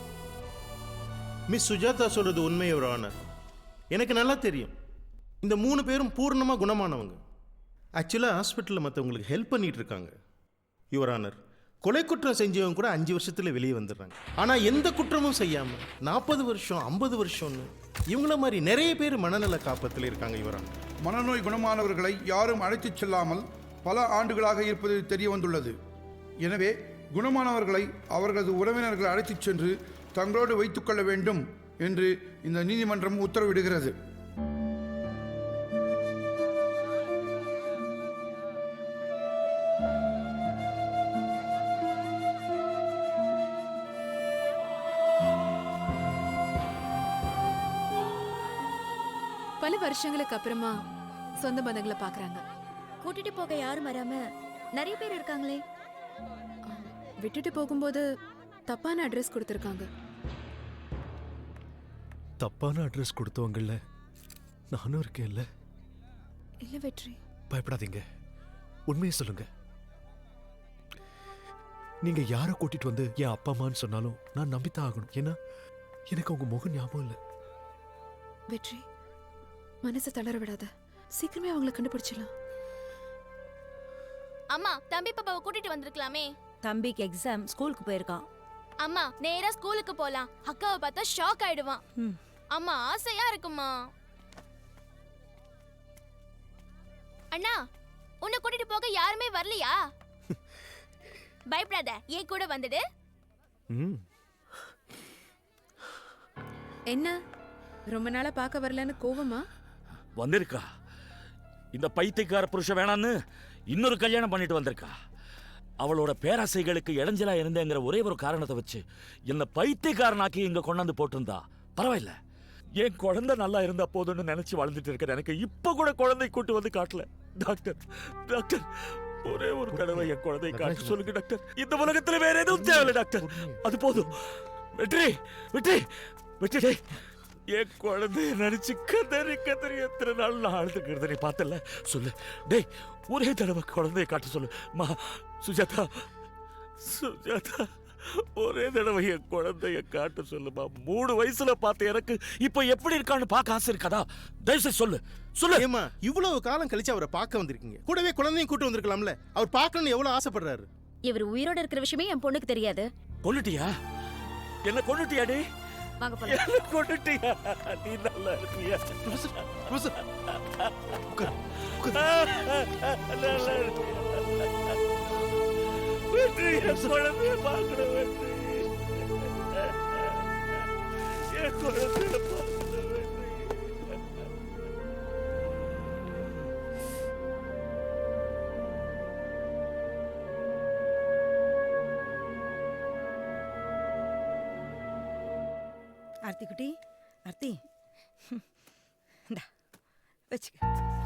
மிஸ் சுஜாதா சொல்றது உண்மை யுவர் ஆனர். எனக்கு நல்லா தெரியும், இந்த 3 பேரும் பூர்ணமாக குணமானவங்க. ஆக்சுவலாக ஹாஸ்பிட்டலில் மற்றவங்களுக்கு ஹெல்ப் பண்ணிட்டு இருக்காங்க யுவர் ஆனர். கொலை குற்றம் செஞ்சவங்க கூட 5 வருஷத்தில் வெளியே வந்துடுறாங்க. ஆனால் எந்த குற்றமும் செய்யாமல் 40 வருஷம் 50 வருஷம்னு இவங்கள மாதிரி நிறைய பேர் மனநல காப்பகத்தில் இருக்காங்க யுவர் ஆனர். மனநோய் குணமானவர்களை யாரும் அழைத்துச் செல்லாமல் பல ஆண்டுகளாக இருப்பது தெரிய வந்துள்ளது. எனவே குணமானவர்களை அவர்களது உறவினர்கள் அழைத்துச் சென்று தங்களோடு வைத்துக் கொள்ள வேண்டும் என்று இந்த நீதிமன்றம் உத்தரவிடுகிறது. பல வருஷங்களுக்கு அப்புறமா சொந்த பந்தங்களை பாக்குறாங்க. கூட்டிட்டு போக யாரும் வராம நிறைய பேர் இருக்காங்களே. விட்டுட்டு போகும்போது தப்பான அட்ரஸ் கொடுத்திருக்காங்க. தப்பான அட்ரஸ் கொடுத்தவங்கள நானும் இருக்கேன்ல. இல்ல வெற்றி, பயப்படாதீங்க, உண்மையை சொல்லுங்க. நீங்க யாரை கூட்டிட்டு வந்து என் அப்பா அம்மான்னு சொன்னாலும் நான் நம்பித்தான் ஆகணும். ஏன்னா எனக்கு உங்க முகம் ஞாபகம் இல்லை. வெற்றி, மனசை தளர விடாத. சீக்கிரமே அவங்களை கண்டுபிடிச்சிடலாம். அம்மா, தம்பி பாப்பாவை கூட்டிட்டு வந்திருக்கலாமே. தம்பிக்கு எக்ஸாம், ஸ்கூலுக்கு போயிருக்கான். அம்மா, நேரா ஸ்கூலுக்கு போலாம். அக்காவை பார்த்தா ஷாக் ஆயிடுவான். அம்மா, ஆசையா இருக்குமா. அண்ணா, உன்னை கூட்டிட்டு போக யாருமே வரலையா? பயப்படாத, ஏன் கூட வந்துடு. என்ன ரொம்ப நாளா பார்க்க வரலன்னு கோவமா? வந்திருக்கா. இந்த பைத்தியக்கார புருஷன் வேணான்னு இன்னொரு கல்யாணம் பண்ணிட்டு வந்திருக்கா. அவளோட பேராசைகளுக்கு இடைஞ்சலா இருந்தேங்கிற ஒரே ஒரு காரணத்தை வச்சு என்ன பைத்தியக்காரனாக்கி இங்க கொண்டாந்து போட்டிருந்தா பரவாயில்ல. என் குழந்தை நல்லா இருந்தா போதும்னு நினைச்சு வளர்ந்துட்டு இருக்கிற எனக்கு இப்ப கூட குழந்தை கூட்டு வந்து காட்டல. டாக்டர் டாக்டர் ஒரே ஒரு தடவை என் குழந்தையை காட்ட சொல்லுங்க டாக்டர். இந்த உலகத்துல வேற எதுவும் தேவையில்லை டாக்டர், அது போதும். வெற்றி வெற்றி வெற்றி என் குழந்தைய நினைச்சு கதறி கதறி எத்தனை நாள் நான் அழுதுக்கிறத நீ பார்த்தல. சொல்லு டேய், ஒரே தடவை குழந்தைய காட்ட சொல்லு. மா சுஜாதா சுஜாதா ஒரே தடவை என் குழந்தைய காட்ட சொல்லுமா. 3 வயசுல பார்த்த எனக்கு இப்ப எப்படி இருக்கான்னு பார்க்க ஆசை இருக்காதா? தயவுசெய்து சொல்லு சொல்லு. ஏமா இவ்வளவு காலம் கழிச்சு அவரை பார்க்க வந்திருக்கீங்க, கூடவே குழந்தையும் கூட்டு வந்திருக்கலாம்ல. அவர் பார்க்கணும்னு எவ்வளவு ஆசைப்படுறாரு. இவர் உயிரோட இருக்கிற விஷயமே என் பொண்ணுக்கு தெரியாது. கொன்னுட்டியா? என்ன கொன்னுட்டியாடி? வாங்க போலாம். என்ன கொன்னுட்டியா? நீ நல்லா இருக்கியா? நல்லா இருக்கியா? வெற்றி என் குழந்தைய பார்க்கணும். வெற்றி என் குழந்தைய பார்க்கணும். வெற்றி ஆர்த்தி குட்டி, ஆர்த்தி இந்தா வச்சுக்க.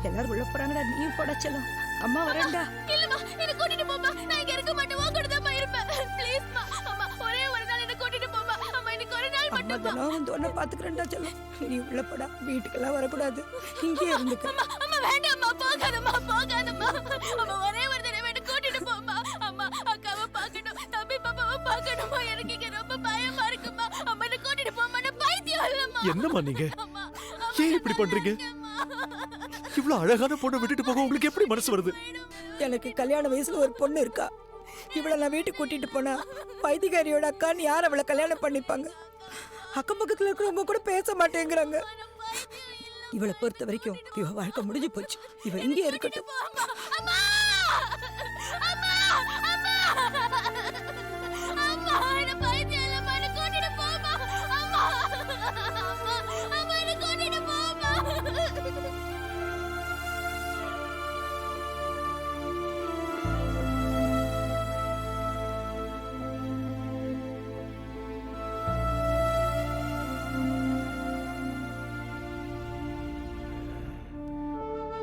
எல்லாரும் உள்ள போறாங்கடா, நீயும் போடா செல்லும். அம்மா வரேன்டா. இல்லம்மா, என்ன கூட்டிட்டு போமா. நான் இங்க இருக்க மாட்டேன். உன் கூட தான் இருப்பேன். ப்ளீஸ் மா. அம்மா ஒரே ஒரு நாள் என்ன கூட்டிட்டு போமா. அம்மா இன்னைக்கு ஒரு நாள் மட்டும். அம்மா நான் வந்து உன்னை பாத்துக்கிறேன்டா செல்லும். நீ உள்ள போடா, வீட்டுக்கெல்லாம் வரக்கூடாது, இங்கே இருந்துக்க. அம்மா அம்மா வேண்டாம்மா, போகாதம்மா போகாதம்மா. அம்மா ஒரே ஒரு தடவை என்ன கூட்டிட்டு போமா. அம்மா அக்காவை பார்க்கணும், தம்பி பாப்பாவை பார்க்கணுமா. எனக்கு இங்க ரொம்ப பயமா இருக்குமா. அம்மா என்ன கூட்டிட்டு போமா. நான் பைத்தியம் இல்லம்மா. என்னம்மா நீங்க ஏன் இப்படி பண்றீங்க? இவ்வளவு அழகான பொண்ணை விட்டுட்டு போக உங்களுக்கு எப்படி மனசு வருது? எனக்கு கல்யாண வயசுல ஒரு பொண்ணு இருக்கா. இவளை நான் வீட்டுக்கு கூட்டிட்டு போனா பைத்தியக்காரியோட அக்கான்னு யார் அவளை கல்யாணம் பண்ணிப்பாங்க? அக்கம் பக்கத்துல இருக்கிறவங்க கூட பேச மாட்டேங்கிறாங்க. இவளை பொறுத்த வரைக்கும் இவ வாழ்க்கை முடிஞ்சு போச்சு. இவ இங்கே இருக்கட்டும்.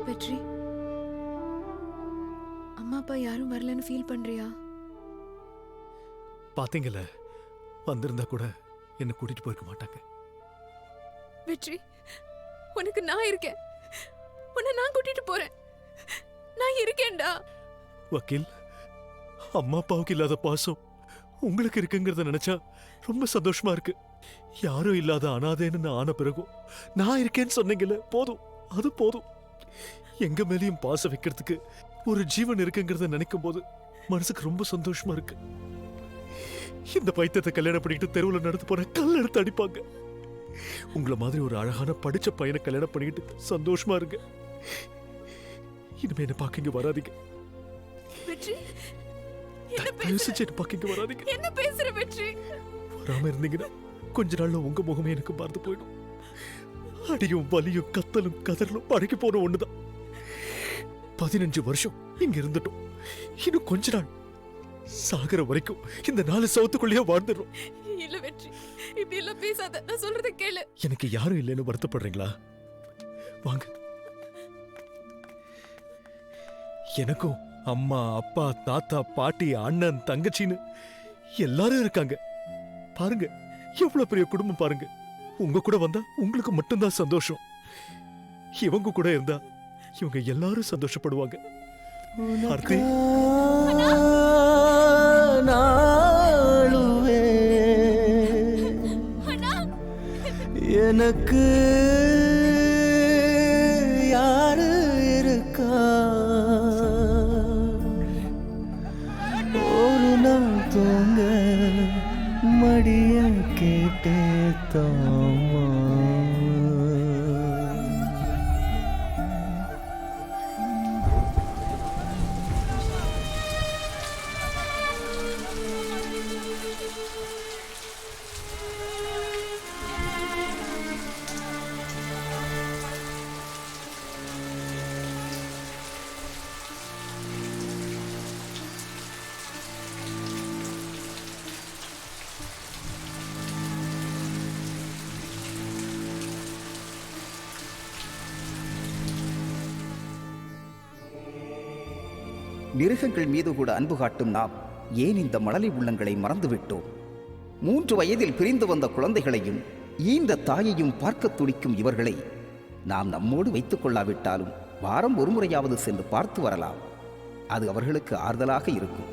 வெற்றி, அம்மா அப்பா யாரும் வரலன்னு ஃபீல் பண்றியா? பாத்தீங்கல்ல, வந்திருந்தா கூட என்ன கூட்டிட்டு போயிருக்க மாட்டாங்க. வெற்றி, உனக்கு நான் இருக்கேன். உன்னை நான் கூட்டிட்டு போறேன். நான் இருக்கேன்டா. வக்கீல், அம்மா அப்பாவுக்கு இல்லாத பாசம் உங்களுக்கு இருக்குங்கிறத நினைச்சா ரொம்ப சந்தோஷமா இருக்கு. யாரும் இல்லாத அனாதைன்னு நான் ஆன பிறகும் நான் இருக்கேன்னு சொன்னீங்கல்ல, போதும், அது போதும். எங்க மேலேயும் பாசம் வைக்கிறதுக்கு ஒரு ஜீவன் இருக்குங்கிறத நினைக்கும் போது மனசுக்கு ரொம்ப சந்தோஷமா இருக்கு. இந்த பைத்தியத்தை கல்யாணம் பண்ணிக்கிட்டு தெருவில் நடந்து போற கல் எடுத்து அடிப்பாங்க. உங்களை மாதிரி ஒரு அழகான படிச்ச பையனை கல்யாணம் பண்ணிக்கிட்டு சந்தோஷமா இருங்க. இனிமே என்ன பாக்கிங்க வராதீங்க. வெற்றி, பாக்கிங்க வராதீங்க. என்ன பேசுற வெற்றி? வராம இருந்தீங்கன்னா கொஞ்ச நாள்ல உங்க முகமே எனக்கு மறந்து போயிடும். அடியும் வலியும் கத்தலும் கதறலும் பழகி போன ஒண்ணுதான். 15 வருஷம் இங்க இருந்துட்டோம். இன்னும் கொஞ்ச நாள் சாகர வரைக்கும் இந்த 4 சவுத்துக்குள்ளேயே வாழ்ந்துடும். இல்ல வெற்றி, இப்படி எல்லாம் பேசாத. நான் சொல்றத கேளு. எனக்கு யாரும் இல்லைன்னு வருத்தப்படுறீங்களா? வாங்க. எனக்கும் அம்மா அப்பா தாத்தா பாட்டி அண்ணன் தங்கச்சின்னு எல்லாரும் இருக்காங்க. பாருங்க எவ்வளவு பெரிய குடும்பம் பாருங்க. உங்க கூட வந்தா உங்களுக்கு மட்டும்தான் சந்தோஷம். இவங்க கூட இருந்தா இவங்க எல்லாரும் சந்தோஷப்படுவாங்க. ஆர்த்தி, எனக்கு யாரு இருக்கா? ஒரு நாள் தூங்க மடிய கேட்டே தாமா. மிருகங்கள் மீது கூட அன்பு காட்டும் நாம் ஏன் இந்த மழலை உள்ளங்களை மறந்துவிட்டோம்? 3 வயதில் பிரிந்து வந்த குழந்தைகளையும் ஈந்த தாயையும் பார்க்க துடிக்கும் இவர்களை நாம் நம்மோடு வைத்துக் கொள்ளாவிட்டாலும் வாரம் ஒரு முறையாவது சென்று பார்த்து வரலாம். அது அவர்களுக்கு ஆறுதலாக இருக்கும்.